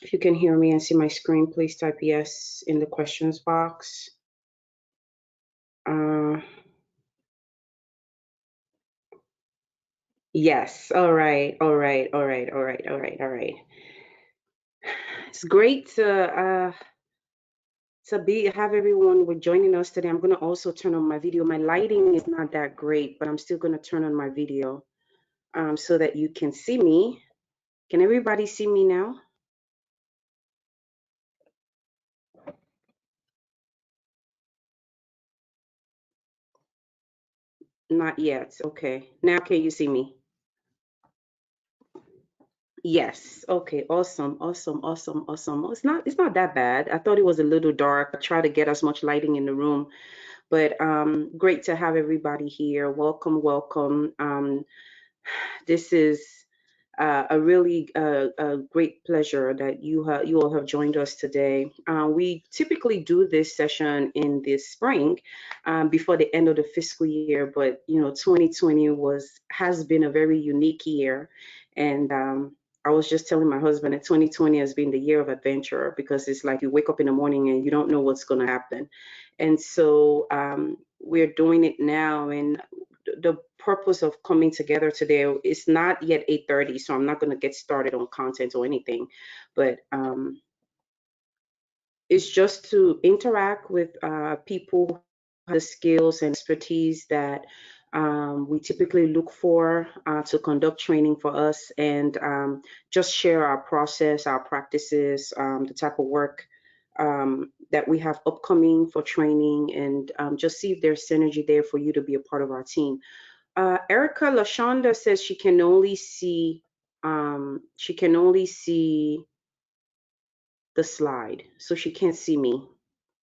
If you can hear me and see my screen, please type yes in the questions box. Yes. All right. All right. All right. All right. All right. All right. It's great to be have everyone with joining us today. I'm gonna also turn on my video. My lighting is not that great, but I'm still gonna turn on my video so that you can see me. Can everybody see me now? Not yet. Okay. Now can you see me? Yes. Okay. Awesome. Awesome. Awesome. Awesome. It's not that bad. I thought it was a little dark. I try to get as much lighting in the room, but great to have everybody here. Welcome, welcome. This is a really a great pleasure that you all have joined us today. We typically do this session in the spring before the end of the fiscal year, but 2020 has been a very unique year, and I was just telling my husband that 2020 has been the year of adventure because it's like you wake up in the morning and you don't know what's going to happen, and so we're doing it now, and the purpose of coming together today is not yet 8:30, so I'm not going to get started on content or anything, but it's just to interact with people who have the skills and expertise that we typically look for to conduct training for us, and just share our process, our practices, the type of work that we have upcoming for training, and just see if there's synergy there for you to be a part of our team. Erica Lashonda says she can only see the slide, so she can't see me.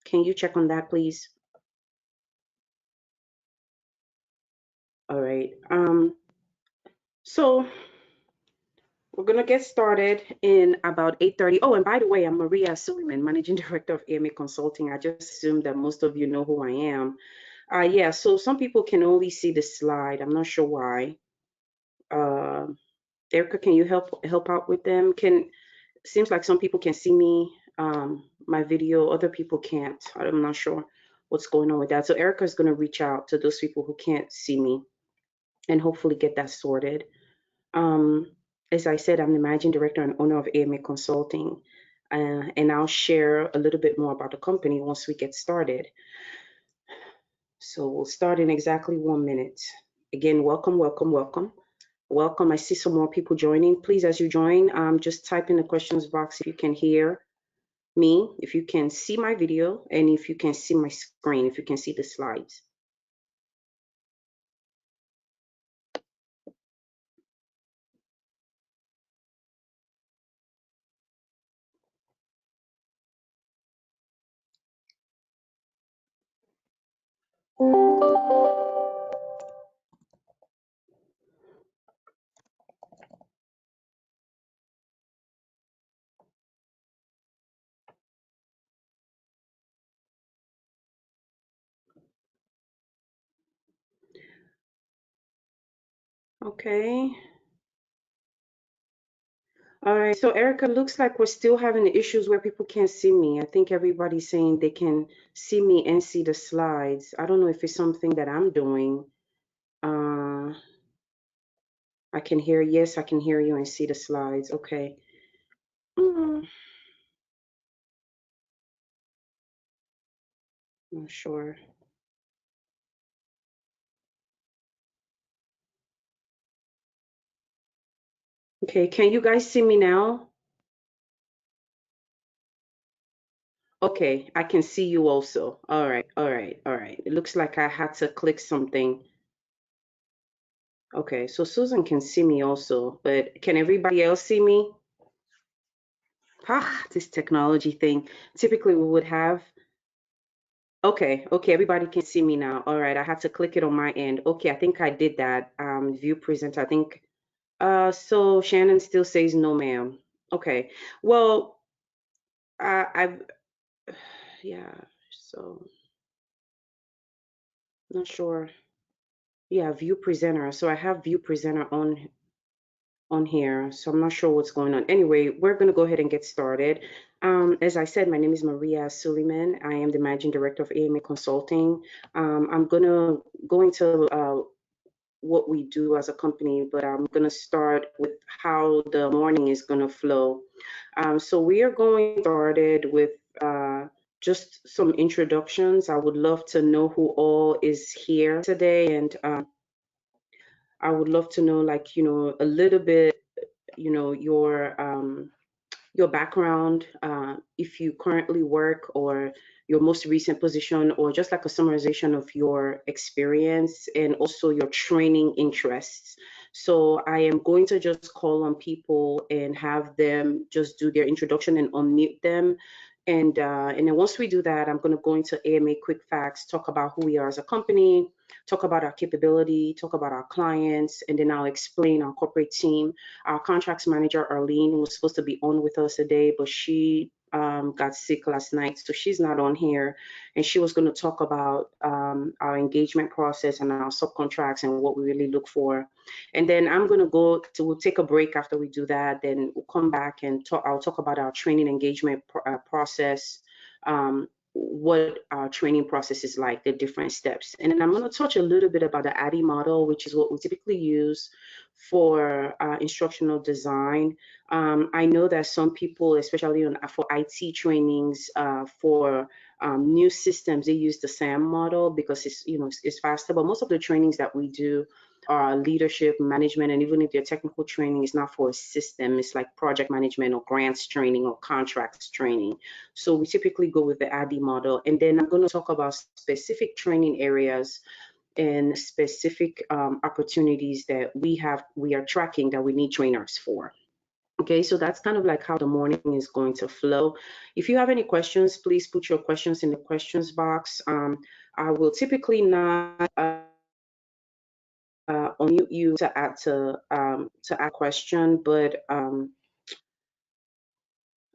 Can you check on that, please? All right. So we're gonna get started in about 8:30. Oh, and by the way, I'm Maria Suleiman, Managing Director of AMA Consulting. I just assumed that most of you know who I am. Yeah, so some people can only see the slide. I'm not sure why. Uh, Erica, can you help out with them? Seems like some people can see me, my video, other people can't. I'm not sure what's going on with that. So Erica is going to reach out to those people who can't see me and hopefully get that sorted. Um, as I said, I'm the managing director and owner of AMA Consulting, and I'll share a little bit more about the company once we get started. So we'll start in exactly 1 minute. Again, welcome, welcome, welcome. Welcome. I see some more people joining. Please, as you join, just type in the questions box if you can hear me, if you can see my video, and if you can see my screen, if you can see the slides. Okay. All right. So Erica, looks like we're still having issues where people can't see me. I think everybody's saying they can see me and see the slides. I don't know if it's something that I'm doing. Uh, I can hear, yes, I can hear you and see the slides. Okay. Mm, not sure. Okay. Can you guys see me now? Okay. I can see you also. All right. All right. All right. It looks like I had to click something. Okay, so Susan can see me also, but can everybody else see me? Ah, this technology thing. Typically we would have, okay, okay, everybody can see me now. All right, I had to click it on my end. Okay, I think I did that. View presenter, I think. So Shannon still says no, ma'am. Okay, well, I've, yeah, so not sure. Yeah, view presenter. So I have view presenter on. on here, so I'm not sure what's going on. Anyway, we're going to go ahead and get started. As I said, my name is Maria Suleiman. I am the Managing Director of AMA Consulting. I'm going to go into what we do as a company, but I'm going to start with how the morning is going to flow. So we are going started with just some introductions. I would love to know who all is here today, and I would love to know, like, a little bit, your background, if you currently work, or your most recent position, or just like a summarization of your experience and also your training interests. So I am going to just call on people and have them just do their introduction and unmute them. And then once we do that, I'm going to go into AMA Quick Facts, talk about who we are as a company, talk about our capability, talk about our clients, and then I'll explain our corporate team. Our contracts manager, Arlene, was supposed to be on with us today, but she got sick last night, so she's not on here. And she was going to talk about our engagement process and our subcontracts and what we really look for. And then I'm going to we'll take a break after we do that. Then we'll come back and I'll talk about our training engagement process, what our training process is like, the different steps. And then I'm going to touch a little bit about the ADDIE model, which is what we typically use for instructional design. I know that some people, especially for IT trainings, for new systems, they use the SAM model because it's faster. But most of the trainings that we do are leadership, management, and even if their technical training is not for a system, it's like project management or grants training or contracts training. So we typically go with the ADDIE model. And then I'm going to talk about specific training areas and specific opportunities that we are tracking that we need trainers for. Okay, so that's kind of like how the morning is going to flow. If you have any questions, please put your questions in the questions box. I will typically not unmute you to ask a question, but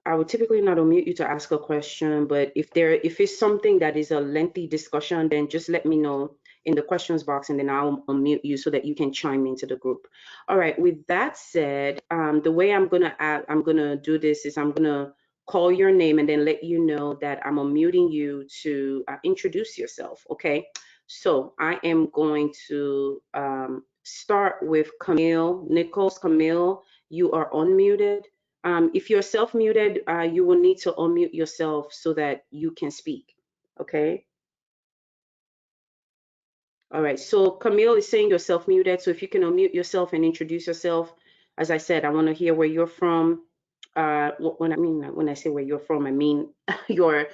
I would typically not unmute you to ask a question, but if it's something that is a lengthy discussion, then just let me know in the questions box, and then I'll unmute you so that you can chime into the group. All right. With that said, the way I'm gonna do this is I'm gonna call your name and then let you know that I'm unmuting you to introduce yourself. Okay. So I am going to start with Camille Nichols. Camille, you are unmuted. If you're self-muted, you will need to unmute yourself so that you can speak. Okay. All right. So Camille is saying you're self-muted. So if you can unmute yourself and introduce yourself. As I said, I want to hear where you're from. When I say where you're from, I mean your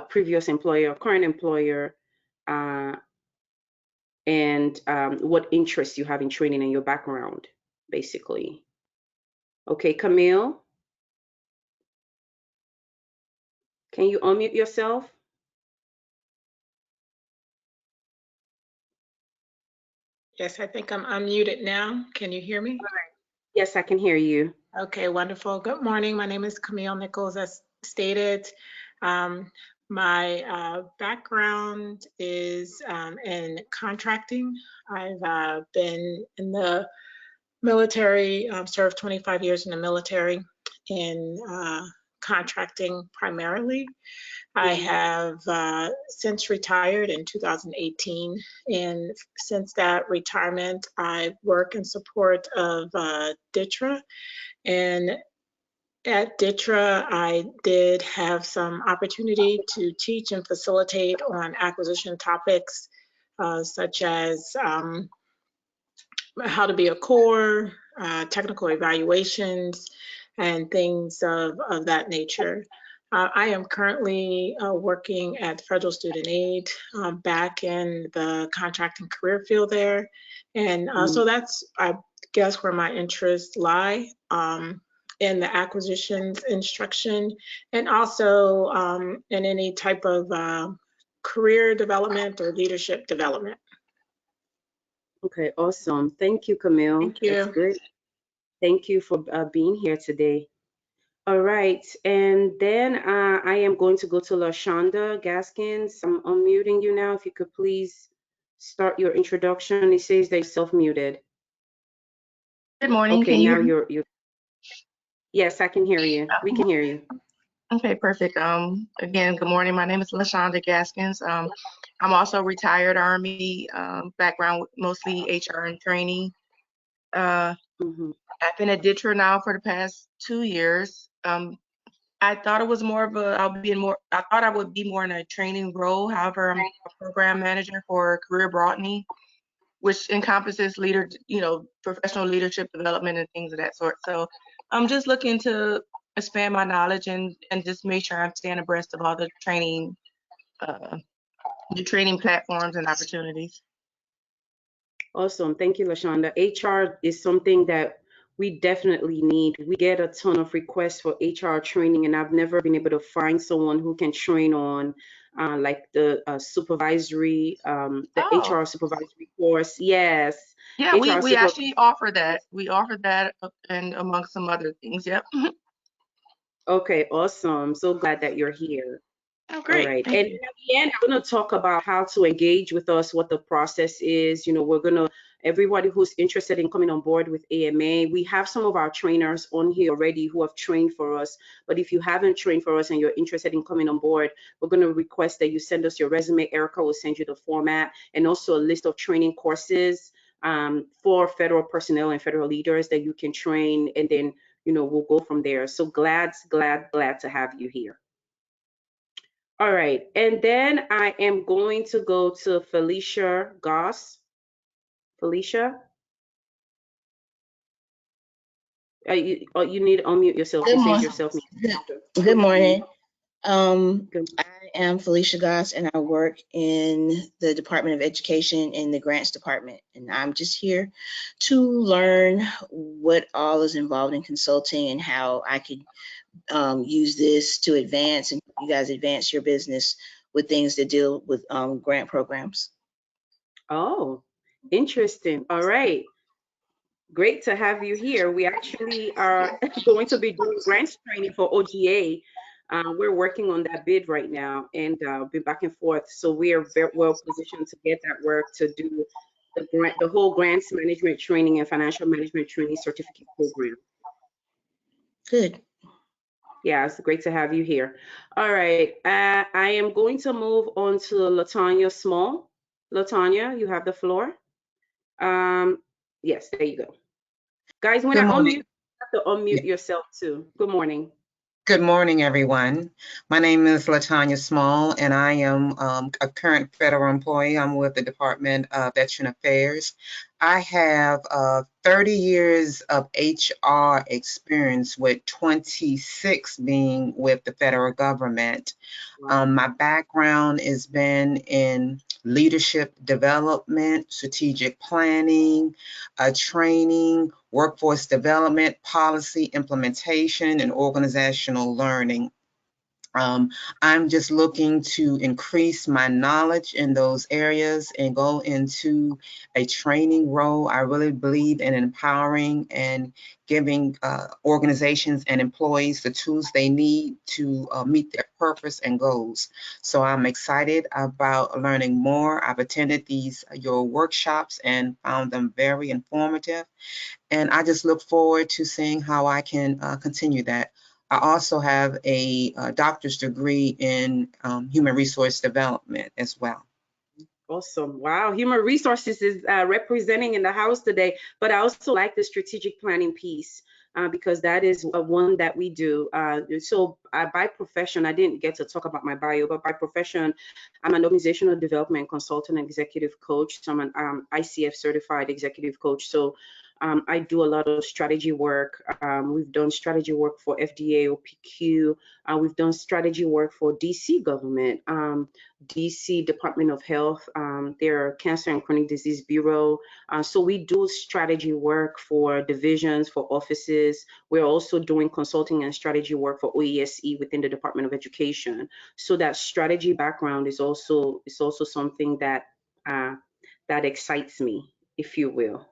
previous employer, current employer, uh, and what interests you have in training and your background, basically. Okay, Camille, can you unmute yourself? Yes, I think I'm unmuted now. Can you hear me? All right. Yes, I can hear you. Okay, wonderful. Good morning. My name is Camille Nichols, as stated. My background is in contracting. I've been in the military, served 25 years in the military in contracting primarily. I have since retired in 2018, and since that retirement, I work in support of DITRA. And at DITRA, I did have some opportunity to teach and facilitate on acquisition topics, such as how to be a core, technical evaluations, and things of that nature. I am currently working at Federal Student Aid back in the contracting career field there. And so that's, I guess, where my interests lie, in the acquisitions instruction, and also in any type of career development or leadership development. Okay, awesome. Thank you, Camille. Thank you. That's great. Thank you for being here today. All right, and then I am going to go to LaShonda Gaskins. I'm unmuting you now. If you could please start your introduction. It says they're self-muted. Good morning. Okay, Can you now hear me? you're yes, I can hear you. We can hear you. Okay, perfect. Again, good morning. My name is LaShonda Gaskins. I'm also retired Army, background mostly HR and training. Hmm. I've been a ditcher now for the past 2 years. I thought it was more of a, I thought I would be more in a training role. However, I'm a program manager for career broadening, which encompasses professional leadership development and things of that sort. So I'm just looking to expand my knowledge and just make sure I'm staying abreast of all uh, the training platforms and opportunities. Awesome. Thank you, LaShonda. HR is something that we definitely need. We get a ton of requests for HR training, and I've never been able to find someone who can train on like the supervisory, the Oh, HR supervisory course. Yes, yeah, HR we super. actually offer that. We offer that and among some other things. Yep. Okay, awesome. So glad that you're here. Oh, All great. right. Thank And you. at the end, I'm going to talk about how to engage with us, what the process is. We're going to, everybody who's interested in coming on board with AMA, we have some of our trainers on here already who have trained for us. But if you haven't trained for us and you're interested in coming on board, we're going to request that you send us your resume. Erica will send you the format and also a list of training courses for federal personnel and federal leaders that you can train. And then, we'll go from there. So glad to have you here. All right, and then I am going to go to Felicia Goss. Felicia, you need to unmute yourself. Good You saved morning. yourself. Good morning. Good. I am Felicia Goss, and I work in the Department of Education in the Grants Department. And I'm just here to learn what all is involved in consulting and how I could use this to advance and you guys advance your business with things that deal with grant programs. Oh, interesting. All right. Great to have you here. We actually are going to be doing grants training for OGA. We're working on that bid right now and be back and forth. So we are very well positioned to get that work to do the whole grants management training and financial management training certificate program. Good. Yeah, it's great to have you here. All right, I am going to move on to Latanya Small. Latanya, you have the floor. Um, yes, there you go. Guys, when Good I unmute, morning. you have to unmute yourself too. Good morning. Good morning, everyone. My name is Latanya Small, and I am a current federal employee. I'm with the Department of Veteran Affairs. I have 30 years of HR experience, with 26 being with the federal government. Wow. My background has been in leadership development, strategic planning, training, workforce development, policy implementation, and organizational learning. I'm just looking to increase my knowledge in those areas and go into a training role. I really believe in empowering and giving organizations and employees the tools they need to meet their purpose and goals. So I'm excited about learning more. I've attended your workshops and found them very informative. And I just look forward to seeing how I can continue that. I also have a doctor's degree in human resource development as well. Awesome. Wow. Human resources is representing in the house today, but I also like the strategic planning piece because that is one that we do. By profession, I didn't get to talk about my bio, but by profession, I'm an organizational development consultant and executive coach. So I'm an ICF certified executive coach. So I do a lot of strategy work. We've done strategy work for FDA, OPQ. We've done strategy work for DC government. DC Department of Health, their Cancer and Chronic Disease Bureau. So we do strategy work for divisions, for offices. We're also doing consulting and strategy work for OESE within the Department of Education. So that strategy background is also something that that excites me, if you will.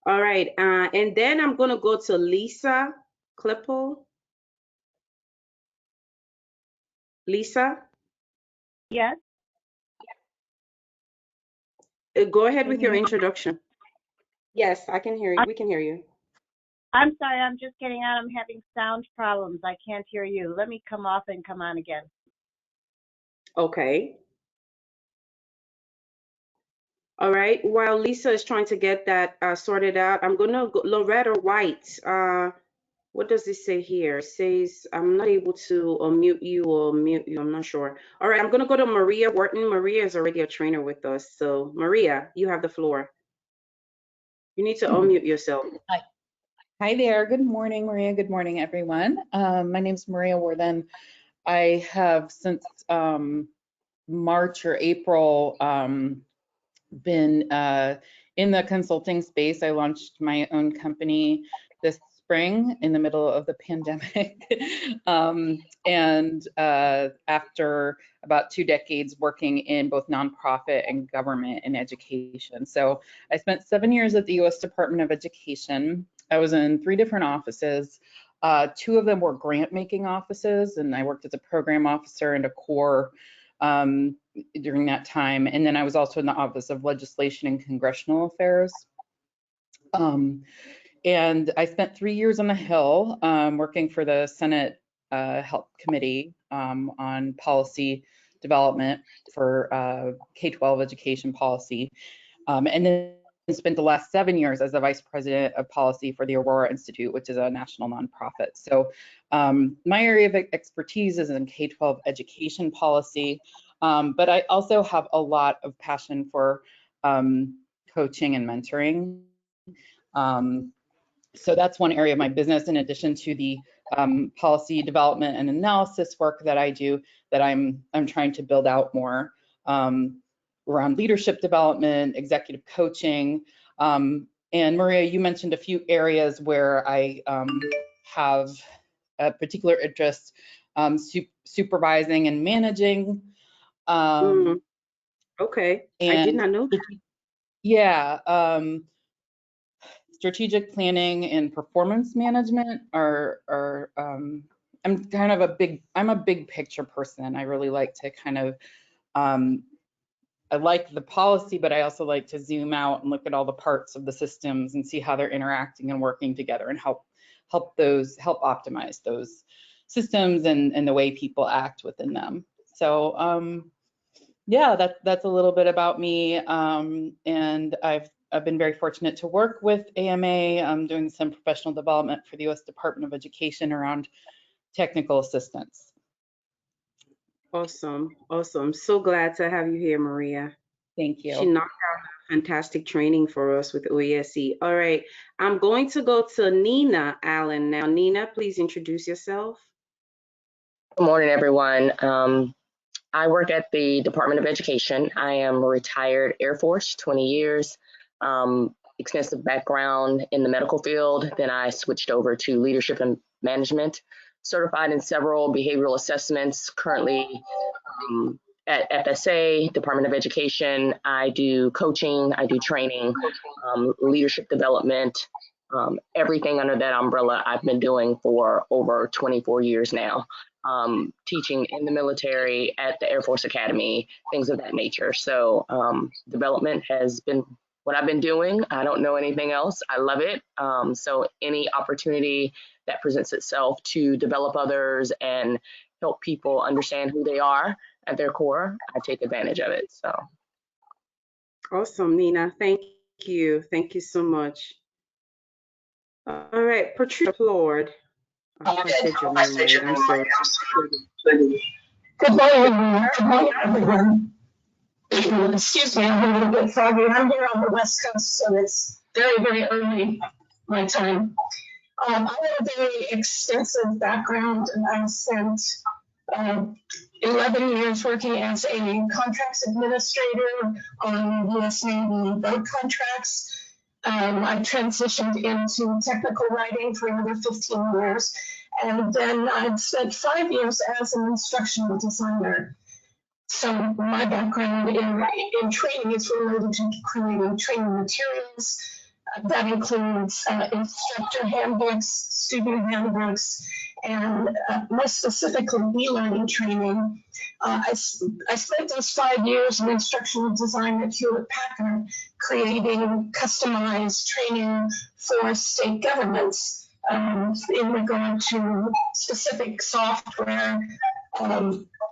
All right, and then I'm gonna go to Lisa Klippel. Lisa, Yes. go ahead with your introduction. Yes, I can hear you. We can hear you. I'm sorry, I'm just getting out. I'm having sound problems. I can't hear you. Let me come off and come on again. Okay. All right. While Lisa is trying to get that sorted out, I'm gonna go Loretta White. What does this say here? It says I'm not able to unmute you or mute you. I'm not sure. All right, I'm gonna go to Maria Wharton. Maria is already a trainer with us. So Maria, you have the floor. You need to unmute yourself. Hi. Hi there. Good morning, Maria. Good morning, everyone. My name is Maria Warden. I have since March or April been in the consulting space. I launched my own company this spring in the middle of the pandemic. After about 2 decades working in both nonprofit and government and education. So I spent 7 years at the U.S. Department of Education. I was in 3 different offices. 2 of them were grant making offices, and I worked as a program officer and a core during that time. And then I was also in the Office of Legislation and Congressional Affairs. And I spent 3 years on the Hill working for the Senate Health Committee on policy development for K-12 education policy. And then spent the last 7 years as the Vice President of Policy for the Aurora Institute, which is a national nonprofit. So my area of expertise is in K-12 education policy, but I also have a lot of passion for coaching and mentoring. So that's one area of my business, in addition to the policy development and analysis work that I do, that I'm trying to build out more around leadership development, executive coaching. And Maria, you mentioned a few areas where I have a particular interest, supervising and managing. Okay, I did not know that. Yeah, strategic planning and performance management are I'm kind of I'm a big picture person. I really like to kind of I like the policy, but I also like to zoom out and look at all the parts of the systems and see how they're interacting and working together, and help optimize those systems and the way people act within them. So yeah, that's a little bit about me. And I've been very fortunate to work with AMA. I'm doing some professional development for the U.S. Department of Education around technical assistance. Awesome, awesome. So glad to have you here, Maria. Thank you. She knocked out fantastic training for us with OESE. All right, I'm going to go to Nina Allen now. Nina, please introduce yourself. Good morning, everyone. I work at the Department of Education. I am a retired Air Force, 20 years, extensive background in the medical field. Then I switched over to leadership and management, certified in several behavioral assessments, currently at FSA, Department of Education. I do coaching, I do training, leadership development, everything under that umbrella I've been doing for over 24 years now. Teaching in the military, at the Air Force Academy, things of that nature. So development has been what I've been doing. I don't know anything else. I love it. So any opportunity that presents itself to develop others and help people understand who they are at their core, I take advantage of it. So awesome, Nina. Thank you. Thank you so much. All right, Patricia Lord. I hope I said your name right. I'm sorry. Good morning, everyone. Excuse me, I'm a little bit foggy. I'm here on the West Coast, so it's very, very early my time. I have a very extensive background, and I spent 11 years working as a contracts administrator on U.S. Navy boat contracts. I transitioned into technical writing for another 15 years, and then I've spent 5 years as an instructional designer. So my background in training is related to creating training materials, That includes instructor handbooks, student handbooks, and more specifically, e-learning training. I spent those 5 years in instructional design at Hewlett-Packard, creating customized training for state governments in regard to specific software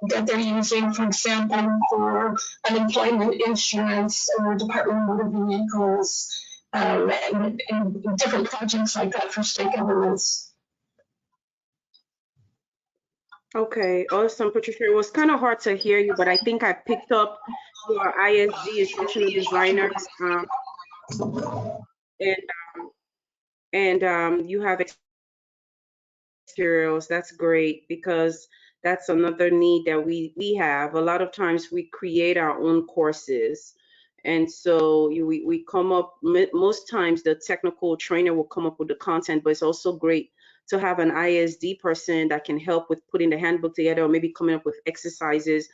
that they're using, for example, for unemployment insurance or Department of Motor Vehicles, and different projects like that for state governments. Okay, awesome, Patricia. It was kind of hard to hear you, but I think I picked up your ISD instructional designers, and you have materials. That's great, because that's another need that we have. A lot of times we create our own courses, and so we come up, most times the technical trainer will come up with the content, but it's also great to have an ISD person that can help with putting the handbook together, or maybe coming up with exercises.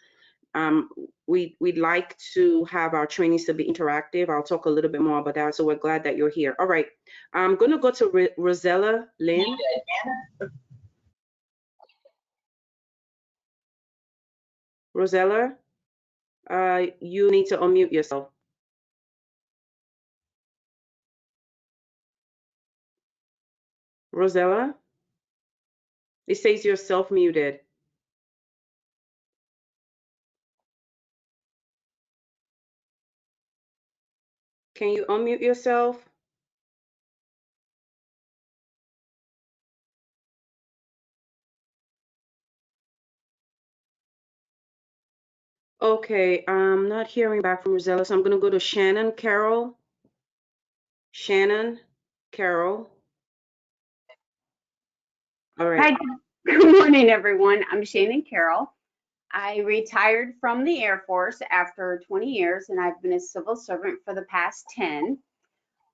We'd like to have our trainings to be interactive. I'll talk a little bit more about that, so we're glad that you're here. All right, I'm going to go to Rosella Lynn. Rosella, you need to unmute yourself. Rosella, it says you're self-muted. Can you unmute yourself? Okay, I'm not hearing back from Rosella, so I'm going to go to Shannon Carroll. Shannon Carroll. All right. Hi, good morning, everyone. I'm Shannon Carroll. I retired from the Air Force after 20 years, and I've been a civil servant for the past 10.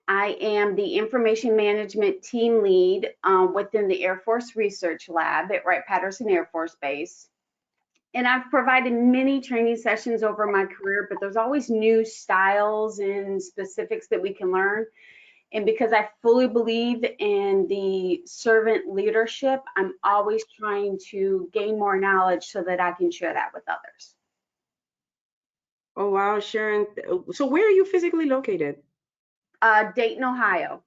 I am the information management team lead within the Air Force Research Lab at Wright-Patterson Air Force Base. And I've provided many training sessions over my career, but there's always new styles and specifics that we can learn. And because I fully believe in the servant leadership, I'm always trying to gain more knowledge so that I can share that with others. Oh, wow, Sharon. So where are you physically located? Dayton, Ohio.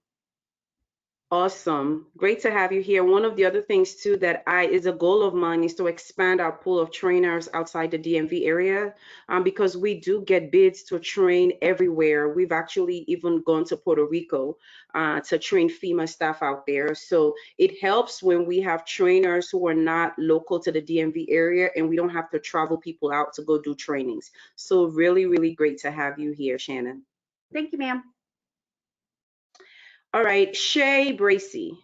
Awesome. Great to have you here. One of the other things too that is a goal of mine is to expand our pool of trainers outside the DMV area, because we do get bids to train everywhere. We've actually even gone to Puerto Rico to train FEMA staff out there. So it helps when we have trainers who are not local to the DMV area, and we don't have to travel people out to go do trainings. So really, really great to have you here, Shannon. Thank you, ma'am. All right, Shay Bracey.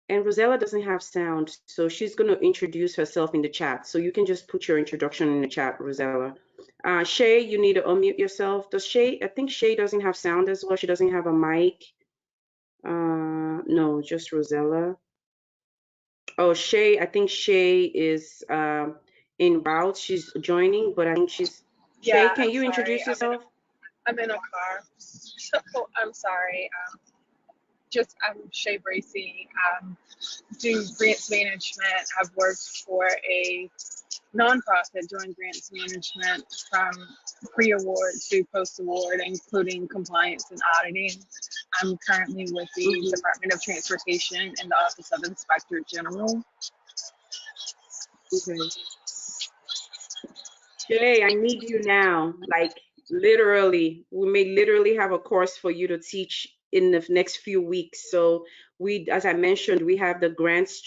And Rosella doesn't have sound, so she's going to introduce herself in the chat. So you can just put your introduction in the chat, Rosella. Shay, you need to unmute yourself. Does Shay, I think Shay doesn't have sound as well. She doesn't have a mic. No, just Rosella. Oh, Shay, I think Shay is en route. She's joining, but I think she's, Shay, can you introduce yourself? I'm in a car, so I'm sorry. I'm Shay Bracey. Do grants management. I've worked for a nonprofit doing grants management from pre-award to post-award, including compliance and auditing. I'm currently with the Department of Transportation in the Office of Inspector General. Okay. Shay, I need you now, like literally. We may literally have a course for you to teach in the next few weeks. So as I mentioned, we have the grants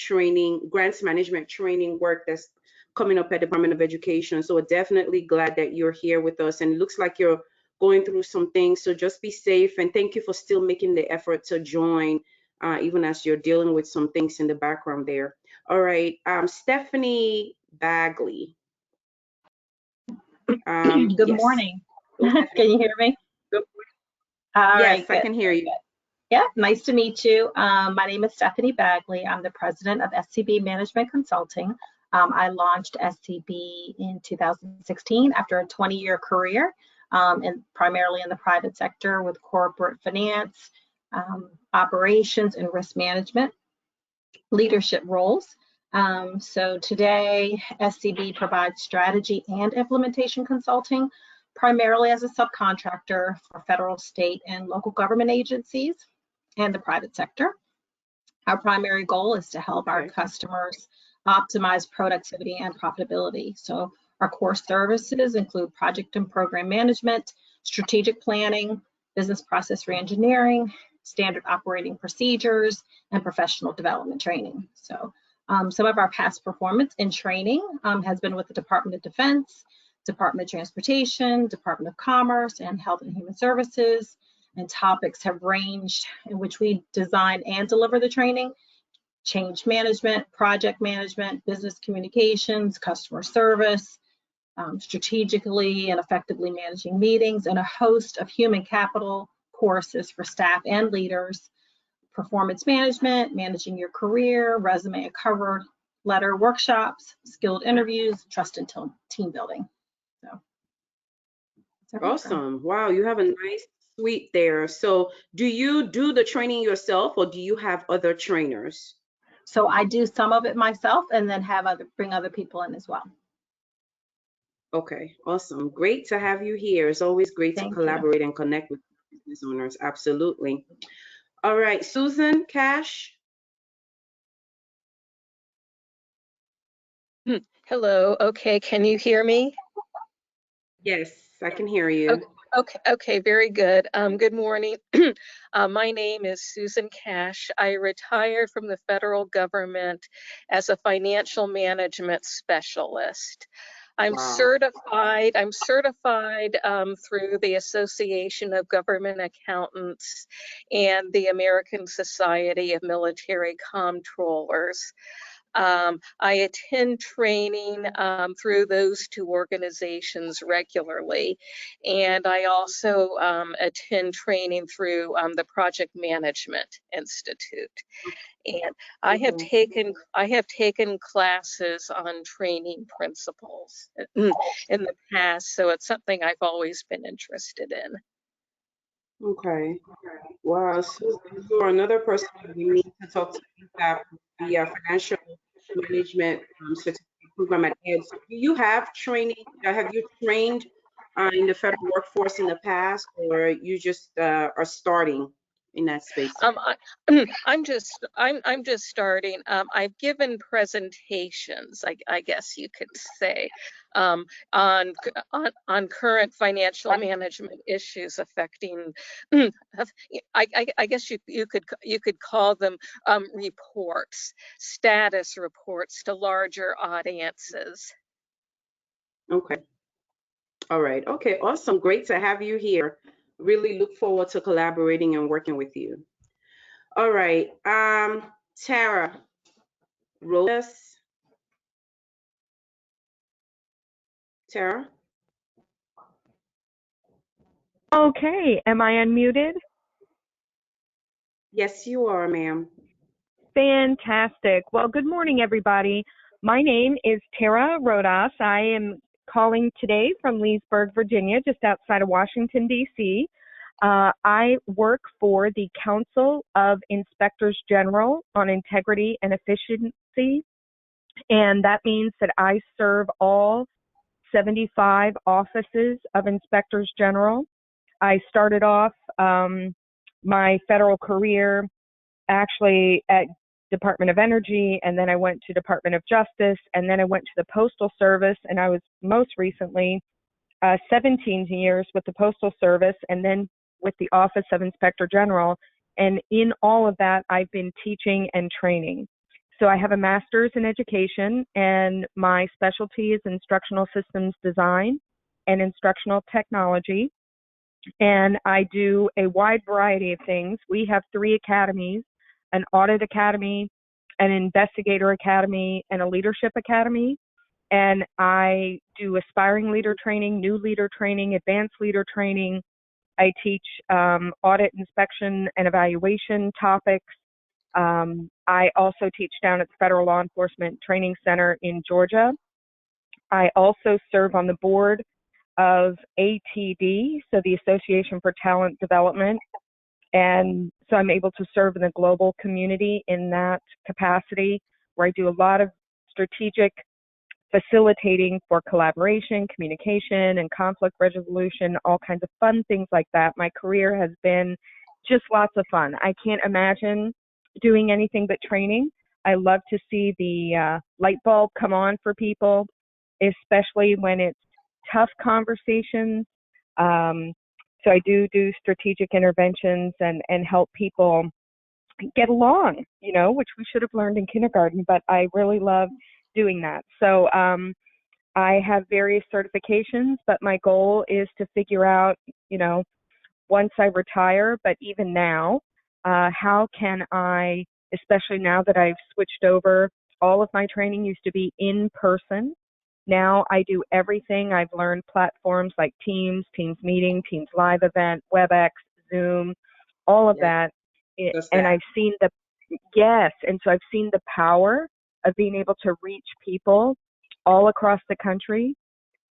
management training work that's coming up at the Department of Education. So we're definitely glad that you're here with us, and it looks like you're going through some things. So just be safe, and thank you for still making the effort to join, even as you're dealing with some things in the background there. All right, Stephanie Bagley. Good morning. Can you hear me? Good All yes, right, I can hear you. Yeah, nice to meet you. My name is Stephanie Bagley. I'm the president of SCB Management Consulting. I launched SCB in 2016 after a 20-year career and primarily in the private sector with corporate finance, operations, and risk management leadership roles. So today, SCB provides strategy and implementation consulting, primarily as a subcontractor for federal, state, and local government agencies and the private sector. Our primary goal is to help our customers optimize productivity and profitability. So our core services include project and program management, strategic planning, business process reengineering, standard operating procedures, and professional development training. So some of our past performance in training has been with the Department of Defense, Department of Transportation, Department of Commerce, and Health and Human Services. And topics have ranged in which we design and deliver the training: change management, project management, business communications, customer service, strategically and effectively managing meetings, and a host of human capital courses for staff and leaders, performance management, managing your career, resume and cover letter workshops, skilled interviews, trust and team building. So awesome. Wow, you have a nice suite there. So do you do the training yourself, or do you have other trainers? So I do some of it myself and then bring other people in as well. Okay, awesome. Great to have you here. It's always great to Thank collaborate and connect with business owners. Absolutely. All right, Susan Cash. Hello. Okay, can you hear me? Yes, I can hear you. Okay, very good. Good morning. My name is Susan Cash. I retired from the federal government as a financial management specialist. I'm certified. I'm certified through the Association of Government Accountants and the American Society of Military Comptrollers. I attend training through those two organizations regularly, and I also attend training through the Project Management Institute. And I have taken classes on training principles in the past, so it's something I've always been interested in. Okay. Wow, Susan, you are another person we need to talk to about the financial management certificate program at Ed. So do you have training? Have you trained in the federal workforce in the past, or you just are starting in that space? I'm just starting. I've given presentations, I guess you could say, on current financial management issues affecting. I guess you could call them reports, status reports to larger audiences. Okay. All right. Okay. Awesome. Great to have you here. Really look forward to collaborating and working with you. All right. Tara Rodas. Tara? Okay, am I unmuted? Yes, you are, ma'am. Fantastic. Well, good morning, everybody. My name is Tara Rodas. I am calling today from Leesburg, Virginia, just outside of Washington, D.C. I work for the Council of Inspectors General on Integrity and Efficiency, and that means that I serve all 75 offices of Inspectors General. I started off my federal career actually at Department of Energy, and then I went to Department of Justice, and then I went to the Postal Service, and I was most recently 17 years with the Postal Service, and then with the Office of Inspector General. And in all of that, I've been teaching and training. So I have a master's in education, and my specialty is instructional systems design and instructional technology. And I do a wide variety of things. We have 3 academies: an audit academy, an investigator academy, and a leadership academy. And I do aspiring leader training, new leader training, advanced leader training. I teach audit, inspection, and evaluation topics. I also teach down at the Federal Law Enforcement Training Center in Georgia. I also serve on the board of ATD, so the Association for Talent Development. And so I'm able to serve in the global community in that capacity, where I do a lot of strategic facilitating for collaboration, communication, and conflict resolution, all kinds of fun things like that. My career has been just lots of fun. I can't imagine doing anything but training. I love to see the light bulb come on for people, especially when it's tough conversations. So I do strategic interventions and help people get along, you know, which we should have learned in kindergarten, but I really love doing that. So I have various certifications, but my goal is to figure out, you know, once I retire, but even now, how can I, especially now that I've switched over, all of my training used to be in person. Now I do everything. I've learned platforms like Teams, Teams Meeting, Teams Live Event, WebEx, Zoom, all of that. And I've seen and so I've seen the power of being able to reach people all across the country.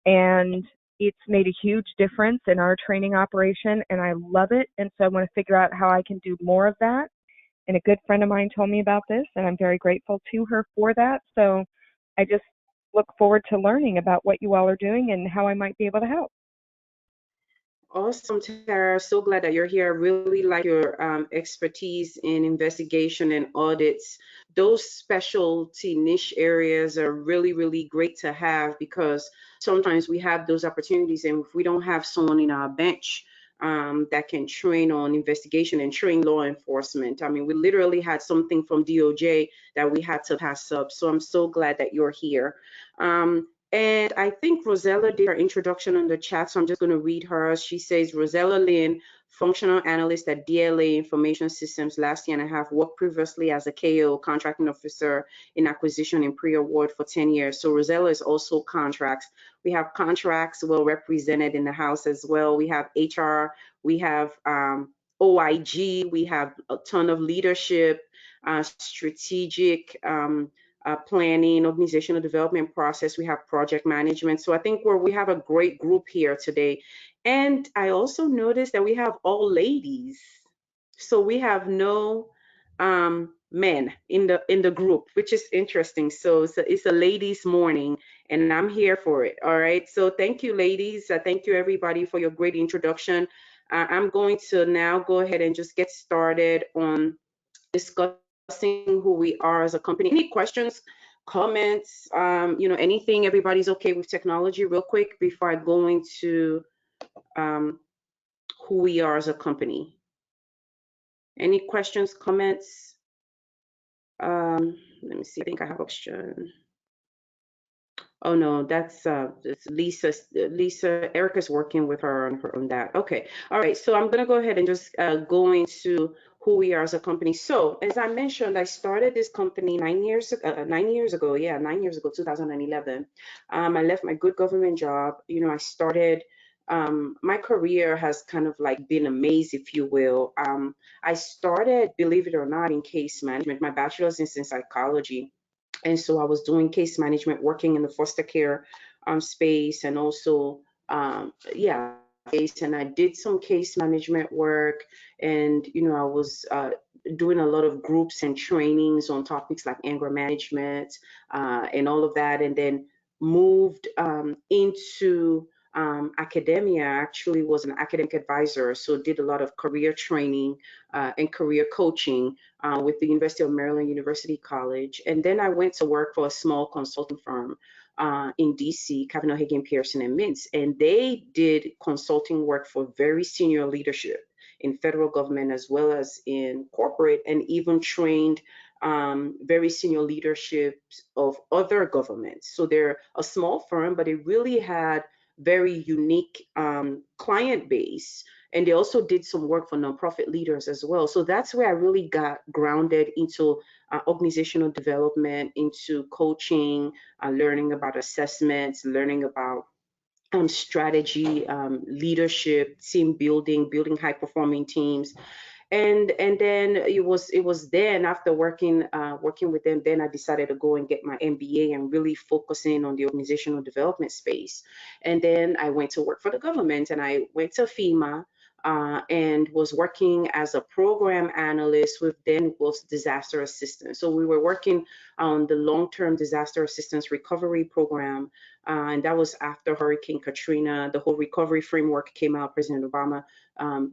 And it's made a huge difference in our training operation, and I love it. And so I want to figure out how I can do more of that. And a good friend of mine told me about this, and I'm very grateful to her for that. So I just look forward to learning about what you all are doing and how I might be able to help. Awesome, Tara. So glad that you're here. I really like your expertise in investigation and audits. Those specialty niche areas are really, really great to have, because sometimes we have those opportunities, and if we don't have someone in our bench that can train on investigation and train law enforcement. I mean, we literally had something from DOJ that we had to pass up. So I'm so glad that you're here. And I think Rosella did her introduction in the chat, so I'm just going to read hers. She says, Rosella Lynn, functional analyst at DLA Information Systems last year and a half, worked previously as a KO, contracting officer in acquisition and pre-award for 10 years. So Rosella is also contracts. We have contracts well represented in the house as well. We have HR, we have OIG, we have a ton of leadership, strategic, planning, organizational development process. We have project management. So I think we have a great group here today. And I also noticed that we have all ladies. So we have no men in the group, which is interesting. So it's a ladies' morning, and I'm here for it. All right. So thank you, ladies. Thank you, everybody, for your great introduction. I'm going to now go ahead and just get started on discussing who we are as a company. Any questions, comments, anything? Everybody's okay with technology? Real quick before I go into who we are as a company. Any questions, comments? Let me see. I think I have a question. Oh no, that's Lisa. Lisa, Erica's working with her on that. Okay, all right. So I'm gonna go ahead and just go into who we are as a company. So as I mentioned, I started this company 9 years ago. 9 years ago, 2011. I left my good government job. I started. My career has kind of like been a maze, if you will. I started, believe it or not, in case management. My bachelor's in psychology. And so I was doing case management, working in the foster care space, and also, and I did some case management work, and I was doing a lot of groups and trainings on topics like anger management and all of that, and then moved into academia. I actually was an academic advisor, so did a lot of career training and career coaching with the University of Maryland University College. And then I went to work for a small consulting firm in DC, Kavanaugh, Hagen, Pearson, and Mintz. And they did consulting work for very senior leadership in federal government as well as in corporate, and even trained very senior leadership of other governments. So they're a small firm, but it really had very unique client base. And they also did some work for nonprofit leaders as well. So that's where I really got grounded into organizational development, into coaching, learning about assessments, learning about strategy, leadership, team building high performing teams. And then it was then after working with them, then I decided to go and get my MBA and really focusing on the organizational development space. And then I went to work for the government, and I went to FEMA, and was working as a program analyst with then was disaster assistance. So we were working on the long-term disaster assistance recovery program, and that was after Hurricane Katrina. The whole recovery framework came out. President Obama,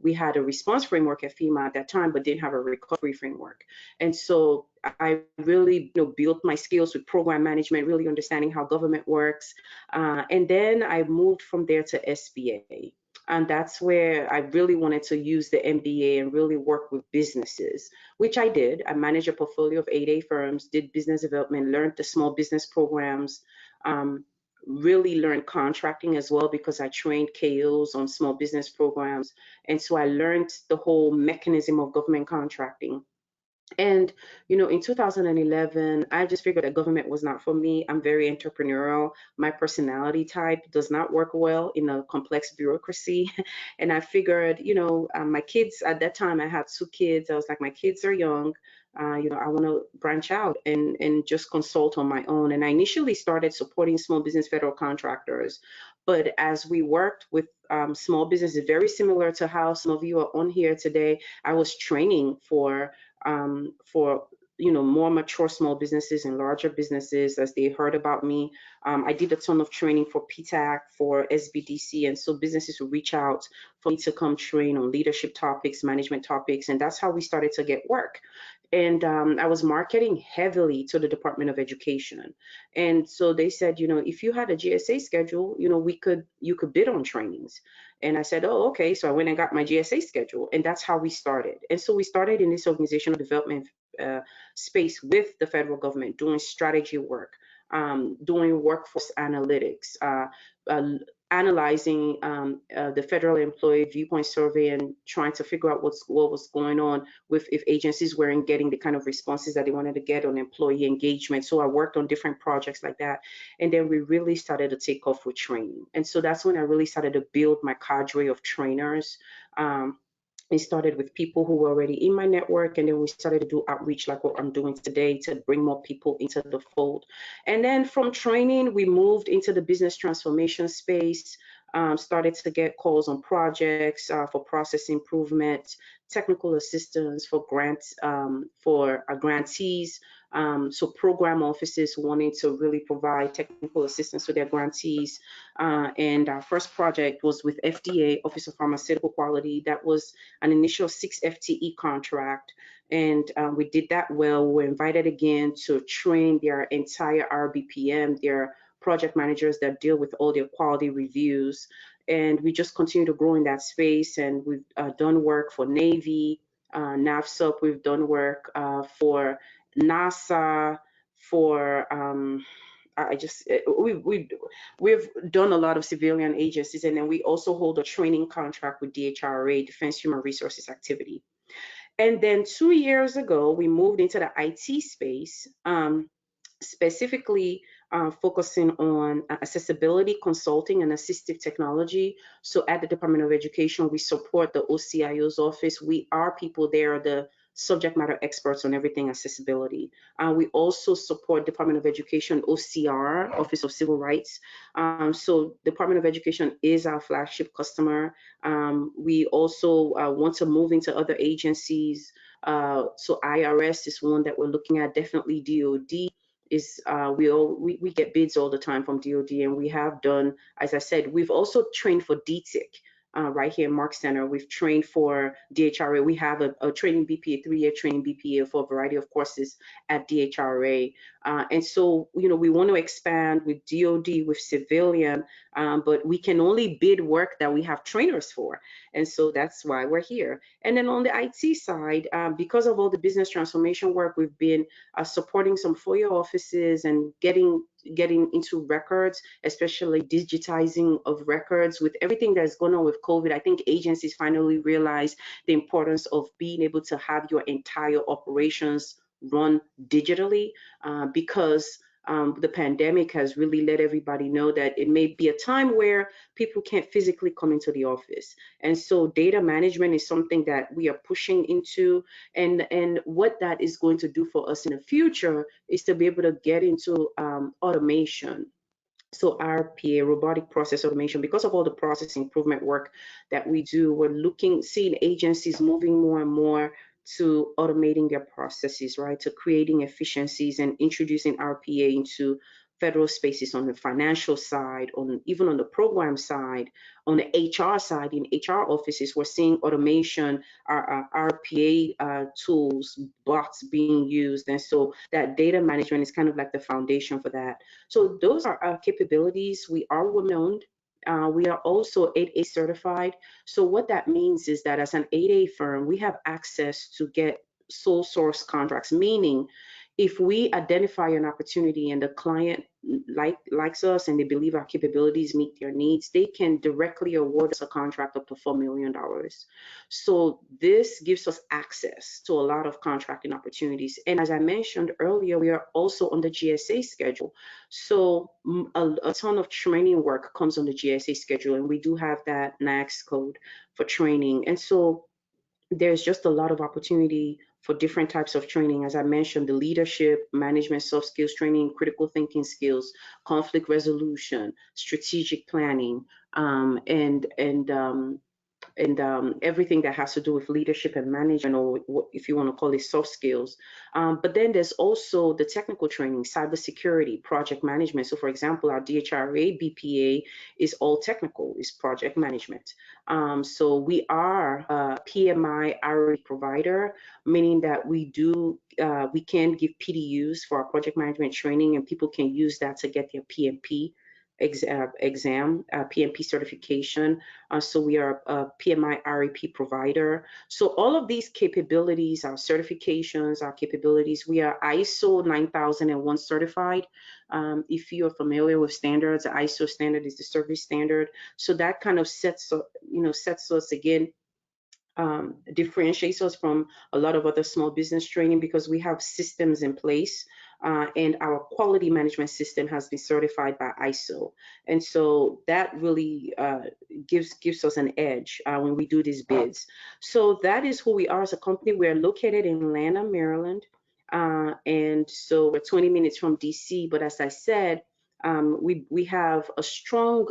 we had a response framework at FEMA at that time, but didn't have a recovery framework. And so I really, built my skills with program management, really understanding how government works. And then I moved from there to SBA. And that's where I really wanted to use the MBA and really work with businesses, which I did. I managed a portfolio of 8A firms, did business development, learned the small business programs, really learned contracting as well, because I trained KOs on small business programs. And so I learned the whole mechanism of government contracting. And, in 2011, I just figured that government was not for me. I'm very entrepreneurial. My personality type does not work well in a complex bureaucracy. And I figured, my kids at that time, I had 2 kids. I was like, my kids are young. I want to branch out and just consult on my own. And I initially started supporting small business federal contractors. But as we worked with small businesses, very similar to how some of you are on here today, I was training for more mature small businesses and larger businesses as they heard about me. I did a ton of training for PTAC, for SBDC, and so businesses would reach out for me to come train on leadership topics, management topics, and that's how we started to get work. And I was marketing heavily to the Department of Education. And so they said, if you had a GSA schedule, you could bid on trainings. And I said, oh, okay. So I went and got my GSA schedule, and that's how we started. And so we started in this organizational development space with the federal government, doing strategy work, doing workforce analytics, analyzing the federal employee viewpoint survey and trying to figure out what was going on with if agencies weren't getting the kind of responses that they wanted to get on employee engagement. So I worked on different projects like that. And then we really started to take off with training. And so that's when I really started to build my cadre of trainers. It started with people who were already in my network, and then we started to do outreach like what I'm doing today to bring more people into the fold. And then from training, we moved into the business transformation space, started to get calls on projects for process improvement, technical assistance for grants, for grantees. So program offices wanting to really provide technical assistance to their grantees. And our first project was with FDA, Office of Pharmaceutical Quality. That was an initial 6 FTE contract. And we did that well. We were invited again to train their entire RBPM, their project managers that deal with all their quality reviews. And we just continue to grow in that space. And we've done work for Navy, NAVSUP. We've done work for NASA, for we've done a lot of civilian agencies, and then we also hold a training contract with DHRA, Defense Human Resources Activity. And then 2 years ago, we moved into the IT space, specifically focusing on accessibility consulting and assistive technology. So at the Department of Education, we support the OCIO's office. We are people there, the subject matter experts on everything accessibility. We also support Department of Education OCR, Office of Civil Rights. So Department of Education is our flagship customer. We also want to move into other agencies. So IRS is one that we're looking at, definitely DOD. We get bids all the time from DOD, and we have done, as I said, we've also trained for DTIC. Right here in Mark Center, we've trained for DHRA. We have a training BPA, 3-year training BPA for a variety of courses at DHRA. And so, we want to expand with DOD, with civilian, but we can only bid work that we have trainers for. And so that's why we're here. And then on the IT side, because of all the business transformation work, we've been supporting some FOIA offices and getting into records, especially digitizing of records. With everything that's going on with COVID, I think agencies finally realize the importance of being able to have your entire operations run digitally, because The pandemic has really let everybody know that it may be a time where people can't physically come into the office. And so data management is something that we are pushing into. And what that is going to do for us in the future is to be able to get into automation. So RPA, robotic process automation, because of all the process improvement work that we do, we're seeing agencies moving more and more to automating their processes, right? To creating efficiencies and introducing RPA into federal spaces on the financial side, even on the program side, on the HR side, in HR offices, we're seeing automation, RPA tools, bots being used. And so that data management is kind of like the foundation for that. So those are our capabilities. We are women-owned. We are also 8A certified. So what that means is that as an 8A firm, we have access to get sole source contracts, meaning if we identify an opportunity and the client likes us and they believe our capabilities meet their needs, they can directly award us a contract up to $4 million. So this gives us access to a lot of contracting opportunities. And as I mentioned earlier, we are also on the GSA schedule. So a ton of training work comes on the GSA schedule, and we do have that NAACS code for training. And so there's just a lot of opportunity for different types of training. As I mentioned, the leadership, management, soft skills training, critical thinking skills, conflict resolution, strategic planning, and everything that has to do with leadership and management, or if you want to call it soft skills. But then there's also the technical training, cybersecurity, project management. So for example, our DHRA BPA is all technical, is project management. So we are a PMI RE provider, meaning that we can give PDUs for our project management training, and people can use that to get their PMP exam, PMP certification. So we are a PMI REP provider. So all of these capabilities, our certifications, our capabilities, we are ISO 9001 certified. If you're familiar with standards, the ISO standard is the service standard. So that kind of sets us again, differentiates us from a lot of other small business training, because we have systems in place, and our quality management system has been certified by ISO. And so that really gives us an edge when we do these bids. So that is who we are as a company. We're located in Atlanta, Maryland. And so we're 20 minutes from DC, but as I said, we have a strong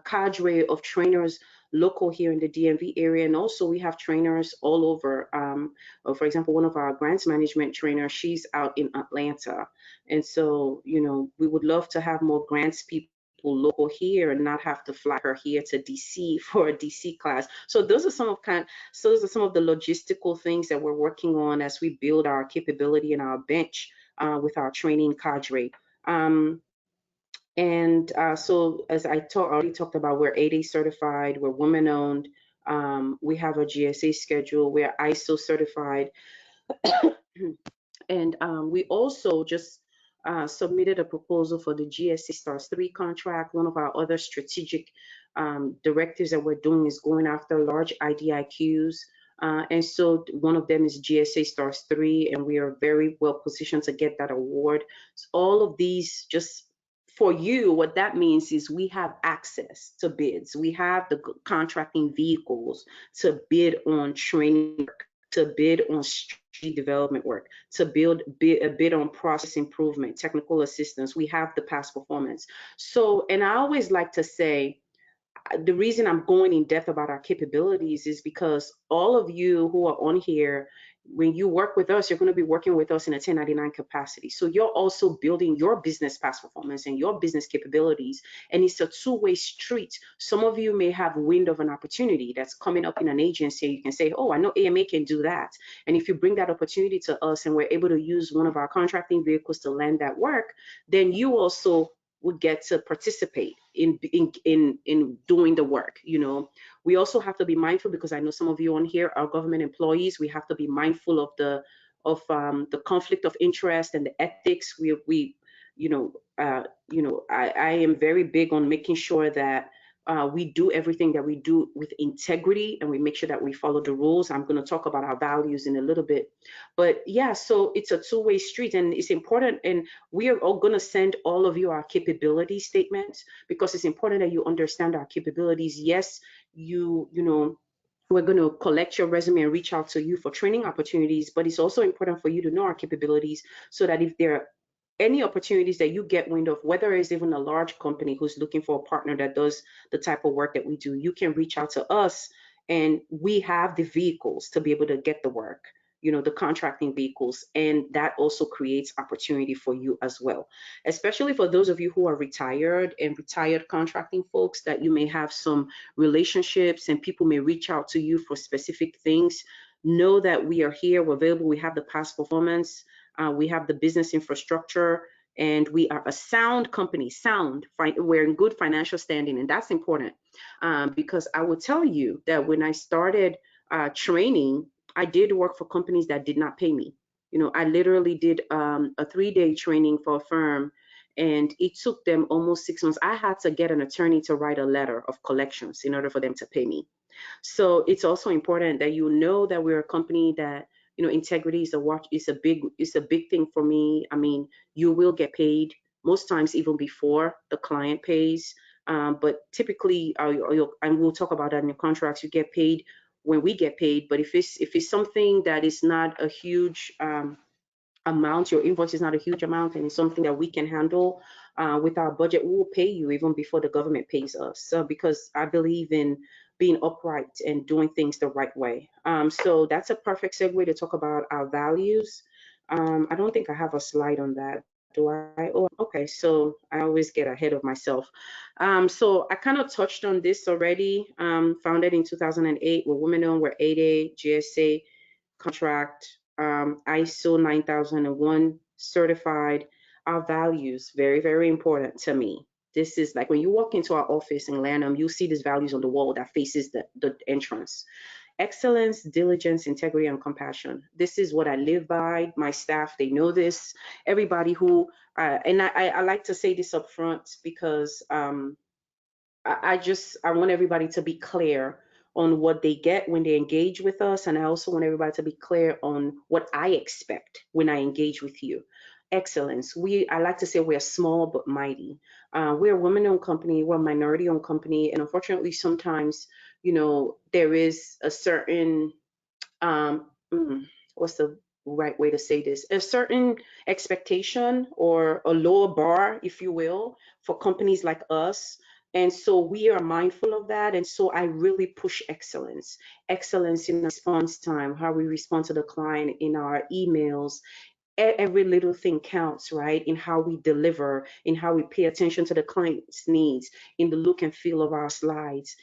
cadre of trainers local here in the DMV area, and also we have trainers all over. For example, one of our grants management trainers, she's out in Atlanta, and so we would love to have more grants people local here and not have to fly her here to DC for a DC class. So those are some of the logistical things that we're working on as we build our capability and our bench with our training cadre. So as I already talked about, we're 8A certified, we're women-owned, we have a GSA schedule, we're ISO certified, and we also just submitted a proposal for the GSA Stars 3 contract. One of our other strategic directives that we're doing is going after large IDIQs. And so one of them is GSA Stars 3, and we are very well positioned to get that award. So all of these, just for you, what that means is we have access to bids. We have the contracting vehicles to bid on training work, to bid on strategy development work, to bid on process improvement, technical assistance. We have the past performance. So, and I always like to say, the reason I'm going in depth about our capabilities is because all of you who are on here, when you work with us, you're going to be working with us in a 1099 capacity. So you're also building your business past performance and your business capabilities. And it's a two-way street. Some of you may have wind of an opportunity that's coming up in an agency. You can say, oh, I know AMA can do that. And if you bring that opportunity to us and we're able to use one of our contracting vehicles to land that work, then you also would get to participate in doing the work. We also have to be mindful, because I know some of you on here are government employees. We have to be mindful of the conflict of interest and the ethics. I am very big on making sure that We do everything that we do with integrity, and we make sure that we follow the rules. I'm going to talk about our values in a little bit. But yeah, so it's a two-way street, and it's important. And we are all going to send all of you our capability statements, because it's important that you understand our capabilities. Yes, you know, we're going to collect your resume and reach out to you for training opportunities, but it's also important for you to know our capabilities, so that if there are any opportunities that you get wind of, whether it's even a large company who's looking for a partner that does the type of work that we do, you can reach out to us, and we have the vehicles to be able to get the work, you know, the contracting vehicles, and that also creates opportunity for you as well, especially for those of you who are retired and retired contracting folks, that you may have some relationships and people may reach out to you for specific things. Know that we are here, we're available, we have the past performance, we have the business infrastructure, and we are a sound company. We're in good financial standing, and that's important, because I will tell you that when I started training, I did work for companies that did not pay me. You know, I literally did a 3-day training for a firm, and it took them almost 6 months. I had to get an attorney to write a letter of collections in order for them to pay me. So it's also important that you know that we're a company that, you know, integrity is a big thing for me. I mean, you will get paid most times even before the client pays, but typically, and we'll talk about that in your contracts, you get paid when we get paid. But if it's something that is not a huge amount, your invoice is not a huge amount, and it's something that we can handle with our budget, we will pay you even before the government pays us. So because I believe in being upright and doing things the right way. So that's a perfect segue to talk about our values. I don't think I have a slide on that. Do I? Oh, okay. So I always get ahead of myself. So I kind of touched on this already. Founded in 2008, we're women-owned, we're 8A, GSA contract, ISO 9001 certified. Our values, very, very important to me. This is like when you walk into our office in Lanham, you'll see these values on the wall that faces the entrance. Excellence, diligence, integrity, and compassion. This is what I live by. My staff, they know this. Everybody who, and I like to say this up front, because I want everybody to be clear on what they get when they engage with us. And I also want everybody to be clear on what I expect when I engage with you. Excellence. I like to say we're small but mighty. We're a women-owned company, we're a minority-owned company, and unfortunately, sometimes, you know, there is a certain what's the right way to say this? A certain expectation or a lower bar, if you will, for companies like us. And so we are mindful of that. And so I really push excellence in response time, how we respond to the client in our emails. Every little thing counts, right? In how we deliver, in how we pay attention to the client's needs, in the look and feel of our slides,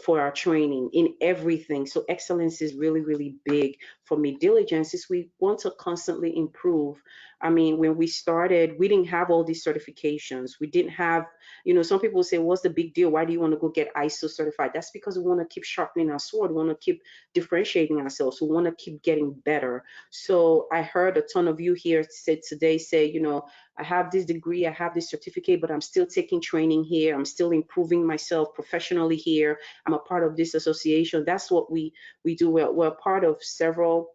for our training, in everything. So excellence is really, really big for me. Diligence is we want to constantly improve. I mean, when we started, we didn't have all these certifications. We didn't have, you know, some people say, what's the big deal? Why do you want to go get ISO certified? That's because we want to keep sharpening our sword. We want to keep differentiating ourselves. We want to keep getting better. So I heard a ton of you here today say, you know, I have this degree, I have this certificate, but I'm still taking training here. I'm still improving myself professionally here. I'm a part of this association. That's what we do. We're a part of several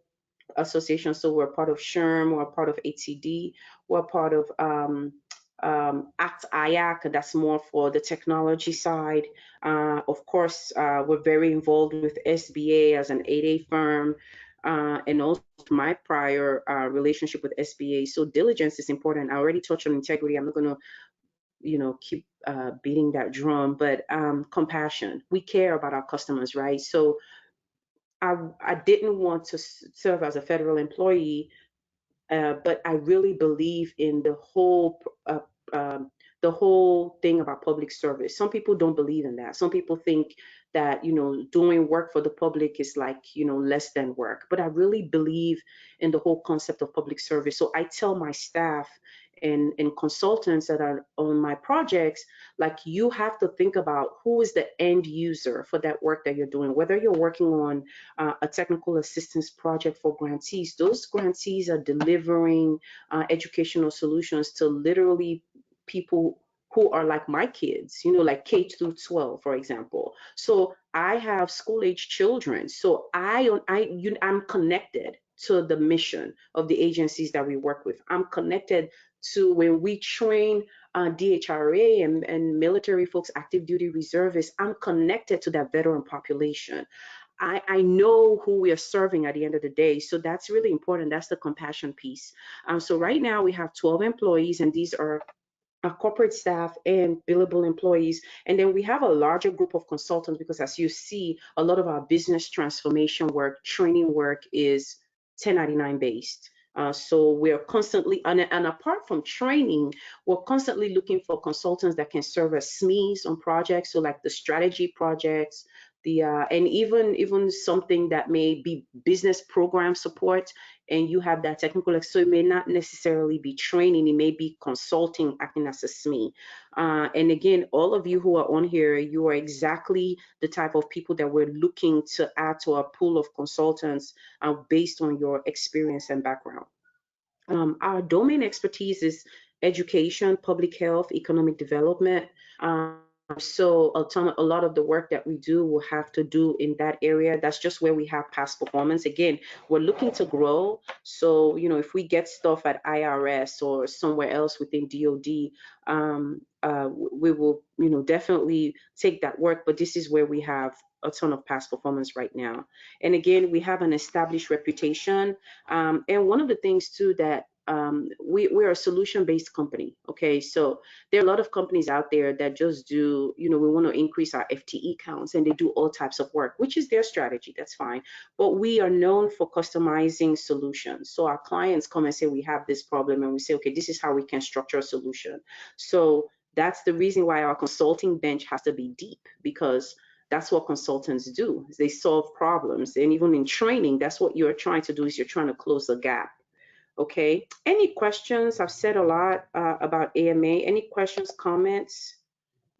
associations. So we're part of SHRM, we're part of ATD, we're part of ACT IAC, that's more for the technology side. Of course, we're very involved with SBA as an 8A firm. And also my prior relationship with SBA. So diligence is important. I already touched on integrity. I'm not going to, you know, keep beating that drum, but compassion. We care about our customers, right? So I didn't want to serve as a federal employee, but I really believe in the whole thing about public service. Some people don't believe in that. Some people think that, you know, doing work for the public is like, you know, less than work. But I really believe in the whole concept of public service. So I tell my staff and consultants that are on my projects, like, you have to think about who is the end user for that work that you're doing. Whether you're working on a technical assistance project for grantees, those grantees are delivering educational solutions to literally people who are like my kids, you know, like K through 12, for example. So I have school-age children. So I'm connected to the mission of the agencies that we work with. I'm connected to when we train DHRA and military folks, active duty reservists. I'm connected to that veteran population. I know who we are serving at the end of the day. So that's really important. That's the compassion piece. So right now we have 12 employees, and these are corporate staff and billable employees. And then we have a larger group of consultants because, as you see, a lot of our business transformation work, training work is 1099 based. So we're constantly, and apart from training, we're constantly looking for consultants that can serve as SMEs on projects. So like the strategy projects, and even something that may be business program support, and you have that technical, so it may not necessarily be training, it may be consulting, acting as a SME. And again, all of you who are on here, you are exactly the type of people that we're looking to add to our pool of consultants based on your experience and background. Our domain expertise is education, public health, economic development. So a lot of the work that we do will have to do in that area. That's just where we have past performance. Again, we're looking to grow. So, you know, if we get stuff at IRS or somewhere else within DOD, we will, you know, definitely take that work. But this is where we have a ton of past performance right now. And again, we have an established reputation. And one of the things too that we're a solution-based company. Okay, so there are a lot of companies out there that just do, you know, we want to increase our FTE counts, and they do all types of work, which is their strategy. That's fine. But we are known for customizing solutions. So our clients come and say, we have this problem, and we say, okay, this is how we can structure a solution. So that's the reason why our consulting bench has to be deep, because that's what consultants do. They solve problems. And even in training, that's what you're trying to do, is you're trying to close the gap. Okay, any questions? I've said a lot about AMA. Any questions, comments?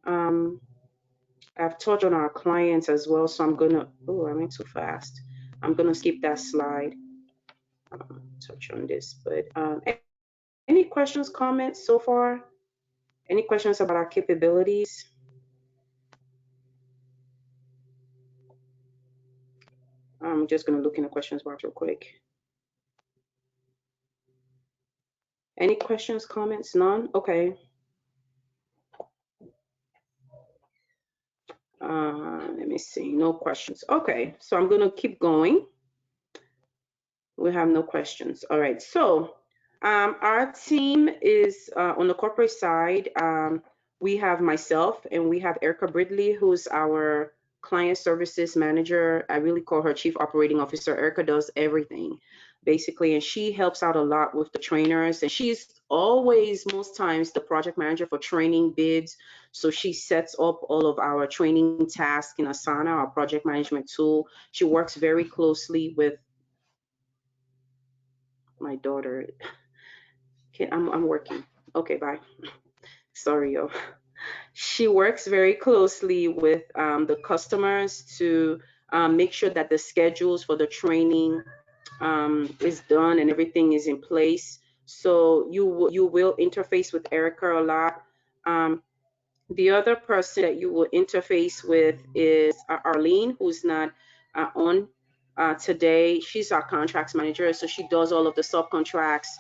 I've touched on our clients as well, so I'm gonna, oh, I went too fast. I'm gonna skip that slide, touch on this, but any questions, comments so far? Any questions about our capabilities? I'm just gonna look in the questions box real quick. Any questions, comments? None? Okay. Let me see, no questions. Okay, so I'm gonna keep going. We have no questions. All right, so our team is on the corporate side. We have myself, and we have Erica Bridley, who's our client services manager. I really call her Chief Operating Officer. Erica does everything, basically, and she helps out a lot with the trainers, and she's always, most times, the project manager for training bids. So she sets up all of our training tasks in Asana, our project management tool. She works very closely with my daughter. I'm working. Okay, bye. Sorry, yo. She works very closely with the customers to make sure that the schedules for the training is done and everything is in place. So you will interface with Erica a lot. The other person that you will interface with is Arlene, who's not on today. She's our contracts manager, so she does all of the subcontracts.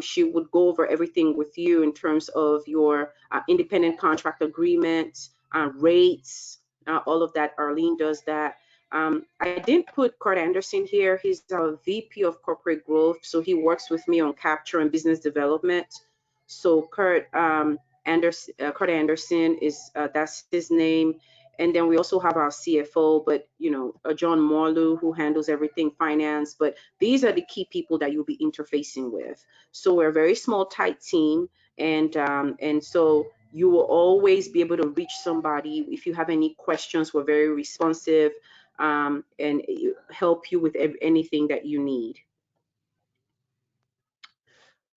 She would go over everything with you in terms of your independent contract agreement, rates, all of that. Arlene does that. I didn't put Kurt Anderson here. He's our VP of Corporate Growth, so he works with me on capture and business development. So Kurt Anderson is that's his name. And then we also have our CFO, but you know, John Morlew, who handles everything finance. But these are the key people that you'll be interfacing with. So we're a very small, tight team, and so you will always be able to reach somebody if you have any questions. We're very responsive and help you with anything that you need.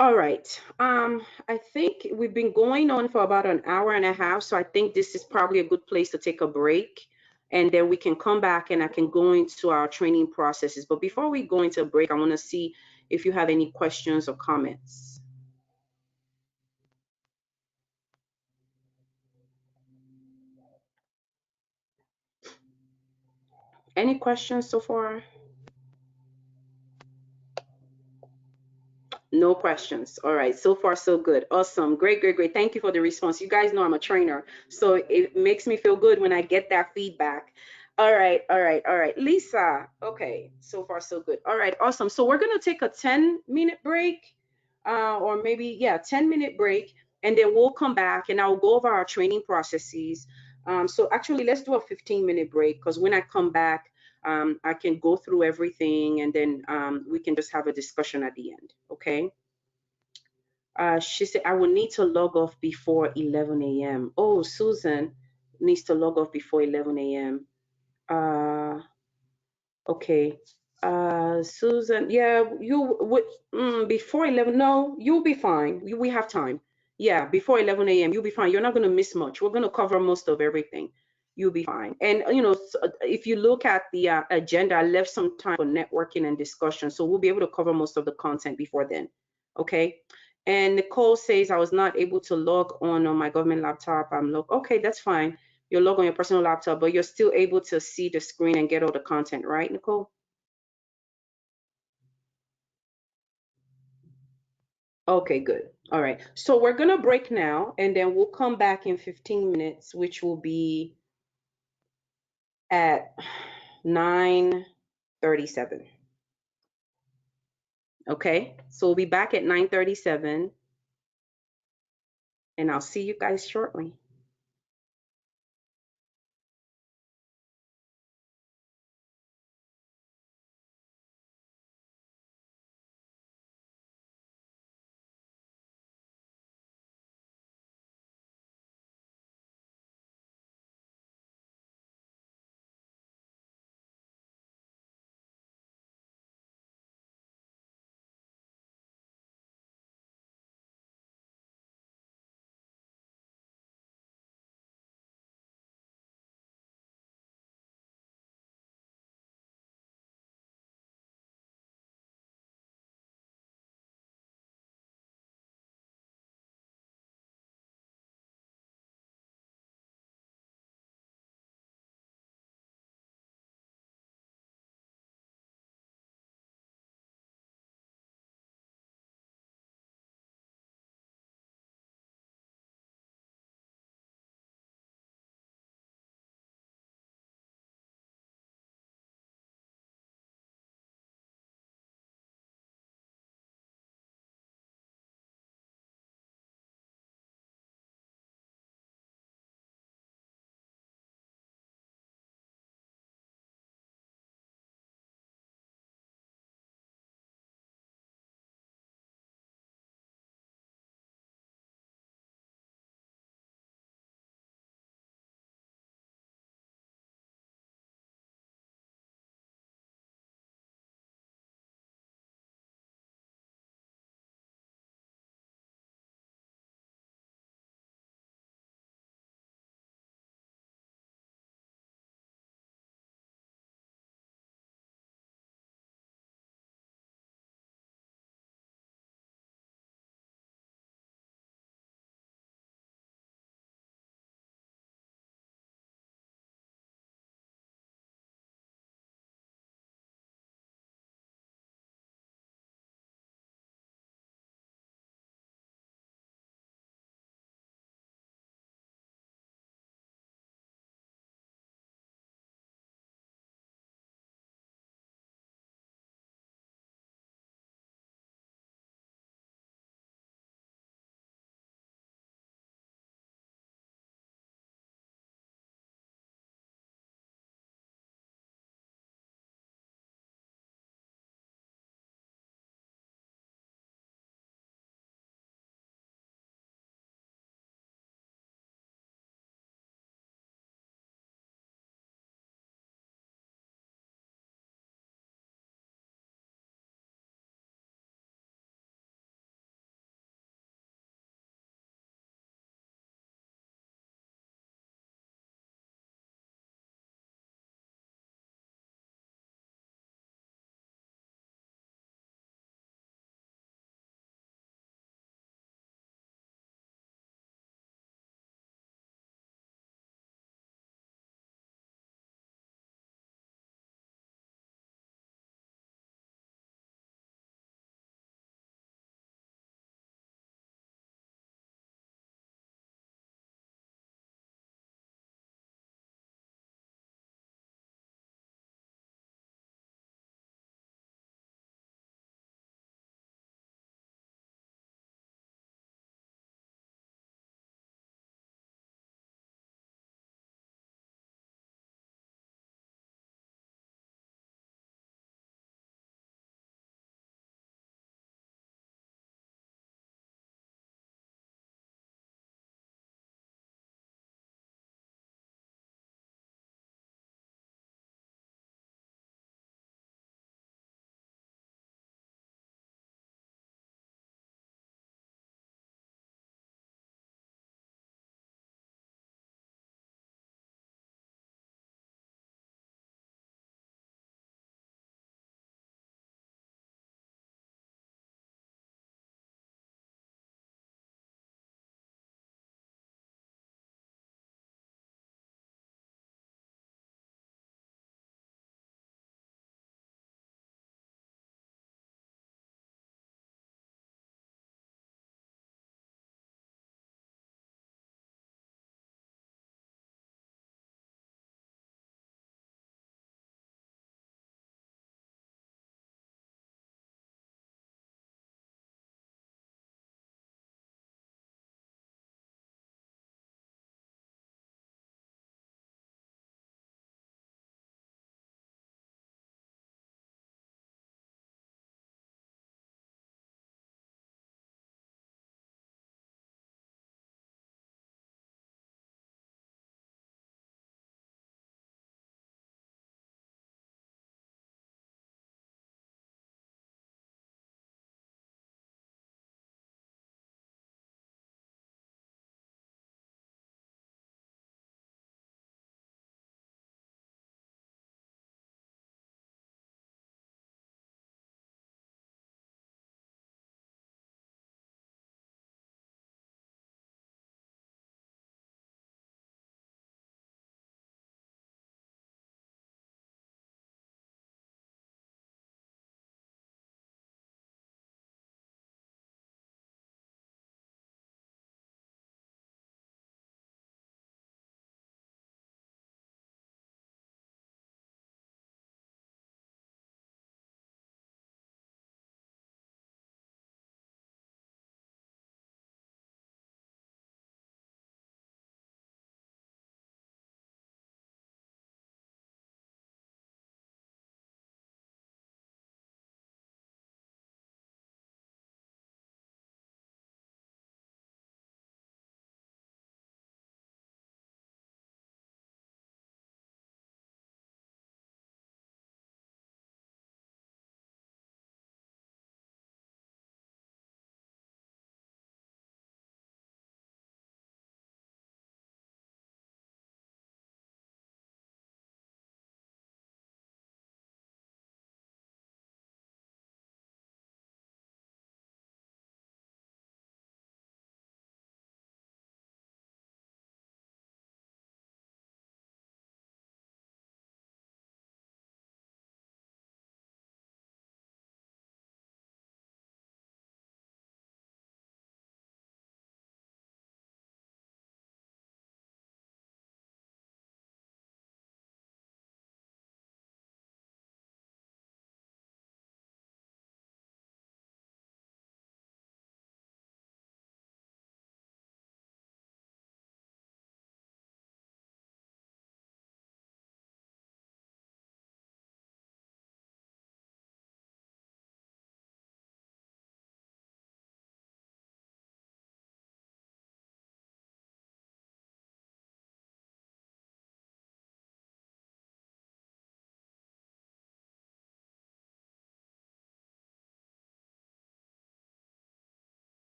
All right, I think we've been going on for about an hour and a half, so I think this is probably a good place to take a break, and then we can come back and I can go into our training processes. But before we go into a break, I want to see if you have any questions or comments. Any questions so far? No questions. All right. So far, so good. Awesome. Great, great, great. Thank you for the response. You guys know I'm a trainer, so it makes me feel good when I get that feedback. All right, all right, all right. Lisa, okay. So far, so good. All right, awesome. So we're going to take a 10-minute break, or maybe, yeah, 10-minute break, and then we'll come back and I'll go over our training processes. So actually, let's do a 15-minute break because when I come back, I can go through everything and then we can just have a discussion at the end, okay? She said, I will need to log off before 11 a.m. Oh, Susan needs to log off before 11 a.m. Okay. Susan, yeah, you would before 11. No, you'll be fine. We have time. Yeah, before 11 a.m. You'll be fine. You're not going to miss much. We're going to cover most of everything. You'll be fine. And if you look at the agenda, I left some time for networking and discussion, so we'll be able to cover most of the content before then. Okay. And Nicole says I was not able to log on my government laptop. Okay, that's fine. You log on your personal laptop, but you're still able to see the screen and get all the content, right, Nicole? Okay, good. All right. So we're going to break now, and then we'll come back in 15 minutes, which will be at 9:37. Okay. So we'll be back at 9:37, and I'll see you guys shortly.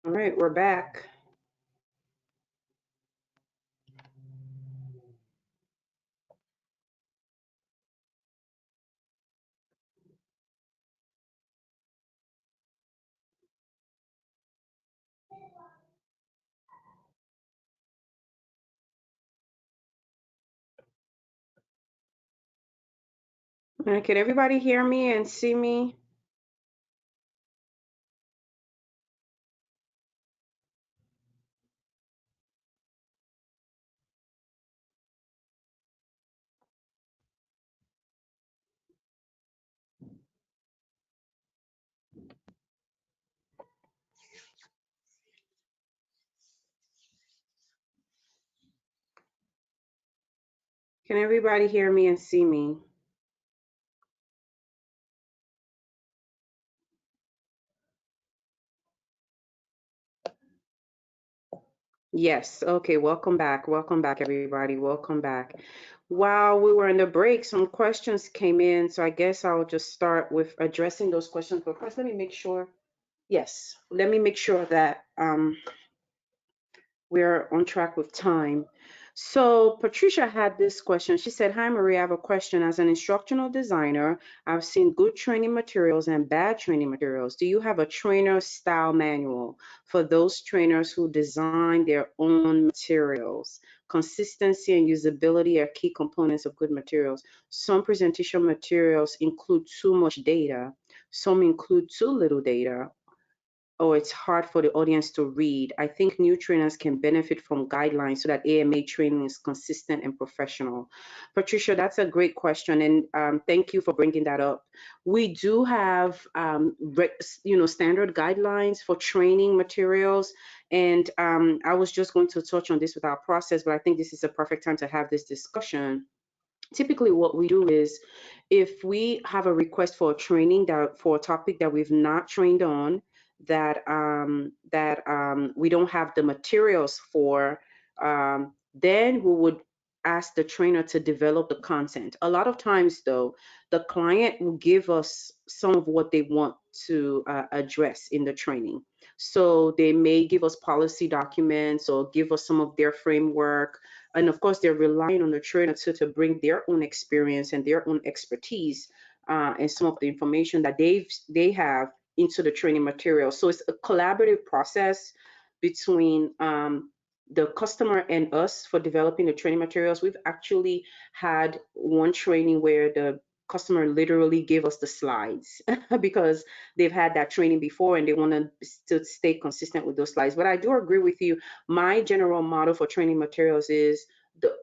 All right, we're back. Can everybody hear me and see me? Can everybody hear me and see me? Yes. Okay. Welcome back. Welcome back, everybody. Welcome back. While we were in the break, some questions came in. So I guess I'll just start with addressing those questions. But first, let me make sure. Yes. Let me make sure that we're on track with time. So Patricia had this question. She said, "Hi, Maria, I have a question. As an instructional designer, I've seen good training materials and bad training materials. Do you have a trainer style manual for those trainers who design their own materials? Consistency and usability are key components of good materials. Some presentation materials include too much data. Some include too little data, or it's hard for the audience to read. I think new trainers can benefit from guidelines so that AMA training is consistent and professional." Patricia, that's a great question, and thank you for bringing that up. We do have, standard guidelines for training materials, and I was just going to touch on this with our process, but I think this is a perfect time to have this discussion. Typically what we do is, if we have a request for a training that for a topic that we've not trained on, that we don't have the materials for, then we would ask the trainer to develop the content. A lot of times though, the client will give us some of what they want to address in the training. So they may give us policy documents or give us some of their framework, and of course they're relying on the trainer to bring their own experience and their own expertise, and some of the information that they have into the training material. So it's a collaborative process between the customer and us for developing the training materials. We've actually had one training where the customer literally gave us the slides because they've had that training before and they want to stay consistent with those slides. But I do agree with you. My general model for training materials is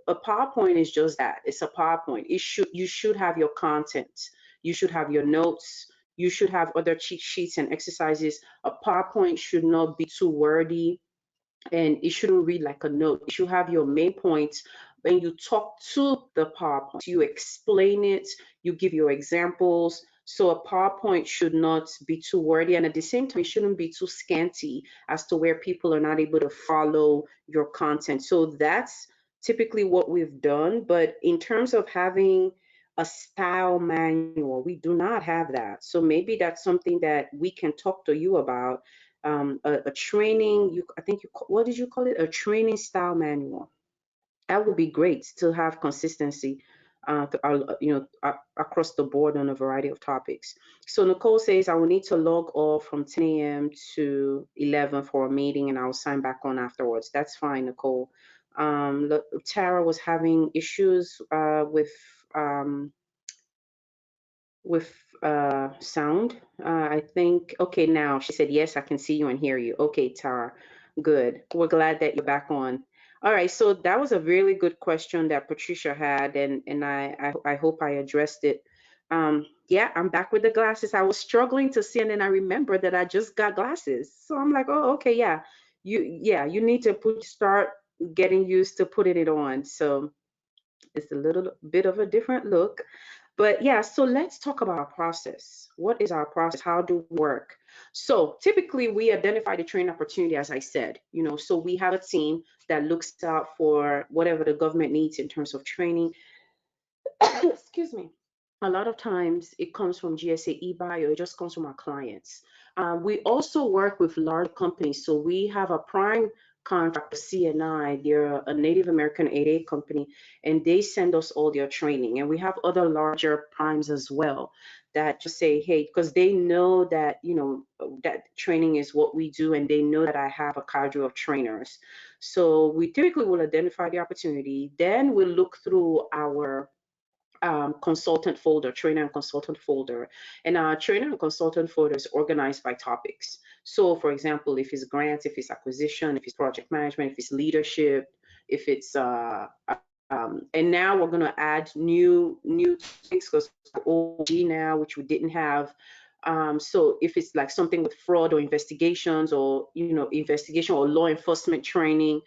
a PowerPoint is just that. It's a PowerPoint. You should have your content. You should have your notes. You should have other cheat sheets and exercises. A PowerPoint should not be too wordy, and it shouldn't read like a note. You should have your main points. When you talk to the PowerPoint, you explain it, you give your examples. So a PowerPoint should not be too wordy, and at the same time, it shouldn't be too scanty as to where people are not able to follow your content. So that's typically what we've done. But in terms of having a style manual, we do not have that. So maybe that's something that we can talk to you about, a training. I think what did you call it? A training style manual. That would be great to have consistency, across the board on a variety of topics. So Nicole says, "I will need to log off from 10 a.m. to 11 for a meeting, and I'll sign back on afterwards." That's fine, Nicole. Tara was having issues um, with sound. I think, okay, now she said, "Yes, I can see you and hear you." Okay, Tara, good. We're glad that you're back on. All right, so that was a really good question that Patricia had, and I hope I addressed it. Yeah, I'm back with the glasses. I was struggling to see, and then I remembered that I just got glasses. So I'm like, oh, okay, yeah. You need to start getting used to putting it on. So it's a little bit of a different look. But yeah, so let's talk about our process. What is our process? How do we work? So typically we identify the training opportunity, as I said, so we have a team that looks out for whatever the government needs in terms of training. Excuse me. a lot of times it comes from GSA eBuy, or it just comes from our clients. We also work with large companies. So we have a prime contract, CNI. They're a Native American 8A company, and they send us all their training. And we have other larger primes as well that just say, hey, because they know that, that training is what we do, and they know that I have a cadre of trainers. So we typically will identify the opportunity. Then we'll look through our consultant folder, trainer and consultant folder. And our trainer and consultant folder is organized by topics. So for example, if it's grants, if it's acquisition, if it's project management, if it's leadership, if it's and now we're going to add new things, because OG now, which we didn't have. So if it's like something with fraud or investigations, or investigation or law enforcement training,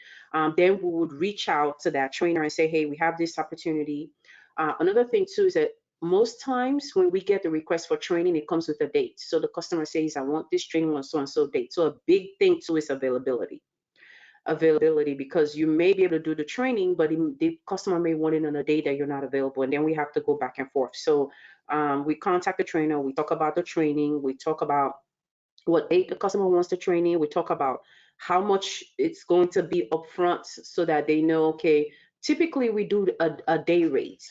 then we would reach out to that trainer and say, hey, we have this opportunity. Another thing too is that most times when we get the request for training, it comes with a date. So the customer says, I want this training on so and so date. So a big thing too is availability, because you may be able to do the training, but the customer may want it on a day that you're not available, and then we have to go back and forth. So we contact the trainer, we talk about the training, we talk about what date the customer wants the training, we talk about how much it's going to be upfront, so that they know, okay, typically we do a day rate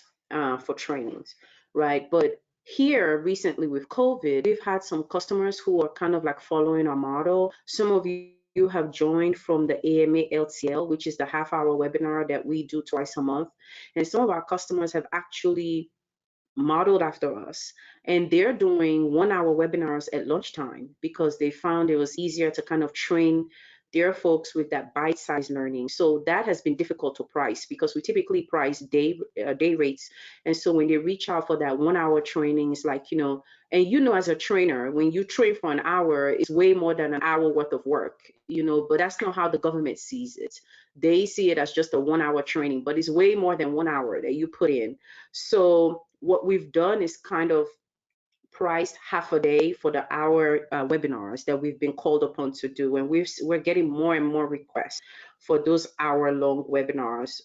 for trainings, right? But here recently with COVID, we've had some customers who are kind of like following our model. Some of you have joined from the AMA LTL, which is the half-hour webinar that we do twice a month. And some of our customers have actually modeled after us, and they're doing 1-hour webinars at lunchtime, because they found it was easier to kind of train their folks with that bite-sized learning. So that has been difficult to price, because we typically price day rates. And so when they reach out for that 1-hour training, it's like, and as a trainer, when you train for an hour, it's way more than an hour worth of work, but that's not how the government sees it. They see it as just a 1-hour training, but it's way more than 1 hour that you put in. So what we've done is kind of priced half a day for the hour webinars that we've been called upon to do, and we're getting more and more requests for those hour-long webinars.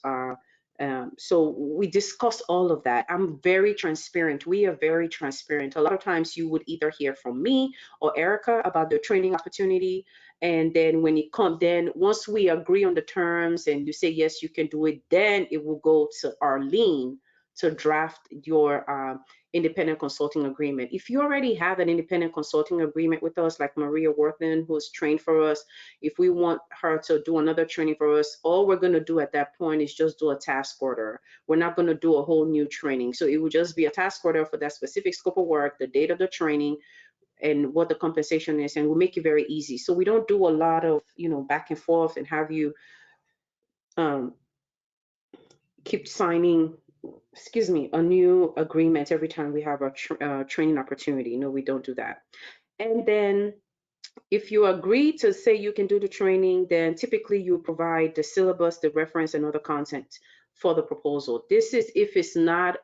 So we discuss all of that. I'm very transparent. We are very transparent. A lot of times you would either hear from me or Erica about the training opportunity, and then when it comes, then once we agree on the terms and you say yes, you can do it, then it will go to Arlene to draft your independent consulting agreement. If you already have an independent consulting agreement with us, like Maria Worthman, who's trained for us, if we want her to do another training for us, all we're going to do at that point is just do a task order. We're not going to do a whole new training. So it would just be a task order for that specific scope of work, the date of the training, and what the compensation is, and we'll make it very easy. So we don't do a lot of, back and forth and have you keep signing a new agreement every time we have a training opportunity. No, we don't do that. And then if you agree to say you can do the training, then typically you provide the syllabus, the reference, and other content for the proposal. This is if it's not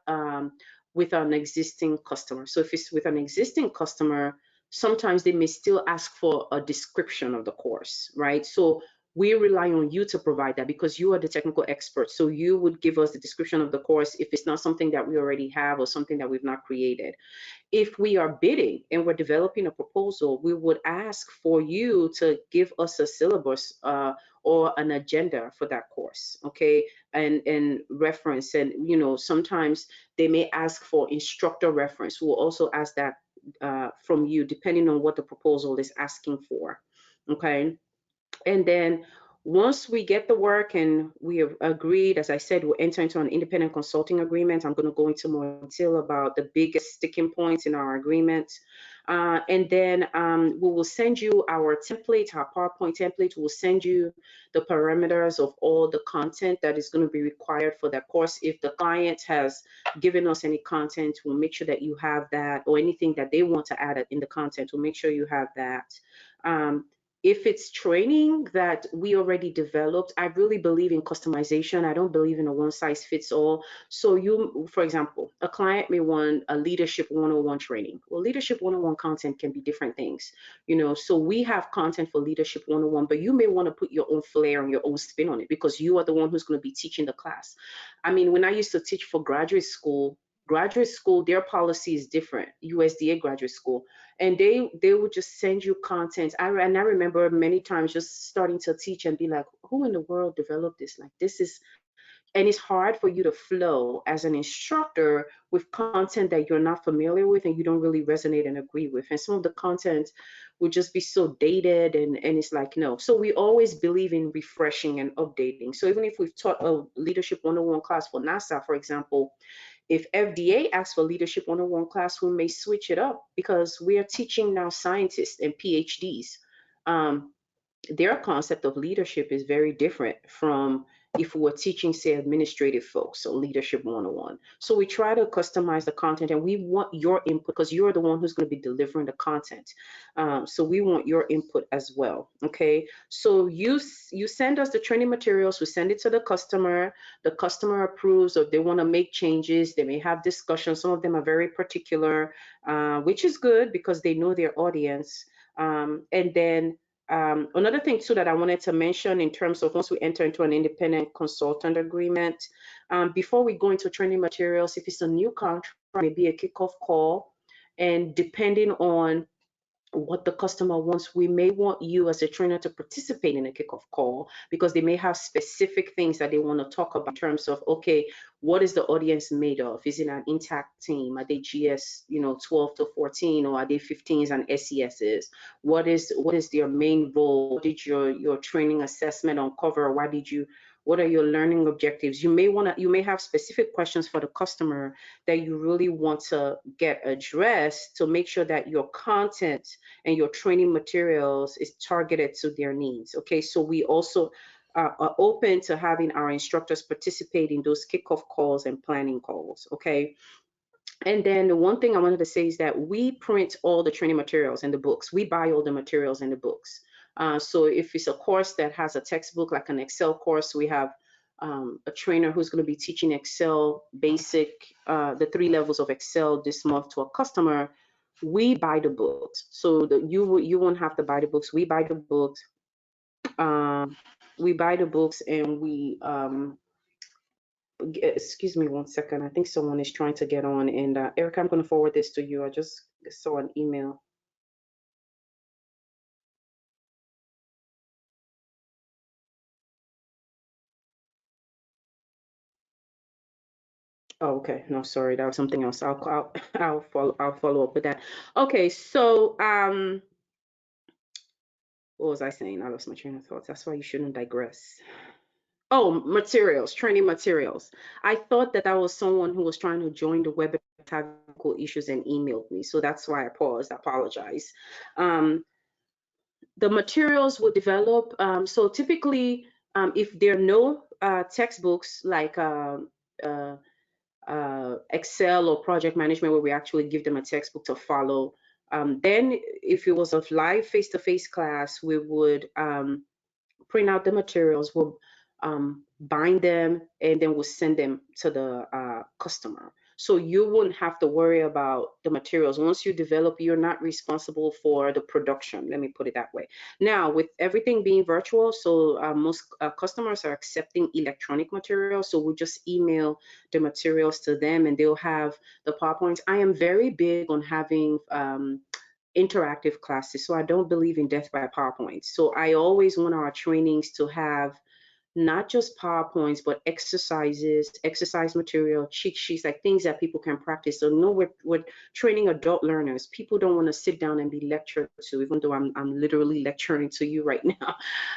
with an existing customer. So if it's with an existing customer, sometimes they may still ask for a description of the course, right? So we rely on you to provide that, because you are the technical expert. So you would give us the description of the course if it's not something that we already have or something that we've not created. If we are bidding and we're developing a proposal, we would ask for you to give us a syllabus or an agenda for that course, okay, and reference. And sometimes they may ask for instructor reference. We'll also ask that from you, depending on what the proposal is asking for, okay. And then once we get the work and we have agreed, as I said, we'll enter into an independent consulting agreement. I'm going to go into more detail about the biggest sticking points in our agreement. And then we will send you our template, our PowerPoint template. We'll send you the parameters of all the content that is going to be required for that course. If the client has given us any content, we'll make sure that you have that, or anything that they want to add in the content, we'll make sure you have that. If it's training that we already developed, I really believe in customization. I don't believe in a one-size-fits-all. So you, for example, a client may want a leadership 101 training. Well, leadership 101 content can be different things, so we have content for leadership 101, but you may want to put your own flair and your own spin on it, because you are the one who's going to be teaching the class. I mean, when I used to teach for graduate school, graduate school, their policy is different, USDA graduate school, and they would just send you content. I remember many times just starting to teach and be like, who in the world developed this? Like, this is, and it's hard for you to flow as an instructor with content that you're not familiar with and you don't really resonate and agree with. And some of the content would just be so dated, and it's like, no. So we always believe in refreshing and updating. So even if we've taught a leadership 101 class for NASA, for example, if FDA asks for leadership 101 class, we may switch it up because we are teaching now scientists and PhDs. Their concept of leadership is very different from if we were teaching, say, administrative folks, so leadership 101. So we try to customize the content, and we want your input because you're the one who's going to be delivering the content. So we want your input as well. Okay. So you send us the training materials, we send it to the customer approves, or if they want to make changes, they may have discussions. Some of them are very particular, which is good because they know their audience. And then another thing too that I wanted to mention in terms of once we enter into an independent consultant agreement, before we go into training materials, if it's a new contract, maybe a kickoff call, and depending on what the customer wants, we may want you as a trainer to participate in a kickoff call because they may have specific things that they want to talk about in terms of, okay, what is the audience made of? Is it an intact team? Are they GS, 12 to 14, or are they 15s and SESs? What is their main role? What did your training assessment uncover? What are your learning objectives? You may have specific questions for the customer that you really want to get addressed to make sure that your content and your training materials is targeted to their needs. Okay, so we also are open to having our instructors participate in those kickoff calls and planning calls. Okay. And then the one thing I wanted to say is that we print all the training materials and the books. We buy all the materials and the books. So if it's a course that has a textbook, like an Excel course, we have a trainer who's going to be teaching Excel basic, the 3 levels of Excel this month to a customer. We buy the books, so that you won't have to buy the books. We buy the books. And we excuse me 1 second. I think someone is trying to get on, and Erica, I'm going to forward this to you. I just saw an email. Oh, okay. No, sorry, that was something else. I'll follow up with that. Okay, so what was I saying? I lost my train of thought. That's why you shouldn't digress. Oh, materials, training materials. I thought that was someone who was trying to join the webinar, technical issues, and emailed me. So that's why I paused. I apologize. The materials will develop. So typically, if there are no textbooks like Excel or project management where we actually give them a textbook to follow, then if it was a live face-to-face class, we would print out the materials, we'll bind them, and then we'll send them to the customer. So you wouldn't have to worry about the materials. Once you develop, you're not responsible for the production. Let me put it that way. Now, with everything being virtual, so most customers are accepting electronic materials. So we'll just email the materials to them and they'll have the PowerPoints. I am very big on having interactive classes. So I don't believe in death by PowerPoint. So I always want our trainings to have not just PowerPoints, but exercises, exercise material, cheat sheets, like things that people can practice. So no, we're training adult learners. People don't want to sit down and be lectured to, even though I'm literally lecturing to you right now.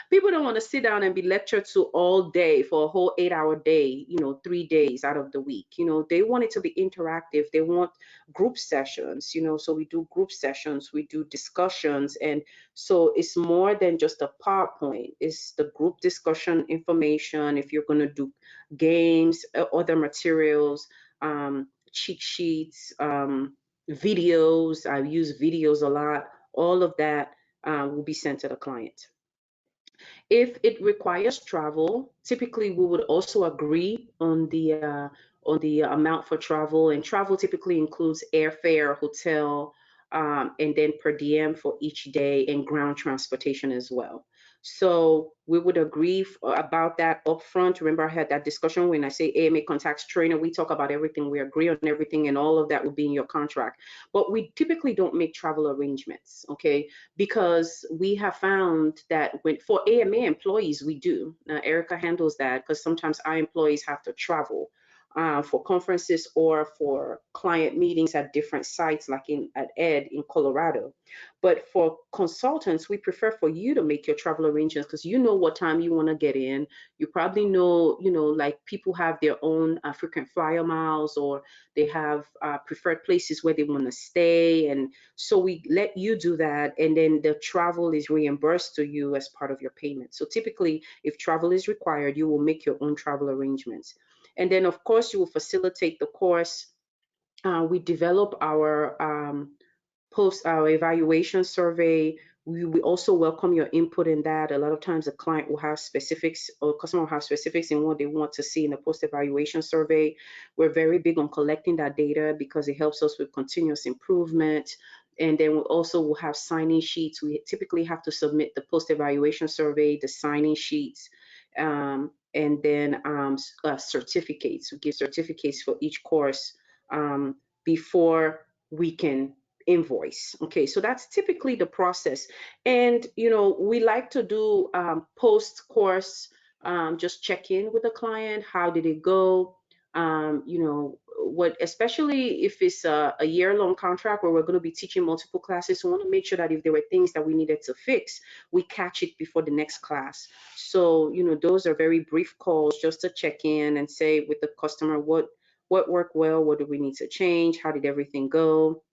People don't want to sit down and be lectured to all day for a whole 8-hour day, 3 days out of the week. They want it to be interactive. They want group sessions, so we do group sessions, we do discussions. And so it's more than just a PowerPoint. It's the group discussion information. If you're going to do games, other materials, cheat sheets, videos, I use videos a lot, all of that will be sent to the client. If it requires travel, typically we would also agree on the amount for travel, and travel typically includes airfare, hotel, and then per diem for each day, and ground transportation as well. So we would agree about that upfront. Remember, I had that discussion when I say AMA contacts trainer, we talk about everything, we agree on everything, and all of that will be in your contract. But we typically don't make travel arrangements, okay? Because we have found that for AMA employees, we do. Erica handles that because sometimes our employees have to travel for conferences or for client meetings at different sites, like at ED in Colorado. But for consultants, we prefer for you to make your travel arrangements because you know what time you want to get in. You probably know, like people have their own frequent flyer miles, or they have preferred places where they want to stay. And so we let you do that. And then the travel is reimbursed to you as part of your payment. So typically, if travel is required, you will make your own travel arrangements. And then, of course, you will facilitate the course. We develop our post our evaluation survey. We also welcome your input in that. A lot of times the client will have specifics, or customer will have specifics in what they want to see in the post evaluation survey. We're very big on collecting that data because it helps us with continuous improvement. And then we also will have signing sheets. We typically have to submit the post evaluation survey, the signing sheets, and then certificates. We give certificates for each course before we can invoice. Okay, so that's typically the process. And we like to do post course, just check in with the client. How did it go? What, especially if it's a year-long contract where we're going to be teaching multiple classes, we want to make sure that if there were things that we needed to fix, we catch it before the next class. So those are very brief calls just to check in and say with the customer what worked well, what do we need to change, how did everything go.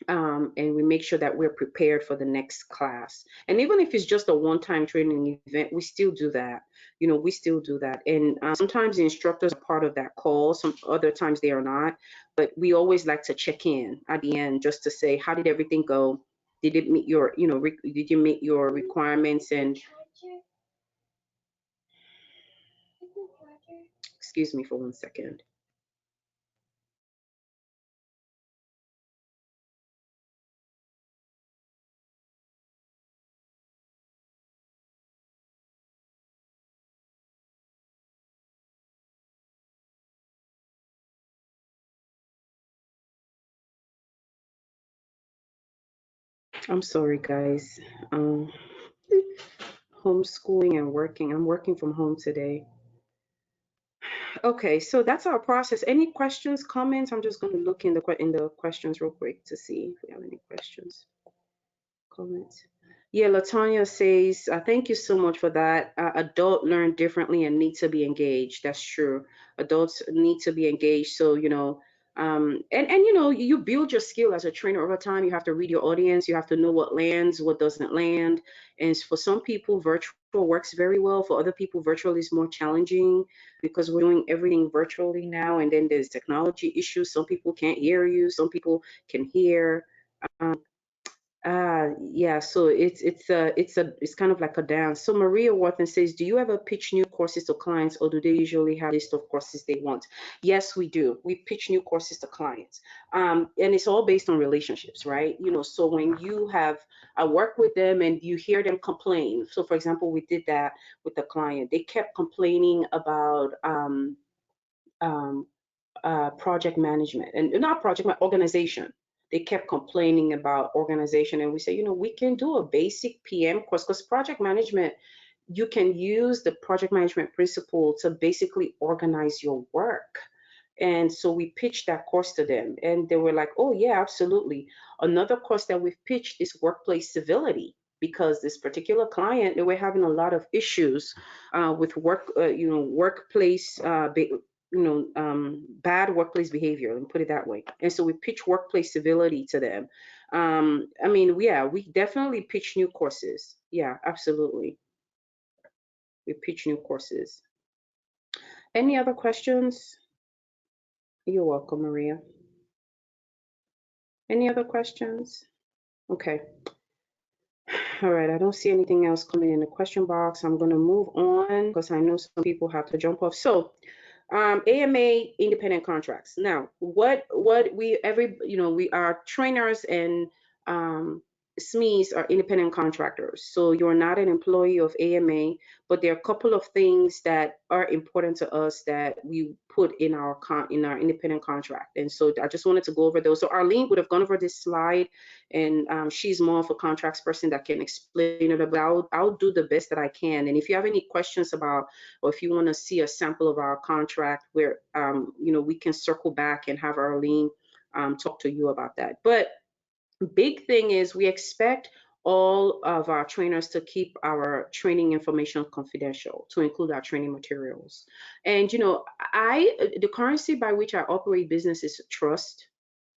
And we make sure that we're prepared for the next class. And even if it's just a one-time training event, we still do that. We still do that. And sometimes the instructors are part of that call. Some other times they are not. But we always like to check in at the end just to say, how did everything go? Did it meet your, did you meet your requirements? And excuse me for 1 second. I'm sorry, guys. Homeschooling and working. I'm working from home today. Okay, so that's our process. Any questions, comments? I'm just going to look in the questions real quick to see if we have any questions, comments. Yeah, Latanya says, thank you so much for that. Adults learn differently and need to be engaged. That's true. Adults need to be engaged. So, you build your skill as a trainer over time. You have to read your audience. You have to know what lands, what doesn't land. And for some people, virtual works very well. For other people, virtual is more challenging because we're doing everything virtually now. And then there's technology issues. Some people can't hear you. Some people can hear. Yeah, so it's kind of like a dance. So Maria Wharton says, do you ever pitch new courses to clients, or do they usually have a list of courses they want? Yes, we do. We pitch new courses to clients. And it's all based on relationships, right? So when you have work with them and you hear them complain. So for example, we did that with the client. They kept complaining about project management, and not organization. They kept complaining about organization, and we say, we can do a basic PM course, because project management, you can use the project management principle to basically organize your work. And so we pitched that course to them, and they were like, oh yeah, absolutely. Another course that we've pitched is workplace civility, because this particular client, they were having a lot of issues with workplace bad workplace behavior, and put it that way. And so we pitch workplace civility to them. Yeah, we definitely pitch new courses. Yeah, absolutely. We pitch new courses. Any other questions? You're welcome, Maria. Any other questions? Okay. All right, I don't see anything else coming in the question box. I'm going to move on because I know some people have to jump off. So AMA independent contracts. Now, what we are trainers, and SMEs are independent contractors. So you're not an employee of AMA, but there are a couple of things that are important to us that we put in our independent contract. And so I just wanted to go over those. So Arlene would have gone over this slide, and she's more of a contracts person that can explain it. But I'll do the best that I can. And if you have any questions about, or if you want to see a sample of our contract, where we can circle back and have Arlene talk to you about that. But big thing is we expect all of our trainers to keep our training information confidential, to include our training materials. And the currency by which I operate business is trust.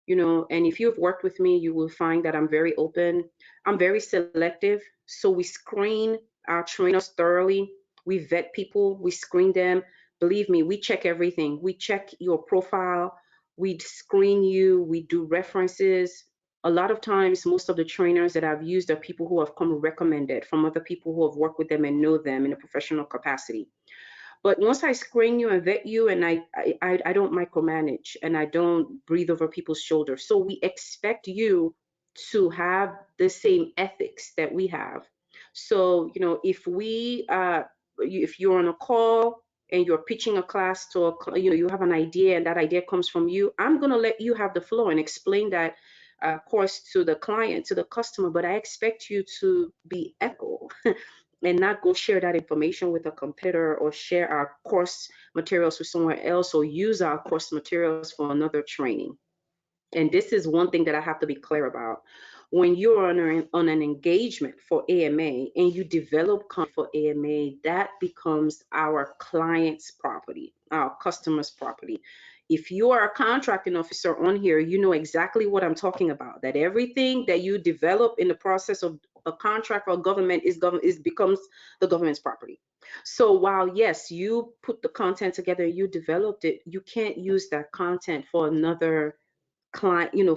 And if you've worked with me, you will find that I'm very open. I'm very selective. So we screen our trainers thoroughly. We vet people, we screen them. Believe me, we check everything. We check your profile, we screen you, we do references. A lot of times, most of the trainers that I've used are people who have come recommended from other people who have worked with them and know them in a professional capacity. But once I screen you and vet you, and I don't micromanage, and I don't breathe over people's shoulders. So we expect you to have the same ethics that we have. So, if you're on a call and you're pitching a class to you have an idea and that idea comes from you, I'm going to let you have the floor and explain that course to the client, to the customer, but I expect you to be ethical and not go share that information with a competitor, or share our course materials with someone else, or use our course materials for another training. And this is one thing that I have to be clear about. When you're on an engagement for AMA and you develop content for AMA, that becomes our client's property, our customer's property. If you are a contracting officer on here, you know exactly what I'm talking about, that everything that you develop in the process of a contract for government becomes the government's property. So while, yes, you put the content together, you developed it, you can't use that content for another client, use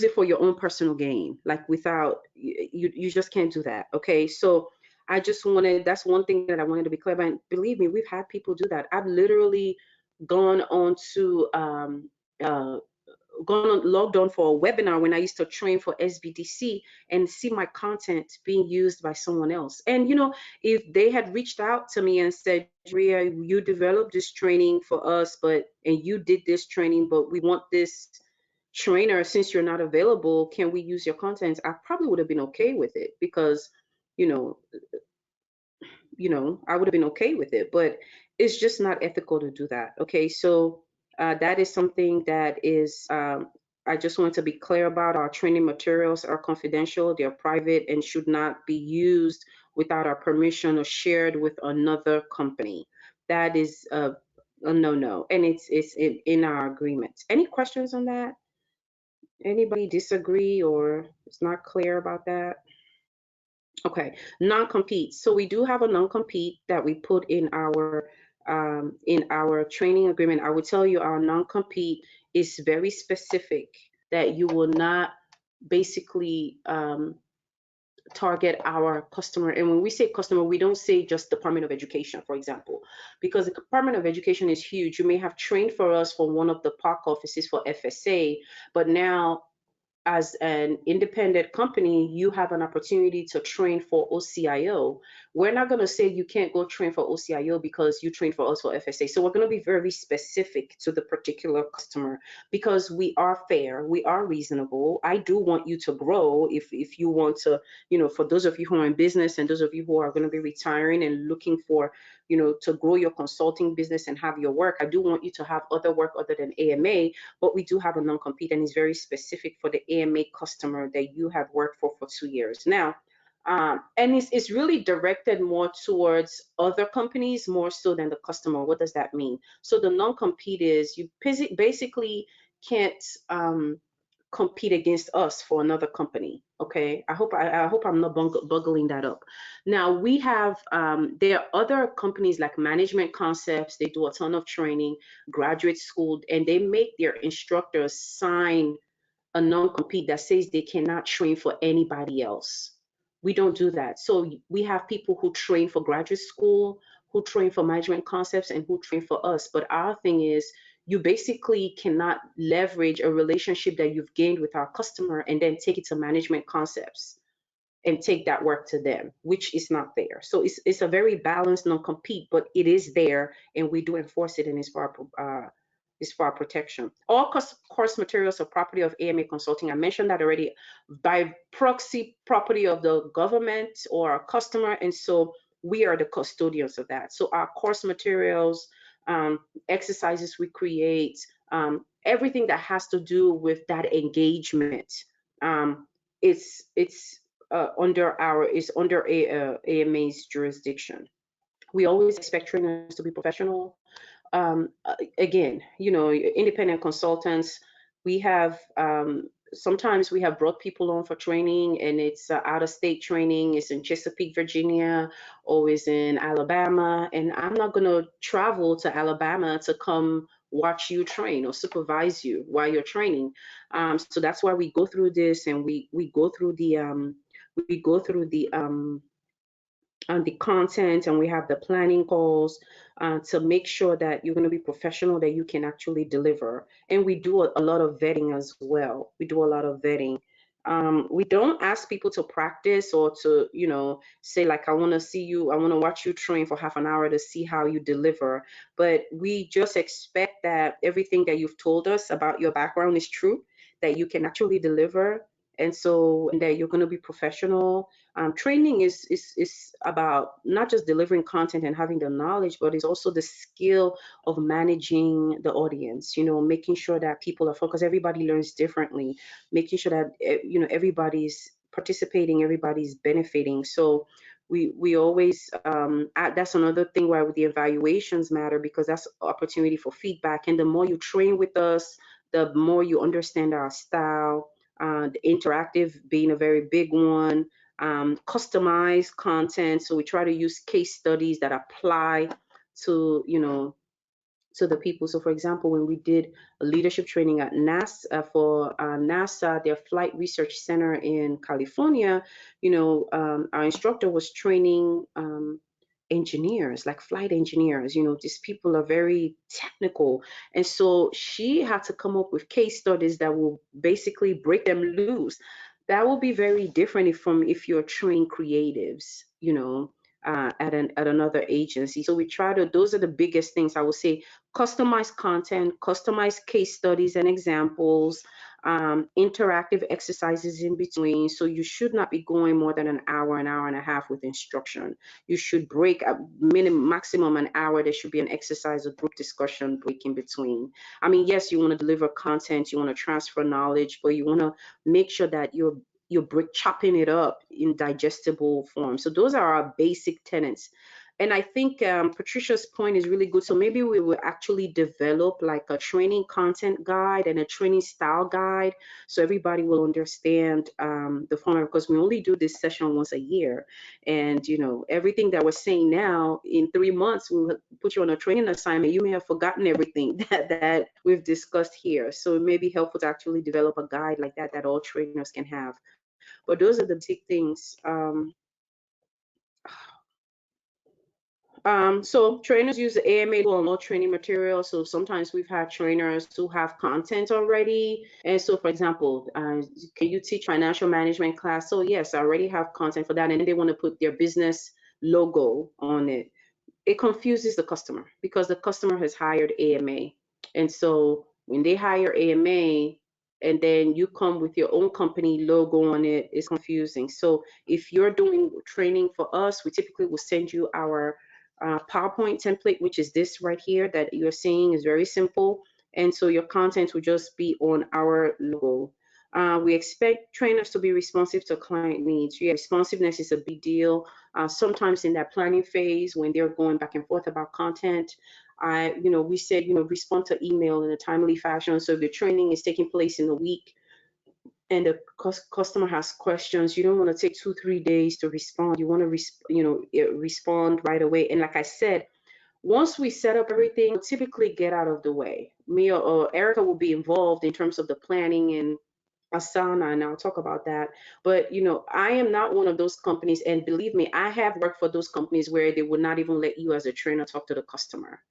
it for your own personal gain, like without, you just can't do that. Okay. So that's one thing that I wanted to be clear about. And believe me, we've had people do that. I've literally gone on to, logged on for a webinar when I used to train for SBDC and see my content being used by someone else. And if they had reached out to me and said, Ria, you developed this training for us, and you did this training, but we want this trainer, since you're not available, can we use your content? I probably would have been okay with it, because I would have been okay with it, but it's just not ethical to do that. Okay, so that is something that is, I just want to be clear about. Our training materials are confidential, they're private, and should not be used without our permission or shared with another company. That is a no, and it's in our agreements. Any questions on that? Anybody disagree or is not clear about that? Okay, non-compete. So we do have a non-compete that we put in our training agreement. I would tell you our non-compete is very specific, that you will not basically target our customer. And when we say customer, we don't say just Department of Education, for example, because the Department of Education is huge. You may have trained for us for one of the PARC offices for FSA, but now, as an independent company, you have an opportunity to train for OCIO. We're not going to say you can't go train for OCIO because you train for us for FSA. So we're going to be very specific to the particular customer, because we are fair, we are reasonable. I do want you to grow. If you want to, for those of you who are in business and those of you who are going to be retiring and looking for, to grow your consulting business and have your work, I do want you to have other work other than AMA, but we do have a non-compete, and it's very specific for the AMA customer that you have worked for 2 years now. And it's really directed more towards other companies more so than the customer. What does that mean? So the non-compete is you basically can't compete against us for another company. Okay, I hope I'm not bungling that up. Now we have there are other companies like Management Concepts. They do a ton of training, graduate school, and they make their instructors sign a non-compete that says they cannot train for anybody else. We don't do that. So we have people who train for graduate school, who train for Management Concepts, and who train for us. But our thing is, you basically cannot leverage a relationship that you've gained with our customer and then take it to management concepts and take that work to them, which is not there. So it's a very balanced non-compete, but it is there, and we do enforce it, and it's for our protection. All course materials are property of AMA Consulting. I mentioned that already, by proxy property of the government or our customer, and so we are the custodians of that. So our course materials, exercises we create, everything that has to do with that engagement, it's under AMA's jurisdiction. We always expect trainers to be professional. Again, independent consultants, we have sometimes we have brought people on for training, and it's out of state training. It's in Chesapeake, Virginia, or it's in Alabama, and I'm not going to travel to Alabama to come watch you train or supervise you while you're training. So that's why we go through this, and we go through the content, and we have the planning calls to make sure that you're going to be professional, that you can actually deliver. And we do a lot of vetting as well. We do a lot of vetting. We don't ask people to practice or to, say like, I want to watch you train for half an hour to see how you deliver. But we just expect that everything that you've told us about your background is true, that you can actually deliver, and that you're going to be professional. Training is about not just delivering content and having the knowledge, but it's also the skill of managing the audience, making sure that people are focused. Everybody learns differently, making sure that, everybody's participating, everybody's benefiting. So we always, that's another thing why the evaluations matter, because that's opportunity for feedback. And the more you train with us, the more you understand our style, the interactive being a very big one, customized content. So we try to use case studies that apply to, to the people. So for example, when we did a leadership training at NASA for NASA, their Flight Research Center in California, our instructor was training engineers, like flight engineers. These people are very technical, and so she had to come up with case studies that will basically break them loose. That will be very different if you're training creatives, at another agency. So we try to, those are the biggest things I would say: customized content, customized case studies and examples, interactive exercises in between. So you should not be going more than an hour and a half with instruction. You should break a maximum an hour. There should be an exercise or group discussion break in between. I mean, yes, you want to deliver content, you want to transfer knowledge, but you want to make sure that you're chopping it up in digestible form. So those are our basic tenets. And I think Patricia's point is really good. So maybe we will actually develop like a training content guide and a training style guide, so everybody will understand the format, because we only do this session once a year. And everything that we're saying now, in 3 months, we'll put you on a training assignment. You may have forgotten everything that we've discussed here. So it may be helpful to actually develop a guide like that all trainers can have. But those are the big things. So trainers use the AMA to download training material. So sometimes we've had trainers who have content already. And so, for example, can you teach financial management class? So yes, I already have content for that. And then they want to put their business logo on it. It confuses the customer, because the customer has hired AMA. And so when they hire AMA, and then you come with your own company logo on it, it's confusing. So if you're doing training for us, we typically will send you our PowerPoint template, which is this right here that you're seeing, is very simple. And so your content will just be on our logo. We expect trainers to be responsive to client needs. Yeah, responsiveness is a big deal. Sometimes in that planning phase, when they're going back and forth about content, we said, respond to email in a timely fashion. So if the training is taking place in a week and the customer has questions, you don't want to take 2-3 days to respond. You want to respond right away. And like I said, once we set up everything, we'll typically get out of the way. Me or Erica will be involved in terms of the planning and Asana, and I'll talk about that. But I am not one of those companies, and believe me, I have worked for those companies where they would not even let you as a trainer talk to the customer.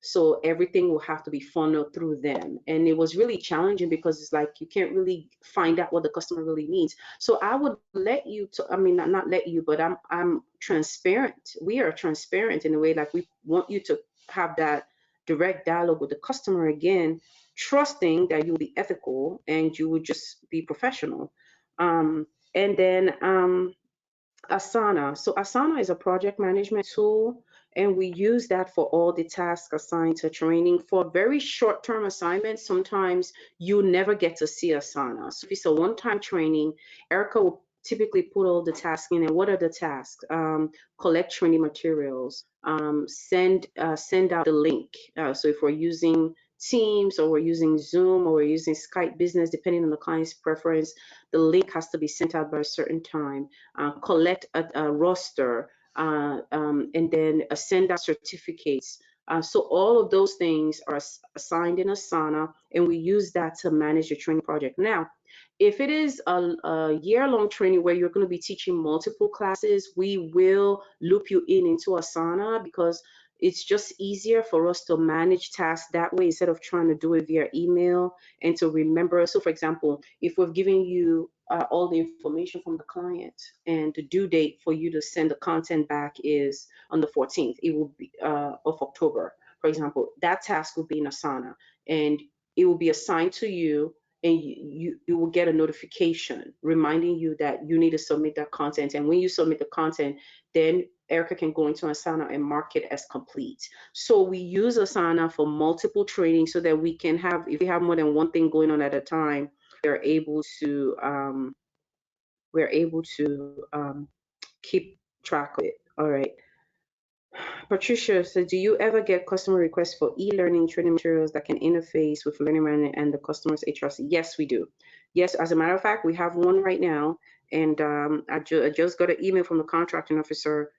So everything will have to be funneled through them. And it was really challenging because it's like you can't really find out what the customer really needs. So I would let you to, I mean, not let you, but I'm transparent. We are transparent in a way, like we want you to have that direct dialogue with the customer again, trusting that you'll be ethical and you would just be professional. And then Asana. So Asana is a project management tool, and we use that for all the tasks assigned to training. For very short-term assignments, sometimes you never get to see Asana. So if it's a one-time training, Erica will typically put all the tasks in. And what are the tasks? Collect training materials, send out the link. So if we're using Teams or we're using Zoom or we're using Skype Business, depending on the client's preference, the link has to be sent out by a certain time. Collect a roster, and then send out certificates. So all of those things are assigned in Asana, and we use that to manage your training project. Now, if it is a year-long training where you're going to be teaching multiple classes, we will loop you into Asana because it's just easier for us to manage tasks that way instead of trying to do it via email and to remember. So for example, if we've given you all the information from the client and the due date for you to send the content back is on the 14th, it will be of October, for example, that task will be in Asana and it will be assigned to you, and you will get a notification reminding you that you need to submit that content. And when you submit the content, then Erica can go into Asana and mark it as complete. So we use Asana for multiple training so that we can have, if we have more than one thing going on at a time, we're able to keep track of it. All right. Patricia said, do you ever get customer requests for e-learning training materials that can interface with learning management and the customer's HRC? Yes, we do. Yes, as a matter of fact, we have one right now. And I just got an email from the contracting officer.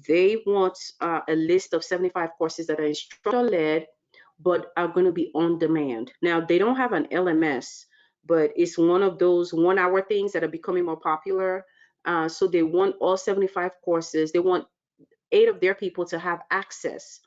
They want a list of 75 courses that are instructor-led, but are going to be on demand. Now, they don't have an LMS, but it's one of those 1-hour things that are becoming more popular. So they want all 75 courses. They want 8 of their people to have access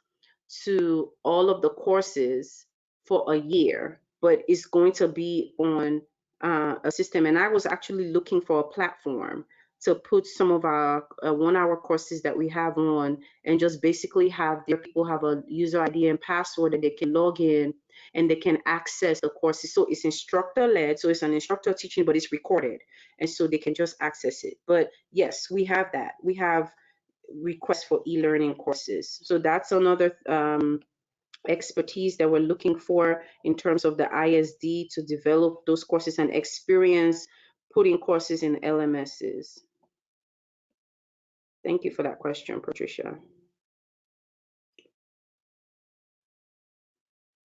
to all of the courses for a year, but it's going to be on a system. And I was actually looking for a platform to put some of our 1-hour courses that we have on, and just basically have their people have a user ID and password that they can log in and they can access the courses. So it's instructor led, so it's an instructor teaching, but it's recorded, and so they can just access it. But yes, we have that. We have requests for e-learning courses. So that's another expertise that we're looking for in terms of the ISD to develop those courses and experience putting courses in LMSs. Thank you for that question, Patricia.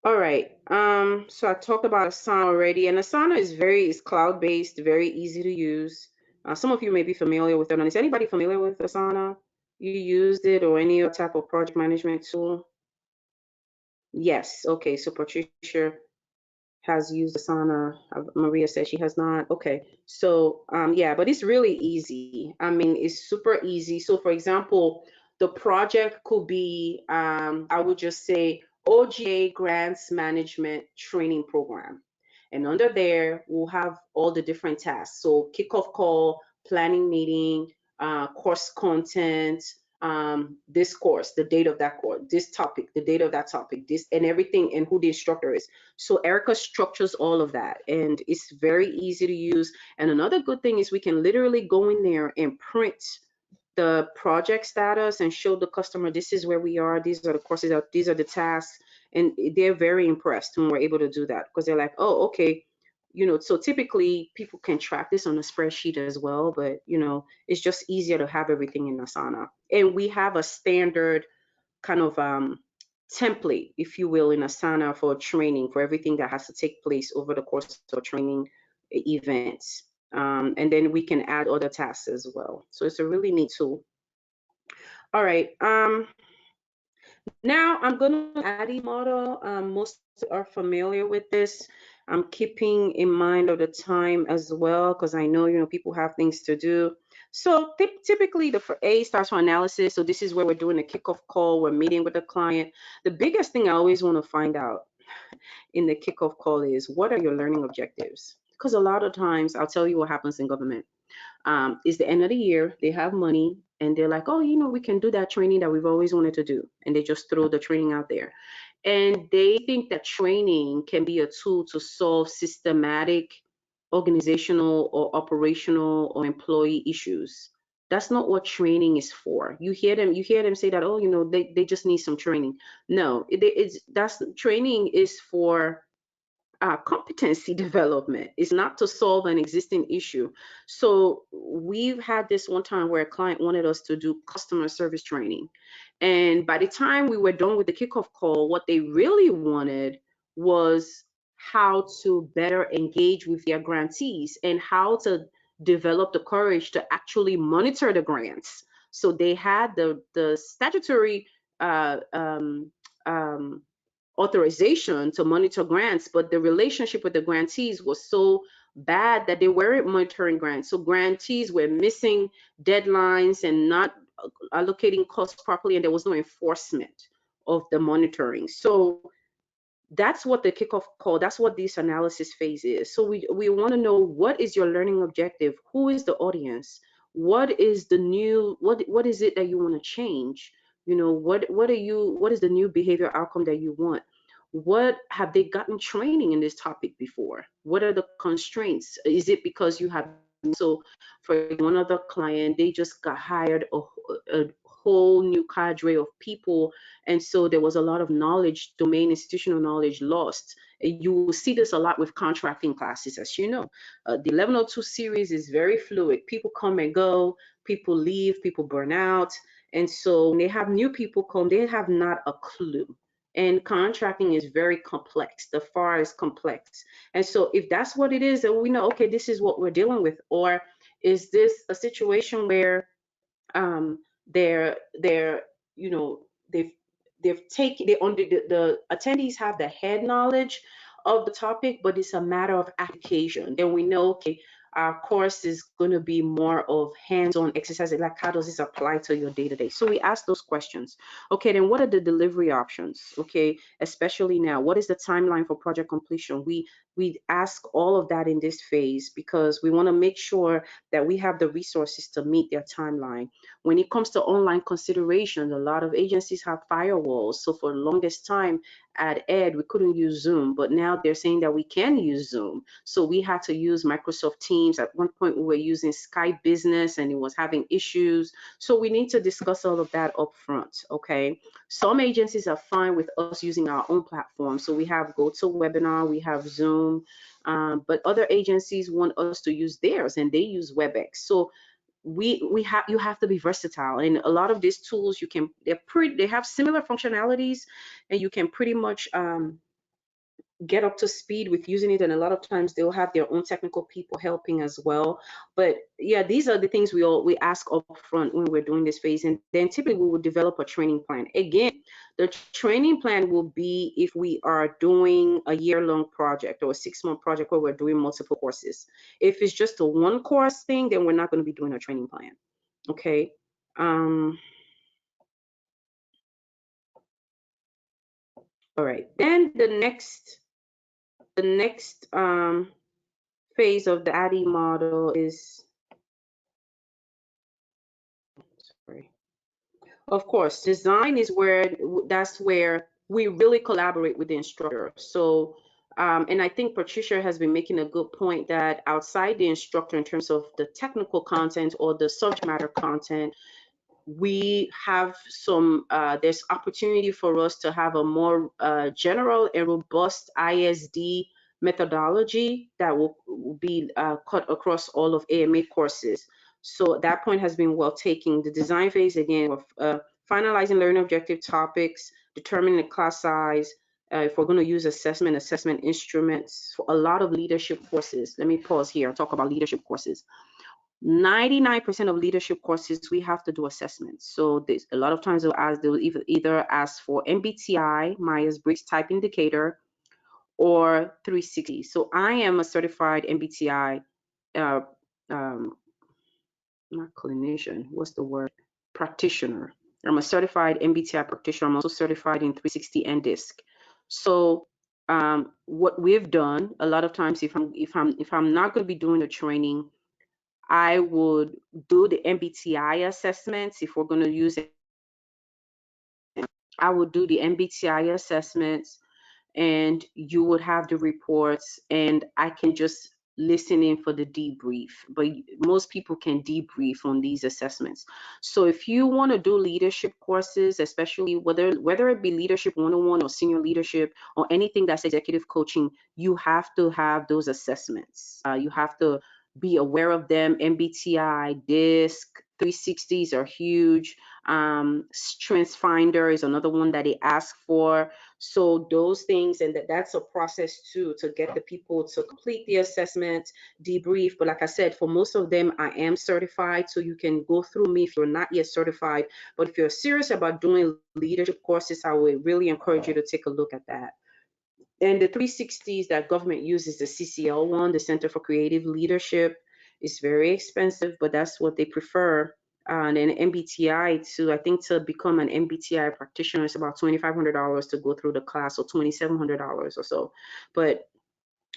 All right, so I talked about Asana already, and Asana is cloud-based, very easy to use. Some of you may be familiar with it. Is anybody familiar with Asana? You used it or any other type of project management tool? Yes, okay, so Patricia has used Asana. Maria says she has not. Okay, so yeah, but it's really easy. I mean, it's super easy. So for example, the project could be, I would just say OGA Grants Management Training Program. And under there, we'll have all the different tasks. So kickoff call, planning meeting, course content, this course, the date of that course, this topic, the date of that topic, this and everything, and who the instructor is. So Erica structures all of that, and it's very easy to use. And another good thing is we can literally go in there and print the project status and show the customer, this is where we are, these are the courses, these are the tasks, and they're very impressed when we're able to do that, because they're like, oh, okay, you know. So typically people can track this on a spreadsheet as well, but you know, it's just easier to have everything in Asana. And we have a standard kind of template, if you will, in Asana for training, for everything that has to take place over the course of training events. And then we can add other tasks as well. So it's a really neat tool. All right. Now I'm going to add a model. Most are familiar with this. I'm keeping in mind of the time as well, because I know, you know, people have things to do. So typically the A starts for analysis. So this is where we're doing a kickoff call. We're meeting with the client. The biggest thing I always want to find out in the kickoff call is, what are your learning objectives? Because a lot of times, I'll tell you what happens in government. It's the end of the year, they have money, and they're like, oh, we can do that training that we've always wanted to do. And they just throw the training out there. And they think that training can be a tool to solve systematic, organizational, or operational or employee issues. That's not what training is for. You hear them say that, oh, they just need some training. No, training is for competency development. Is not to solve an existing issue. So we've had this one time where a client wanted us to do customer service training. And by the time we were done with the kickoff call, what they really wanted was how to better engage with their grantees and how to develop the courage to actually monitor the grants. So they had the statutory uh, um, um, authorization to monitor grants, but the relationship with the grantees was so bad that they weren't monitoring grants. So grantees were missing deadlines and not allocating costs properly, and there was no enforcement of the monitoring. So that's what the kickoff call, that's what this analysis phase is. So we want to know, what is your learning objective? Who is the audience? What is the new, what is it that you want to change? What is the new behavior outcome that you want? What have they gotten training in this topic before? What are the constraints? Is it because you have, so for one other client, they just got hired a whole new cadre of people, and so there was a lot of knowledge, domain institutional knowledge lost. You will see this a lot with contracting classes, as you know. The 1102 series is very fluid. People come and go, people leave, people burn out. And so when they have new people come, they have not a clue. And contracting is very complex. The FAR is complex. And so if that's what it is, then we know, okay, this is what we're dealing with. Or is this a situation where they're you know they've taken, the attendees have the head knowledge of the topic, but it's a matter of application. Then we know, okay, our course is going to be more of hands-on exercises, like how does this apply to your day-to-day. So we ask those questions. Okay, then what are the delivery options? Okay, especially now, what is the timeline for project completion? We ask all of that in this phase because we want to make sure that we have the resources to meet their timeline. When it comes to online consideration, a lot of agencies have firewalls. So for the longest time at Ed, we couldn't use Zoom, but now they're saying that we can use Zoom. So we had to use Microsoft Teams. At one point, we were using Skype Business and it was having issues. So we need to discuss all of that up front, okay? Some agencies are fine with us using our own platform. So we have GoToWebinar, we have Zoom, but other agencies want us to use theirs and they use WebEx. So you have to be versatile, and a lot of these tools they have similar functionalities, and you can pretty much get up to speed with using it. And a lot of times they'll have their own technical people helping as well. But yeah, these are the things we ask up front when we're doing this phase. And then typically we will develop a training plan. Again, the training plan will be if we are doing a year-long project or a 6-month project where we're doing multiple courses. If it's just a one course thing, then we're not going to be doing a training plan. Okay. All right. Then the next phase of the ADDIE model is, sorry, of course, design is that's where we really collaborate with the instructor. So, and I think Patricia has been making a good point that outside the instructor, in terms of the technical content or the subject matter content, we have there's opportunity for us to have a more general and robust ISD methodology that will be cut across all of AMA courses. So that point has been well taken. The design phase, again, of finalizing learning objective topics, determining the class size, if we're going to use assessment instruments for a lot of leadership courses. Let me pause here and talk about leadership courses. 99% of leadership courses, we have to do assessments. So a lot of times they'll either ask for MBTI, Myers-Briggs Type Indicator, or 360. So I am a certified MBTI not clinician, what's the word? Practitioner. I'm a certified MBTI practitioner. I'm also certified in 360 and DISC. So what we've done a lot of times, if I'm not going to be doing the training, I would do the MBTI assessments. If we're going to use it, I would do the MBTI assessments, and you would have the reports, and I can just listen in for the debrief. But most people can debrief on these assessments. So if you want to do leadership courses, especially whether it be leadership 101 or senior leadership or anything that's executive coaching, you have to have those assessments. You have to be aware of them. MBTI, DISC, 360s are huge. Strengths Finder is another one that they ask for. So those things, and that's a process too, to get the people to complete the assessment, debrief. But like I said, for most of them, I am certified, so you can go through me if you're not yet certified. But if you're serious about doing leadership courses, I would really encourage you to take a look at that. And the 360s that government uses, the CCL one, the Center for Creative Leadership, is very expensive, but that's what they prefer. And then MBTI too, I think to become an MBTI practitioner is about $2,500 to go through the class, or $2,700 or so. But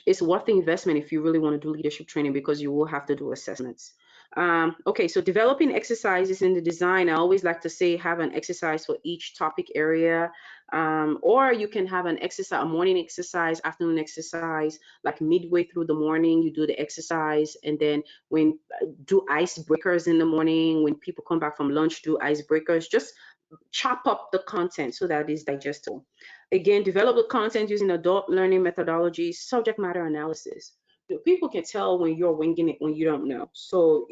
it's worth the investment if you really want to do leadership training, because you will have to do assessments. Okay, so developing exercises in the design, I always like to say have an exercise for each topic area, or you can have an exercise, a morning exercise, afternoon exercise, like midway through the morning, you do the exercise, and then when do icebreakers in the morning, when people come back from lunch, do icebreakers. Just chop up the content so that it's digestible. Again, develop the content using adult learning methodologies, subject matter analysis. People can tell when you're winging it when you don't know. So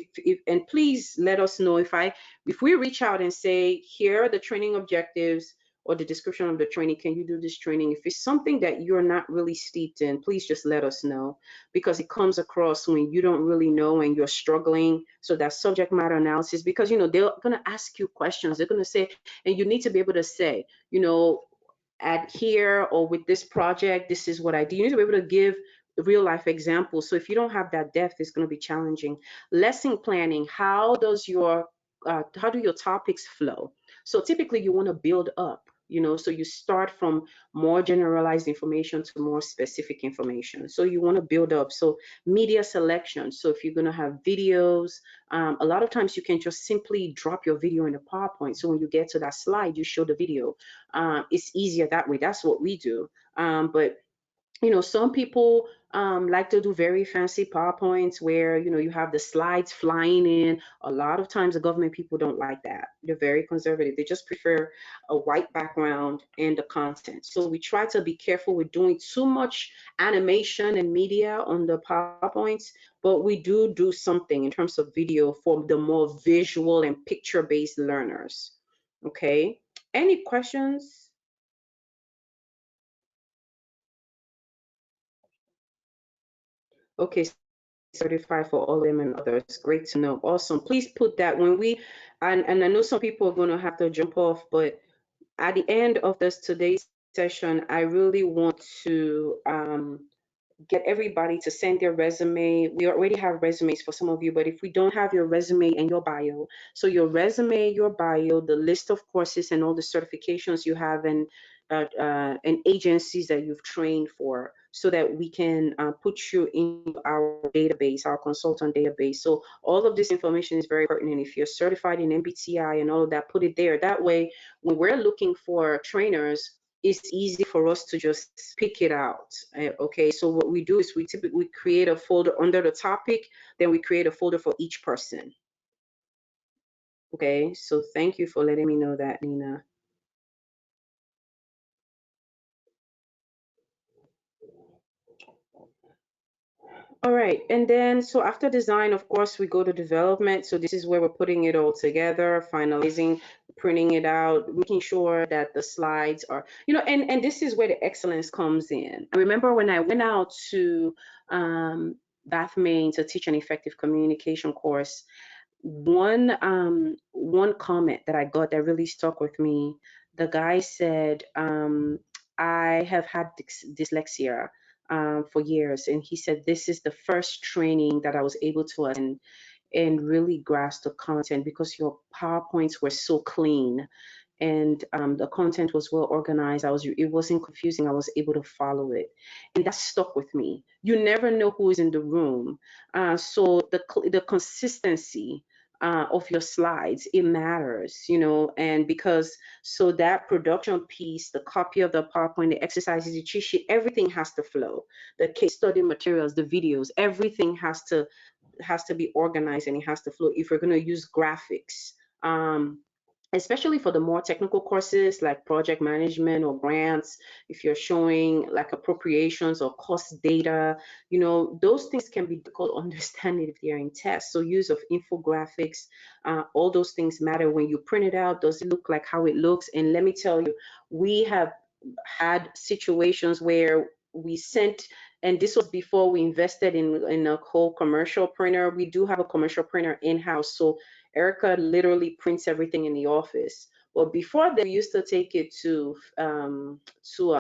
and please let us know if we reach out and say, here are the training objectives or the description of the training, can you do this training? If it's something that you're not really steeped in, please just let us know, because it comes across when you don't really know and you're struggling. So that subject matter analysis, because they're going to ask you questions. They're going to say, and you need to be able to say, at here or with this project, this is what I do. You need to be able to give real life examples. So if you don't have that depth, it's going to be challenging. Lesson planning, how do your topics flow? So typically you want to build up, so you start from more generalized information to more specific information. So you want to build up. So media selection. So if you're going to have videos, a lot of times you can just simply drop your video in the PowerPoint. So when you get to that slide, you show the video. It's easier that way. That's what we do. But some people like to do very fancy PowerPoints where, you have the slides flying in. A lot of times the government people don't like that. They're very conservative. They just prefer a white background and the content. So we try to be careful with doing too much animation and media on the PowerPoints, but we do something in terms of video for the more visual and picture-based learners. Okay, any questions? Okay, certified for all of them and others. Great to know. Awesome. Please put that when and I know some people are going to have to jump off, but at the end of today's session, I really want to get everybody to send their resume. We already have resumes for some of you, but if we don't have your resume and your bio, so your resume, your bio, the list of courses and all the certifications you have and agencies that you've trained for, so that we can put you in our database, our consultant database. So all of this information is very pertinent. If you're certified in MBTI and all of that, put it there. That way, when we're looking for trainers, it's easy for us to just pick it out. Okay, so what we do is we typically create a folder under the topic, then we create a folder for each person. Okay, so thank you for letting me know that, Nina. All right, and then so after design, of course, we go to development. So this is where we're putting it all together, finalizing, printing it out, making sure that the slides are, and this is where the excellence comes in. I remember when I went out to Bath, Maine to teach an effective communication course, one comment that I got that really stuck with me, the guy said, I have had dyslexia for years, and he said this is the first training that I was able to attend, and really grasp the content because your PowerPoints were so clean and the content was well organized. It wasn't confusing. I was able to follow it, and that stuck with me. You never know who is in the room, so the consistency of your slides, it matters, and because so that production piece, the copy of the PowerPoint, the exercises, the cheat sheet, everything has to flow. The case study materials, the videos, everything has to be organized and it has to flow. If you're going to use graphics, especially for the more technical courses like project management or grants, if you're showing like appropriations or cost data, those things can be difficult to understand if they're in tests. So use of infographics, all those things matter. When you print it out, does it look like how it looks? And let me tell you, we have had situations where we sent, and this was before we invested in a whole commercial printer. We do have a commercial printer in-house, so Erica literally prints everything in the office. Well, before that, we used to take it to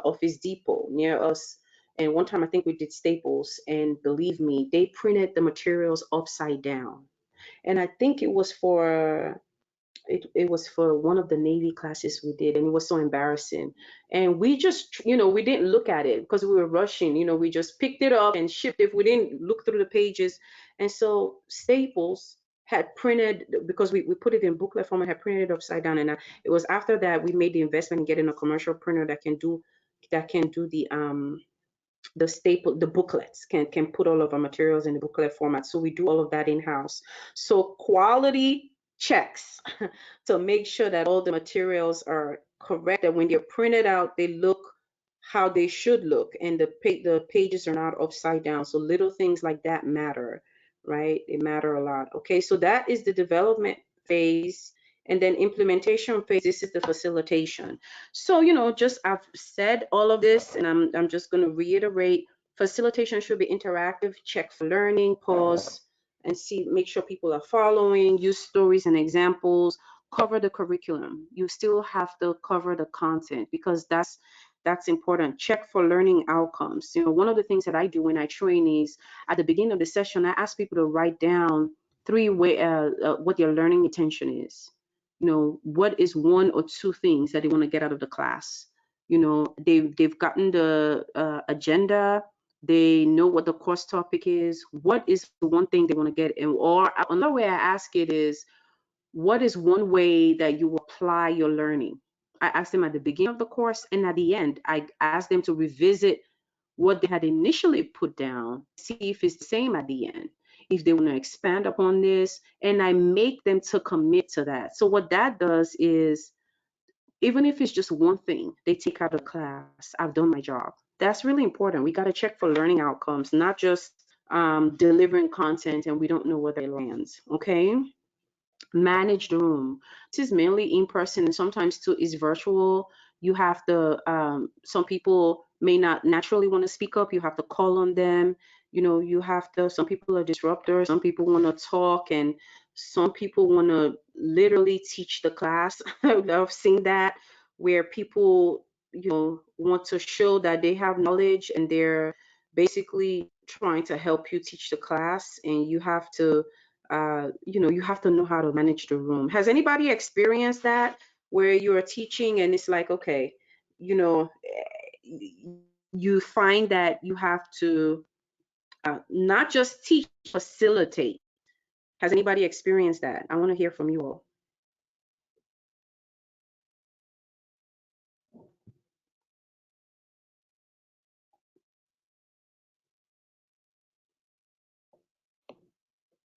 Office Depot near us. And one time, I think we did Staples, and believe me, they printed the materials upside down. And I think it was for one of the Navy classes we did, and it was so embarrassing. And we just, we didn't look at it because we were rushing. We just picked it up and shipped it. We didn't look through the pages. And so Staples had printed, because we put it in booklet format, had printed it upside down. And it was after that we made the investment in getting a commercial printer that can do the booklets, can put all of our materials in the booklet format. So we do all of that in-house. So quality checks to make sure that all the materials are correct, that when they're printed out, they look how they should look, and the pages are not upside down. So little things like that matter, right? They matter a lot. Okay, so that is the development phase. And then implementation phase, this is the facilitation. So, just I've said all of this, and I'm just going to reiterate. Facilitation should be interactive, check for learning, pause, and make sure people are following, use stories and examples, cover the curriculum. You still have to cover the content because that's important. Check for learning outcomes. One of the things that I do when I train is at the beginning of the session, I ask people to write down what their learning intention is. What is one or two things that they want to get out of the class? They've gotten the agenda, they know what the course topic is. What is the one thing they want to get? Or another way I ask it is, what is one way that you apply your learning? I ask them at the beginning of the course, and at the end, I ask them to revisit what they had initially put down, see if it's the same at the end, if they want to expand upon this, and I make them to commit to that. So what that does is, even if it's just one thing they take out of class, I've done my job. That's really important. We got to check for learning outcomes, not just delivering content and we don't know where it lands. Okay. Manage the room. This is mainly in person, and sometimes too is virtual. You have to, some people may not naturally want to speak up. You have to call on them. Some people are disruptors. Some people want to talk, and some people want to literally teach the class. I've seen that where people, want to show that they have knowledge and they're basically trying to help you teach the class, and you have to know how to manage the room. Has anybody experienced that where you're teaching and it's like, okay, you find that you have to not just teach, facilitate? Has anybody experienced that? I want to hear from you all.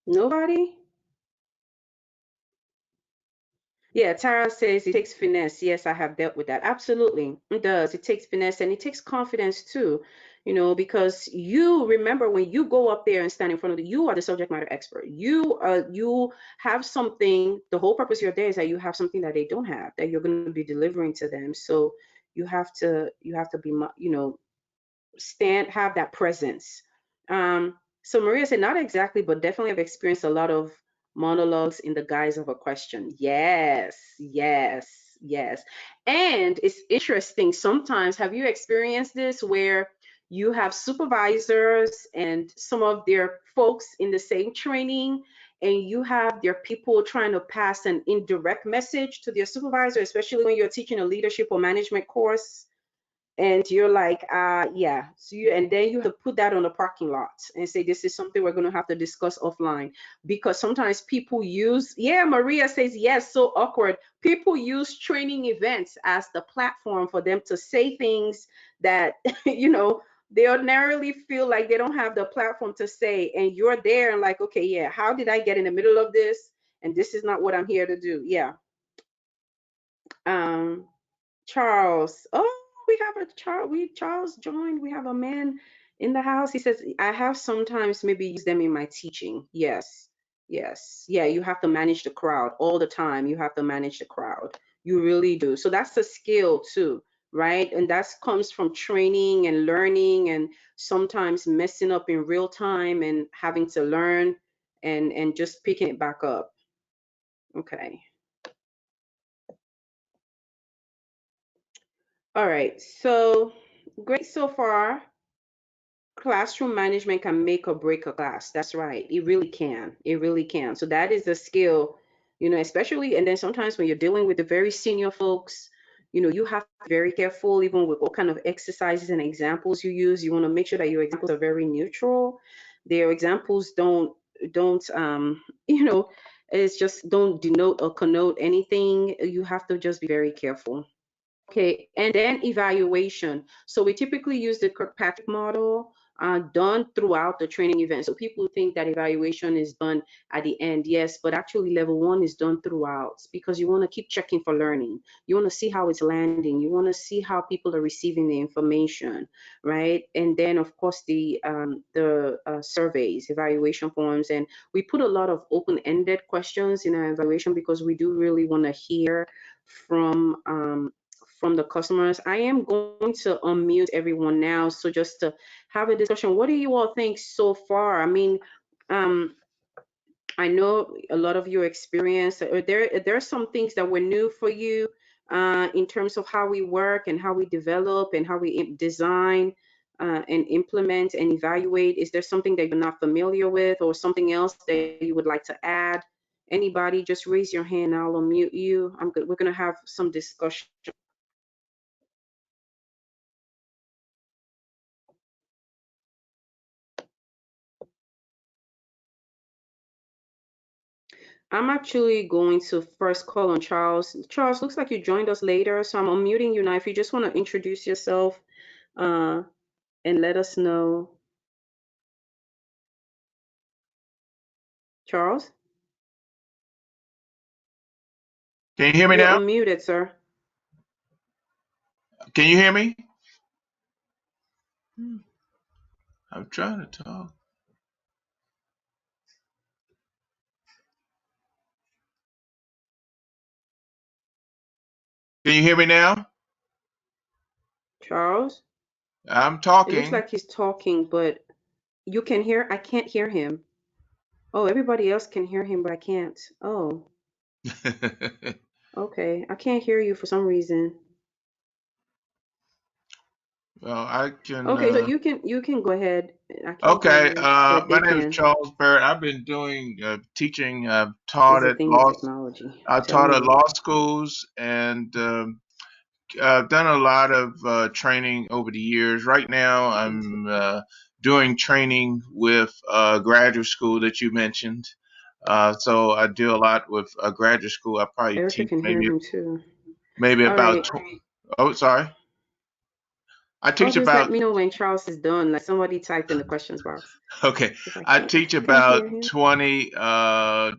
Nobody? Yeah, Tara says it takes finesse. Yes, I have dealt with that. Absolutely, it does. It takes finesse and it takes confidence too, because you remember when you go up there and stand in front of you are the subject matter expert. You have something. The whole purpose you're there is that you have something that they don't have that you're going to be delivering to them. So you have to be, have that presence. So Maria said, not exactly, but definitely have experienced a lot of monologues in the guise of a question. Yes, yes, yes. And it's interesting. Sometimes, have you experienced this where you have supervisors and some of their folks in the same training, and you have your people trying to pass an indirect message to their supervisor, especially when you're teaching a leadership or management course, and you're like, yeah. So and then you have to put that on the parking lot and say, this is something we're going to have to discuss offline, because sometimes people use, yeah, Maria says yes, so awkward. People use training events as the platform for them to say things that they ordinarily feel like they don't have the platform to say, and you're there and like, okay, yeah, how did I get in the middle of this? And this is not what I'm here to do. Yeah. Charles. Oh, we have a Charles joined. We have a man in the house. He says, I have sometimes maybe use them in my teaching. Yes. Yes. Yeah, you have to manage the crowd all the time. You have to manage the crowd. You really do. So that's a skill too, right? And that comes from training and learning, and sometimes messing up in real time and having to learn and just picking it back up. Okay. All right, so great so far. Classroom management can make or break a class. That's right. It really can. It really can. So that is a skill, especially, and then sometimes when you're dealing with the very senior folks, you have to be very careful, even with what kind of exercises and examples you use. You want to make sure that your examples are very neutral. Their examples don't it's just don't denote or connote anything. You have to just be very careful. Okay, and then evaluation. So we typically use the Kirkpatrick model done throughout the training event. So people think that evaluation is done at the end. Yes, but actually level 1 is done throughout, because you want to keep checking for learning. You want to see how it's landing. You want to see how people are receiving the information, right? And then of course the surveys, evaluation forms, and we put a lot of open-ended questions in our evaluation because we do really want to hear from the customers. I am going to unmute everyone now, so just to have a discussion. What do you all think so far? I mean, I know a lot of your experience. There are some things that were new for you in terms of how we work and how we develop and how we design and implement and evaluate. Is there something that you're not familiar with, or something else that you would like to add? Anybody, just raise your hand. I'll unmute you. We're going to have some discussion. I'm actually going to first call on Charles. Charles, looks like you joined us later, so I'm unmuting you now. If you just want to introduce yourself and let us know. Charles? Can you hear me You're now? unmuted, sir. Can you hear me? I'm trying to talk. Can you hear me now? Charles? I'm It looks talking. like he's talking, but you can hear, I can't hear him. Oh, everybody else can hear him, but I can't. Oh, okay. I can't hear you for some reason. Well, I can. Okay, so you can go ahead. I can't hear Okay. you, but My they name is can. Charles Bird. I've been doing teaching. I've It's taught a at thing with law. technology. I'm I taught telling at you. law schools, and I've done a lot of training over the years. Right now, I'm doing training with graduate school that you mentioned. So I do a lot with graduate school. I probably Erica teach can hear him too. maybe All about. right. Oh, sorry. I Oh, teach just let about me know when Charles is done. Like somebody typed in the questions box Okay, because I I can't teach hear about him. 20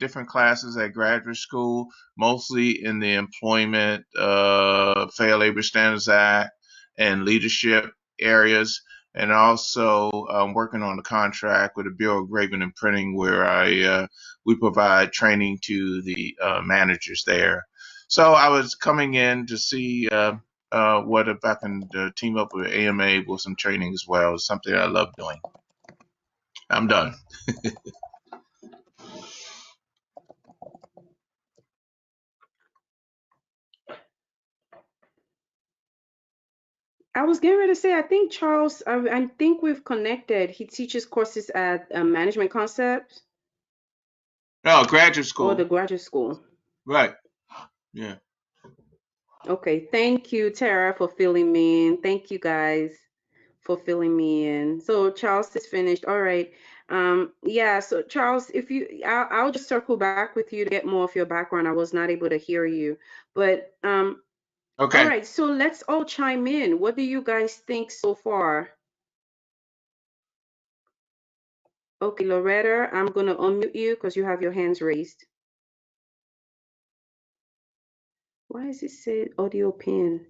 different classes at graduate school, mostly in the Employment Fair Labor Standards Act and leadership areas, and also working on a contract with the Bureau of Engraving and Printing, where we provide training to the managers there. So I was coming in to see what if I can team up with AMA with some training as well. It's something I love doing. I'm done. I was getting ready to say, I think Charles, I think we've connected. He teaches courses at Management Concepts. No, graduate Or school. the graduate school. Right. Yeah. Okay, thank you, Tara, for filling me in. Thank you guys for filling me in. So Charles is finished. All right. Yeah, so Charles, if I'll just circle back with you to get more of your background. I was not able to hear you. But all Okay. right, so let's all chime in. What do you guys think so far? Okay, Loretta, I'm gonna unmute you because you have your hands raised. Why does it say audio pin?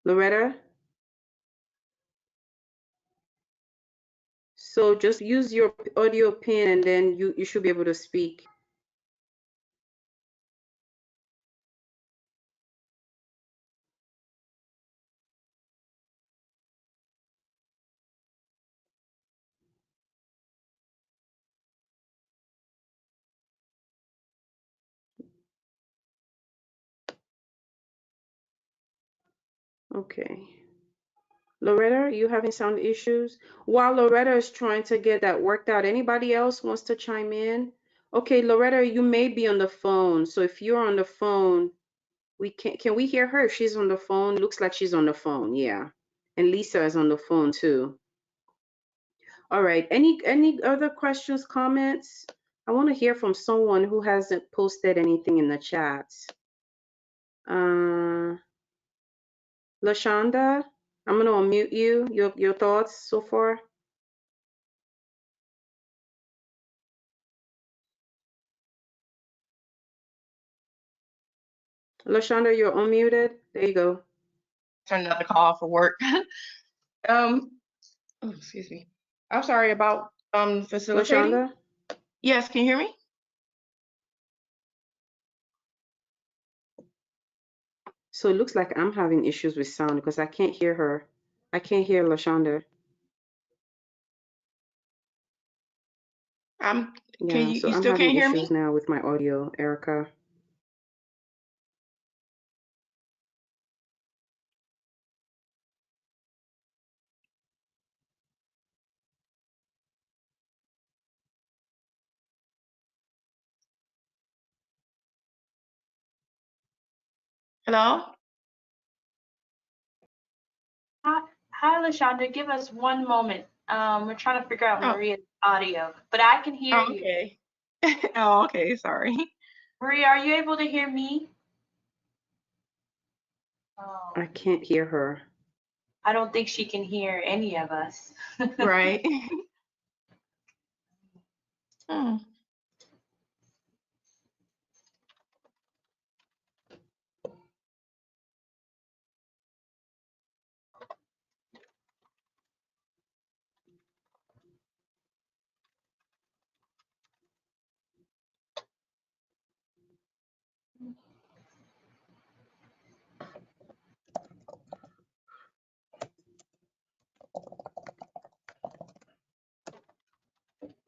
Loretta? So just use your audio pin and then you should be able to speak. Okay. Loretta, you having sound issues? While Loretta is trying to get that worked out, anybody else wants to chime in? Okay, Loretta, you may be on the phone. So if you're on the phone, can we hear her if she's on the phone? Looks like she's on the phone, yeah. And Lisa is on the phone too. All right, any other questions, comments? I want to hear from someone who hasn't posted anything in the chat. LaShonda, I'm gonna unmute you. Your thoughts so far? LaShonda, you're unmuted. There you go. Turn another call for work. Oh, excuse me. I'm sorry about facilitating. LaShonda? Yes, can you hear me? So it looks like I'm having issues with sound because I can't hear her. I can't hear LaShonda. Can So you I'm still can't having hear issues me? now with my audio, Erica. Hello? Hi, LaShonda. Give us one moment. We're trying to figure out Oh, Maria's audio, but I can hear you. okay. Oh, okay, sorry. Maria, are you able to hear me? Oh, I can't hear her. I don't think she can hear any of us. Right. Hmm.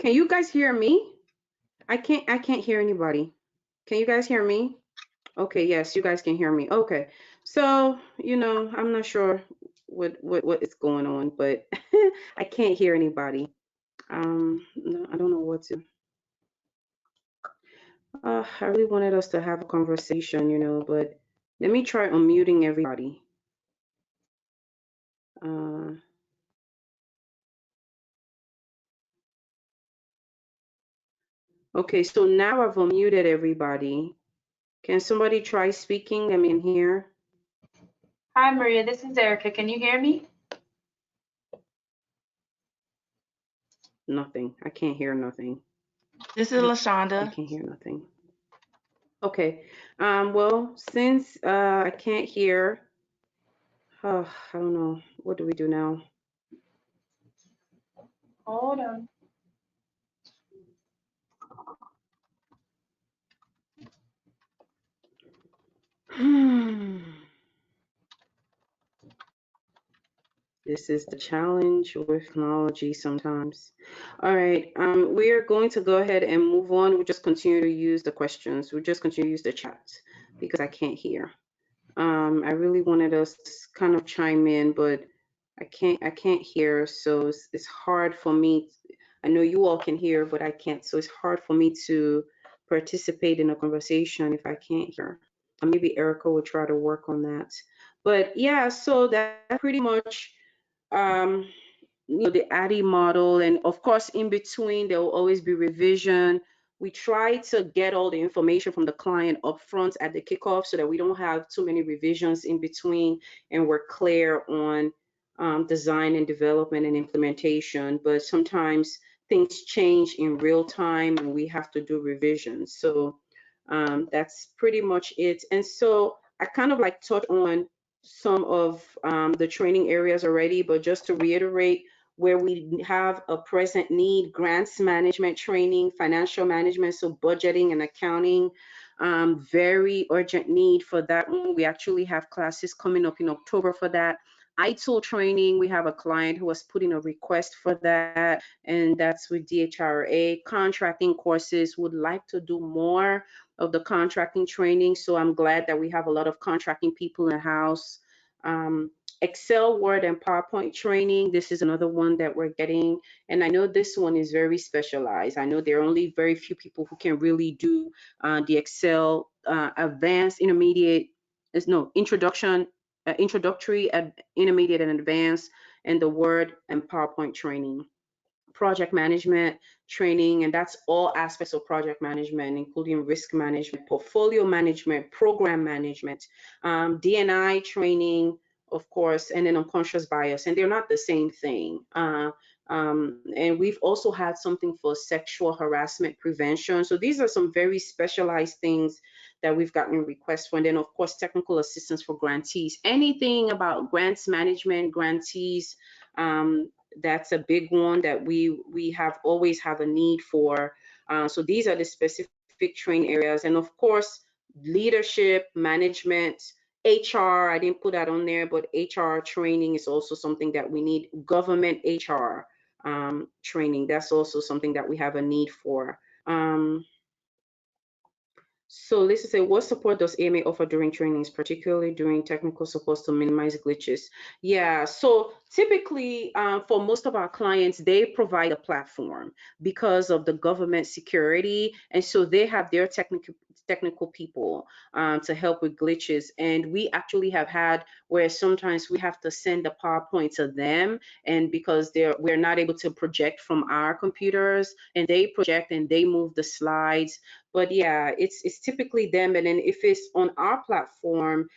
Can you guys hear me? I can't hear anybody. Can you guys hear me? Okay, yes, you guys can hear me. Okay. So, I'm not sure what is going on, but I can't hear anybody. No, I don't know what to. I really wanted us to have a conversation, but let me try unmuting everybody. Okay, so now I've unmuted everybody. Can somebody try speaking? Let me hear. Hi, Maria. This is Erica. Can you hear me? Nothing. I can't hear nothing. This is LaShonda. I can't hear nothing. Okay. Well, since I can't hear, I don't know. What do we do now? Hold on. This is the challenge with technology sometimes. All right, we are going to go ahead and move on. We'll just continue to use the questions. We'll just continue to use the chat because I can't hear. I really wanted us to kind of chime in, but I can't hear, so it's hard for me. I know you all can hear, but I can't. So it's hard for me to participate in a conversation if I can't hear. Maybe Erica will try to work on that. But yeah, so that's pretty much the ADDIE model. And of course, in between, there will always be revision. We try to get all the information from the client upfront at the kickoff so that we don't have too many revisions in between and we're clear on design and development and implementation. But sometimes things change in real time and we have to do revisions. So that's pretty much it. And so I kind of like touched on some of the training areas already, but just to reiterate, where we have a present need, grants management training, financial management, so budgeting and accounting, very urgent need for that one. We actually have classes coming up in October for that. ITIL training, we have a client who has put in a request for that, and that's with DHRA. Contracting courses, would like to do more of the contracting training, so I'm glad that we have a lot of contracting people in the house. Excel, Word, and PowerPoint training. This is another one that we're getting. And I know this one is very specialized. I know there are only very few people who can really do the Excel advanced, intermediate, introduction, introductory, intermediate, and advanced, and the Word and PowerPoint training. Project management training, and that's all aspects of project management, including risk management, portfolio management, program management, D&I training, of course, and then unconscious bias, and they're not the same thing. And we've also had something for sexual harassment prevention. So these are some very specialized things that we've gotten requests for. And then, of course, technical assistance for grantees. Anything about grants management, grantees, that's a big one that we have always have a need for. So these are the specific training areas. And of course, leadership, management, HR, I didn't put that on there, but HR training is also something that we need. Government HR training, that's also something that we have a need for. So Lisa said, what support does AMA offer during trainings, particularly during technical support to minimize glitches? Yeah, so typically for most of our clients, they provide a platform because of the government security. And so they have their technical people to help with glitches. And we actually have had where sometimes we have to send the PowerPoint to them, and because we're not able to project from our computers, and they project and they move the slides. But yeah, it's typically them. And then if it's on our platform,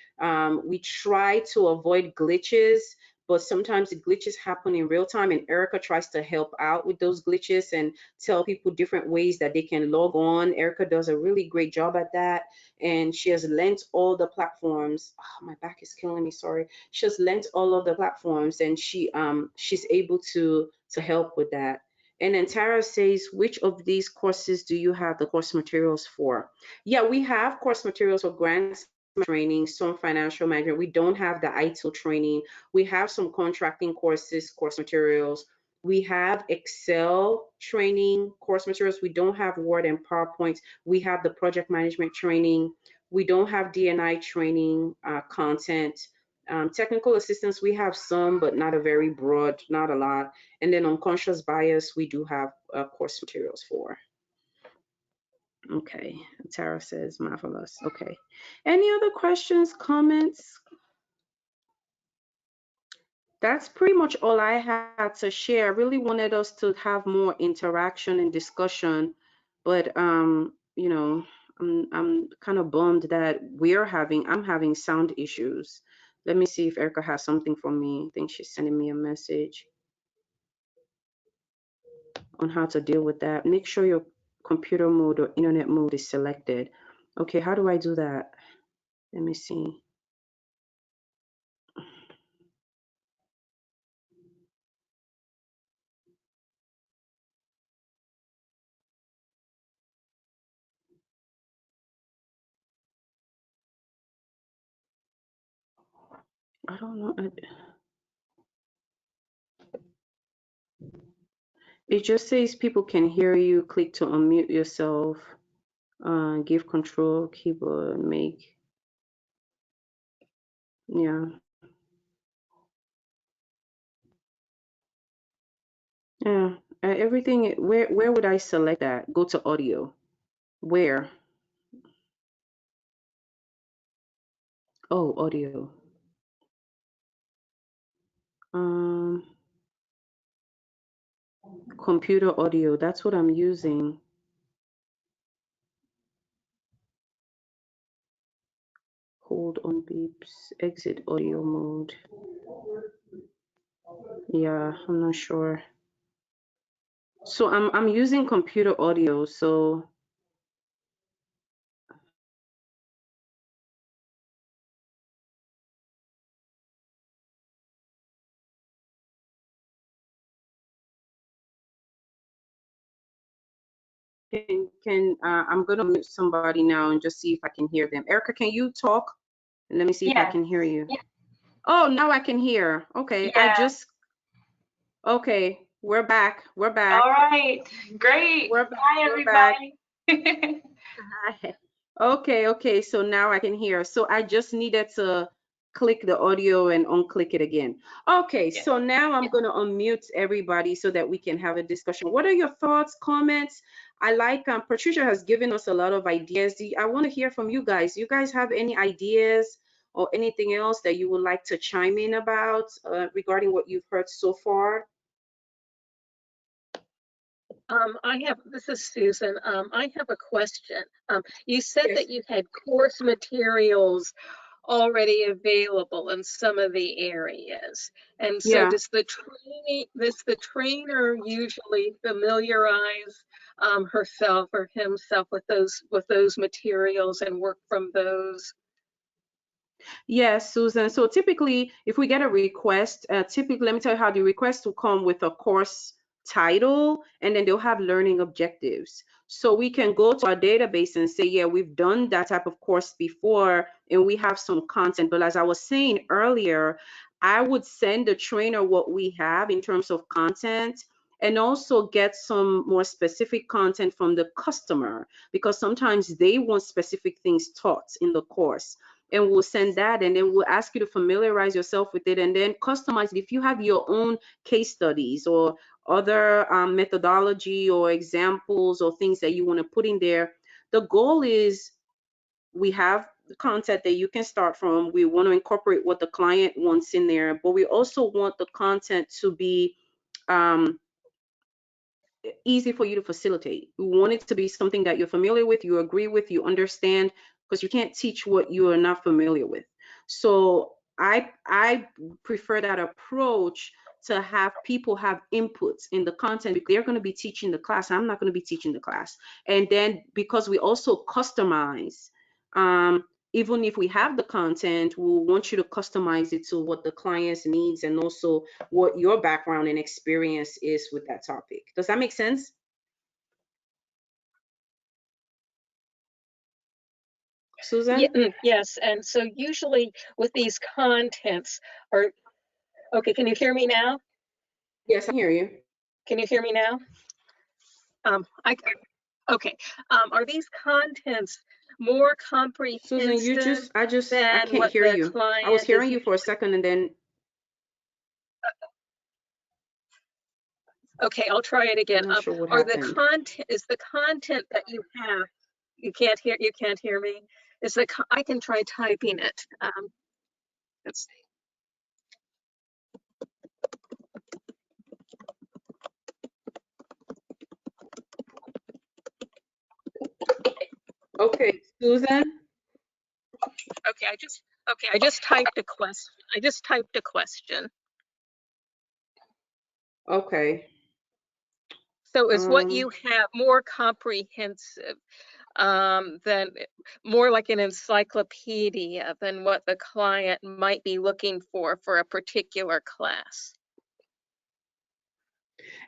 we try to avoid glitches, but sometimes the glitches happen in real time, and Erica tries to help out with those glitches and tell people different ways that they can log on. Erica does a really great job at that, and she has lent all the platforms. Oh, my back is killing me, sorry. She has lent all of the platforms, and she's able to help with that. And then Tara says, which of these courses do you have the course materials for? Yeah, we have course materials for grants training, some financial management. We don't have the ITIL training. We have some contracting courses, course materials. We have Excel training course materials. We don't have Word and PowerPoint. We have the project management training. We don't have D&I training content. Technical assistance, we have some, but not a very broad, not a lot. And then unconscious bias, we do have course materials for. Okay, Tara says marvelous. Okay, any other questions, comments? That's pretty much all I had to share. I really wanted us to have more interaction and discussion, but you know, I'm kind of bummed that I'm having sound issues. Let me see if Erica has something for me. I think she's sending me a message on how to deal with that. Make sure your computer mode or internet mode is selected. Okay, how do I do that? Let me see. I don't know. It just says people can hear you. Click to unmute yourself. Give control, keyboard, make. Yeah. Yeah. everything, where would I select that? Go to audio. Where? Oh, audio. Computer audio, that's what I'm using. Hold on beeps, exit audio mode. Yeah, I'm not sure. So I'm using computer audio, so I'm gonna mute somebody now and just see if I can hear them. Erica, can you talk? Let me see if I can hear you. Oh, now I can hear. Okay, okay, we're back. We're back. All right, great. We're back. Hi, We're back. everybody. Hi. Okay, so now I can hear. So I just needed to click the audio and unclick it again. Okay, so now I'm gonna unmute everybody so that we can have a discussion. What are your thoughts, comments? I like Patricia has given us a lot of ideas. I want to hear from you guys. You guys have any ideas or anything else that you would like to chime in about regarding what you've heard so far? This is Susan. I have a question. You said that you had course materials already available in some of the areas. And so does the trainer usually familiarize herself or himself with those materials and work from those? Yes, Susan. So typically, if we get a request, typically, let me tell you how the request will come with a course title, and then they'll have learning objectives. So we can go to our database and say, yeah, we've done that type of course before, and we have some content. But as I was saying earlier, I would send the trainer what we have in terms of content, and also get some more specific content from the customer, because sometimes they want specific things taught in the course, and we'll send that, and then we'll ask you to familiarize yourself with it and then customize it. If you have your own case studies or other methodology or examples or things that you want to put in there, the goal is we have the content that you can start from. We want to incorporate what the client wants in there, but we also want the content to be easy for you to facilitate. We want it to be something that you're familiar with, you agree with, you understand, because you can't teach what you are not familiar with. So I prefer that approach, to have people have inputs in the content, because they're going to be teaching the class. I'm not going to be teaching the class. And then because we also customize, even if we have the content, we want you to customize it to what the client's needs and also what your background and experience is with that topic. Does that make sense? Susan? Yes, and so usually with these contents okay, can you hear me now? Yes, I hear you. Can you hear me now? Okay. Are these contents more comprehensive? Susan, I can't hear you. I was hearing you for a second and then. Okay, I'll try it again. I'm not sure what happened. Is the content that you have, you can't hear me? I can try typing it. Let's see. Okay, Susan. Okay, I just typed a question. Okay. So is what you have more comprehensive than, more like an encyclopedia than what the client might be looking for a particular class?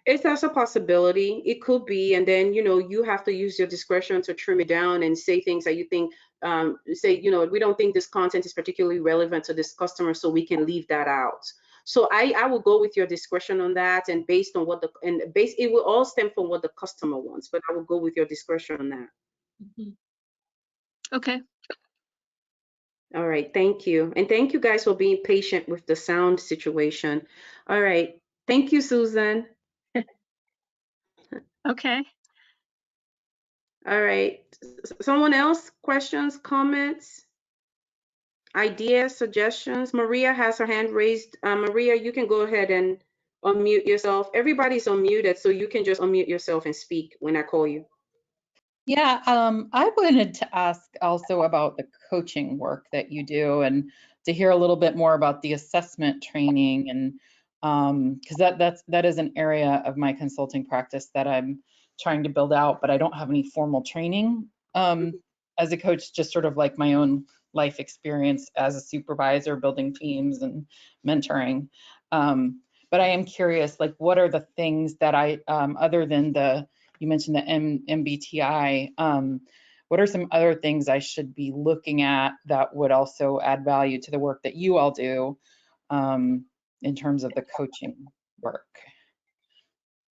It's also a possibility. It could be, and then you have to use your discretion to trim it down and say things that you think, we don't think this content is particularly relevant to this customer, so we can leave that out. So I will go with your discretion on that, and based on it will all stem from what the customer wants, but I will go with your discretion on that. Okay. All right, thank you. And thank you guys for being patient with the sound situation. All right, thank you, Susan. Okay. All right. Someone else? Questions, comments, ideas, suggestions? Maria has her hand raised. Maria, you can go ahead and unmute yourself. Everybody's unmuted, so you can just unmute yourself and speak when I call you. Yeah, I wanted to ask also about the coaching work that you do and to hear a little bit more about the assessment training and because that is an area of my consulting practice that I'm trying to build out, but I don't have any formal training as a coach, just sort of like my own life experience as a supervisor, building teams and mentoring. But I am curious, like, what are the things that I, other than you mentioned the MBTI. What are some other things I should be looking at that would also add value to the work that you all do in terms of the coaching work?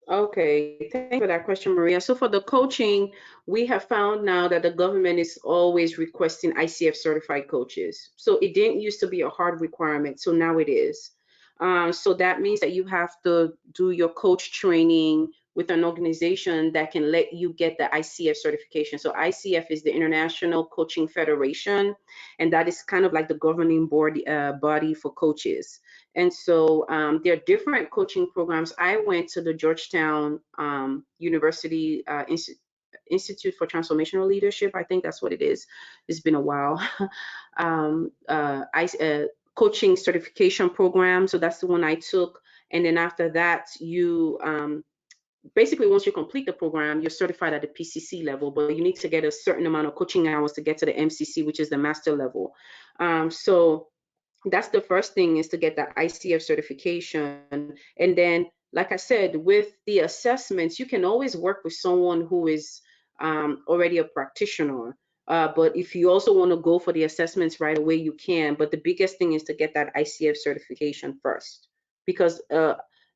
Okay, thank you for that question, Maria. So for the coaching, we have found now that the government is always requesting ICF certified coaches. So it didn't used to be a hard requirement, so now it is. So that means that you have to do your coach training with an organization that can let you get the ICF certification. So ICF is the International Coaching Federation, and that is kind of like the governing board body for coaches. And so there are different coaching programs. I went to the Georgetown University Institute for Transformational Leadership. I think that's what it is. It's been a while. Coaching certification program. So that's the one I took. And then after that, you basically, once you complete the program, you're certified at the PCC level, but you need to get a certain amount of coaching hours to get to the MCC, which is the master level. So that's the first thing, is to get that ICF certification. And then, like I said, with the assessments, you can always work with someone who is already a practitioner. But if you also want to go for the assessments right away, you can. But the biggest thing is to get that ICF certification first, because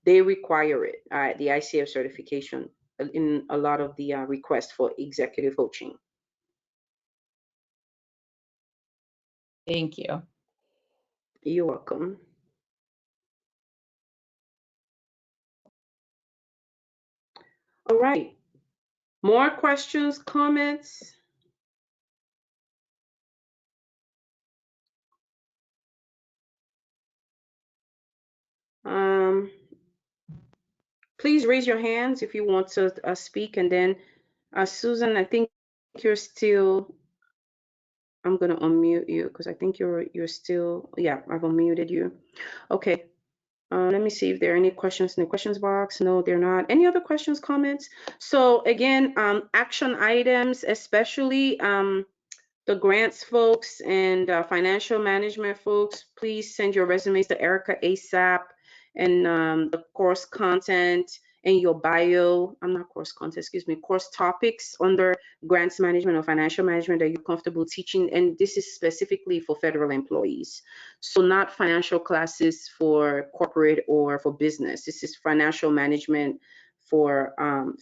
they require it, the ICF certification, in a lot of the requests for executive coaching. Thank you. You're welcome. All right. More questions, comments? Please raise your hands if you want to speak. And then Susan, I think you're still, I'm going to unmute you because I think you're still, yeah, I've unmuted you. Okay. Let me see if there are any questions in the questions box. No, they're not. Any other questions, comments? So again, action items, especially the grants folks and financial management folks, please send your resumes to Erica ASAP, and the course content and your bio, I'm not course content, excuse me, course topics under grants management or financial management that you're comfortable teaching. And this is specifically for federal employees. So not financial classes for corporate or for business. This is financial management for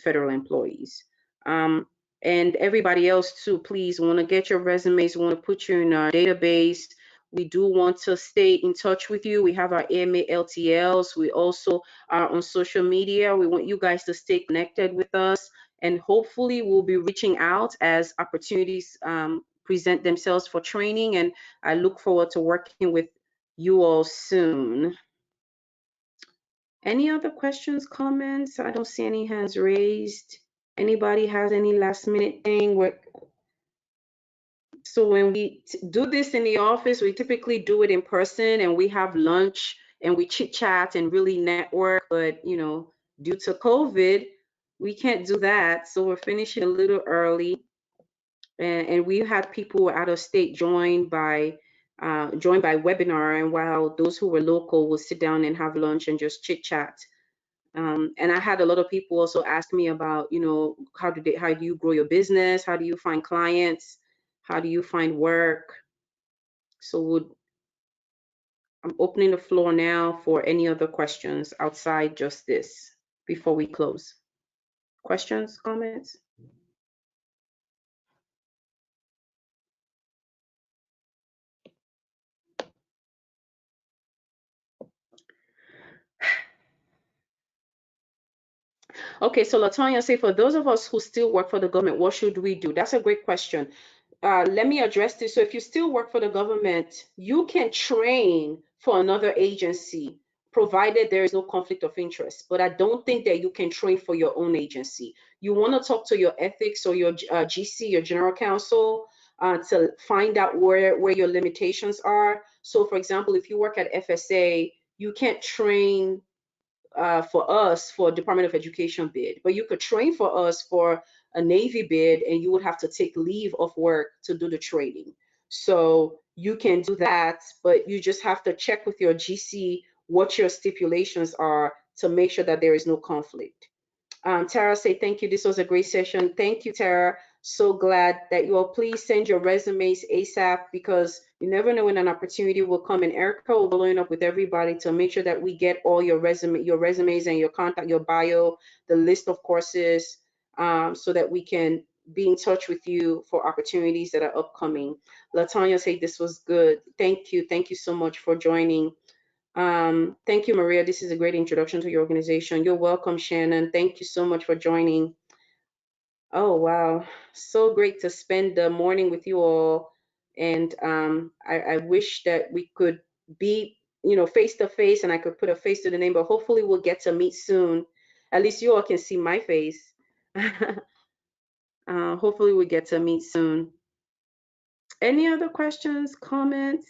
federal employees. And everybody else too, please, want to get your resumes, want to put you in our database. We do want to stay in touch with you. We have our AMA LTLs. We also are on social media. We want you guys to stay connected with us, and hopefully we'll be reaching out as opportunities present themselves for training. And I look forward to working with you all soon. Any other questions, comments? I don't see any hands raised. Anybody has any last minute thing? So when we do this in the office, we typically do it in person, and we have lunch and we chit chat and really network. But you know, due to COVID, we can't do that. So we're finishing a little early, and we had people out of state joined by webinar. And while those who were local will sit down and have lunch and just chit chat. And I had a lot of people also ask me about, you know, how do you grow your business? How do you find clients? How do you find work? So I'm opening the floor now for any other questions outside just this before we close. Questions, comments? Okay, so Latonya say, for those of us who still work for the government, what should we do? That's a great question. Let me address this. So if you still work for the government, you can train for another agency, provided there is no conflict of interest. But I don't think that you can train for your own agency. You want to talk to your ethics or your GC, your general counsel, to find out where your limitations are. So for example, if you work at FSA, you can't train for us for Department of Education bid, but you could train for us for a Navy bid, and you would have to take leave of work to do the training. So you can do that, but you just have to check with your GC what your stipulations are to make sure that there is no conflict. Tara say thank you. This was a great session. Thank you, Tara. So glad that you all please send your resumes ASAP, because you never know when an opportunity will come, and Erica will follow up with everybody to make sure that we get all your resumes and your contact, your bio, the list of courses, so that we can be in touch with you for opportunities that are upcoming. Latanya say this was good. Thank you. Thank you so much for joining. Thank you, Maria. This is a great introduction to your organization. You're welcome, Shannon. Thank you so much for joining. Oh, wow. So great to spend the morning with you all. And I wish that we could be, face to face, and I could put a face to the name, but hopefully we'll get to meet soon. At least you all can see my face. Hopefully we get to meet soon. Any other questions, comments?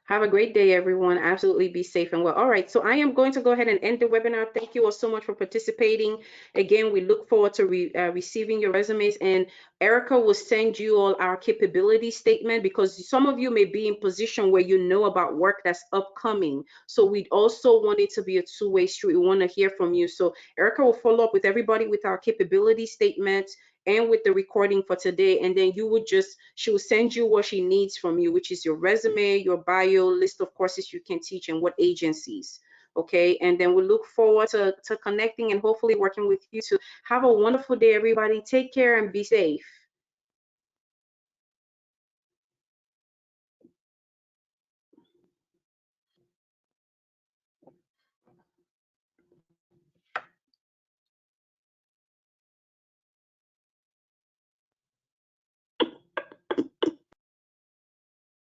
Have a great day, everyone. Absolutely be safe and well. All right, so I am going to go ahead and end the webinar. Thank you all so much for participating. Again, we look forward to receiving your resumes, and Erica will send you all our capability statement, because some of you may be in position where you know about work that's upcoming. So we also want it to be a two-way street. We want to hear from you. So Erica will follow up with everybody with our capability statement and with the recording for today, and then she will send you what she needs from you, which is your resume, your bio, list of courses you can teach, and what agencies. Okay, and then we look forward to connecting and hopefully working with you. To have a wonderful day, everybody. Take care and be safe.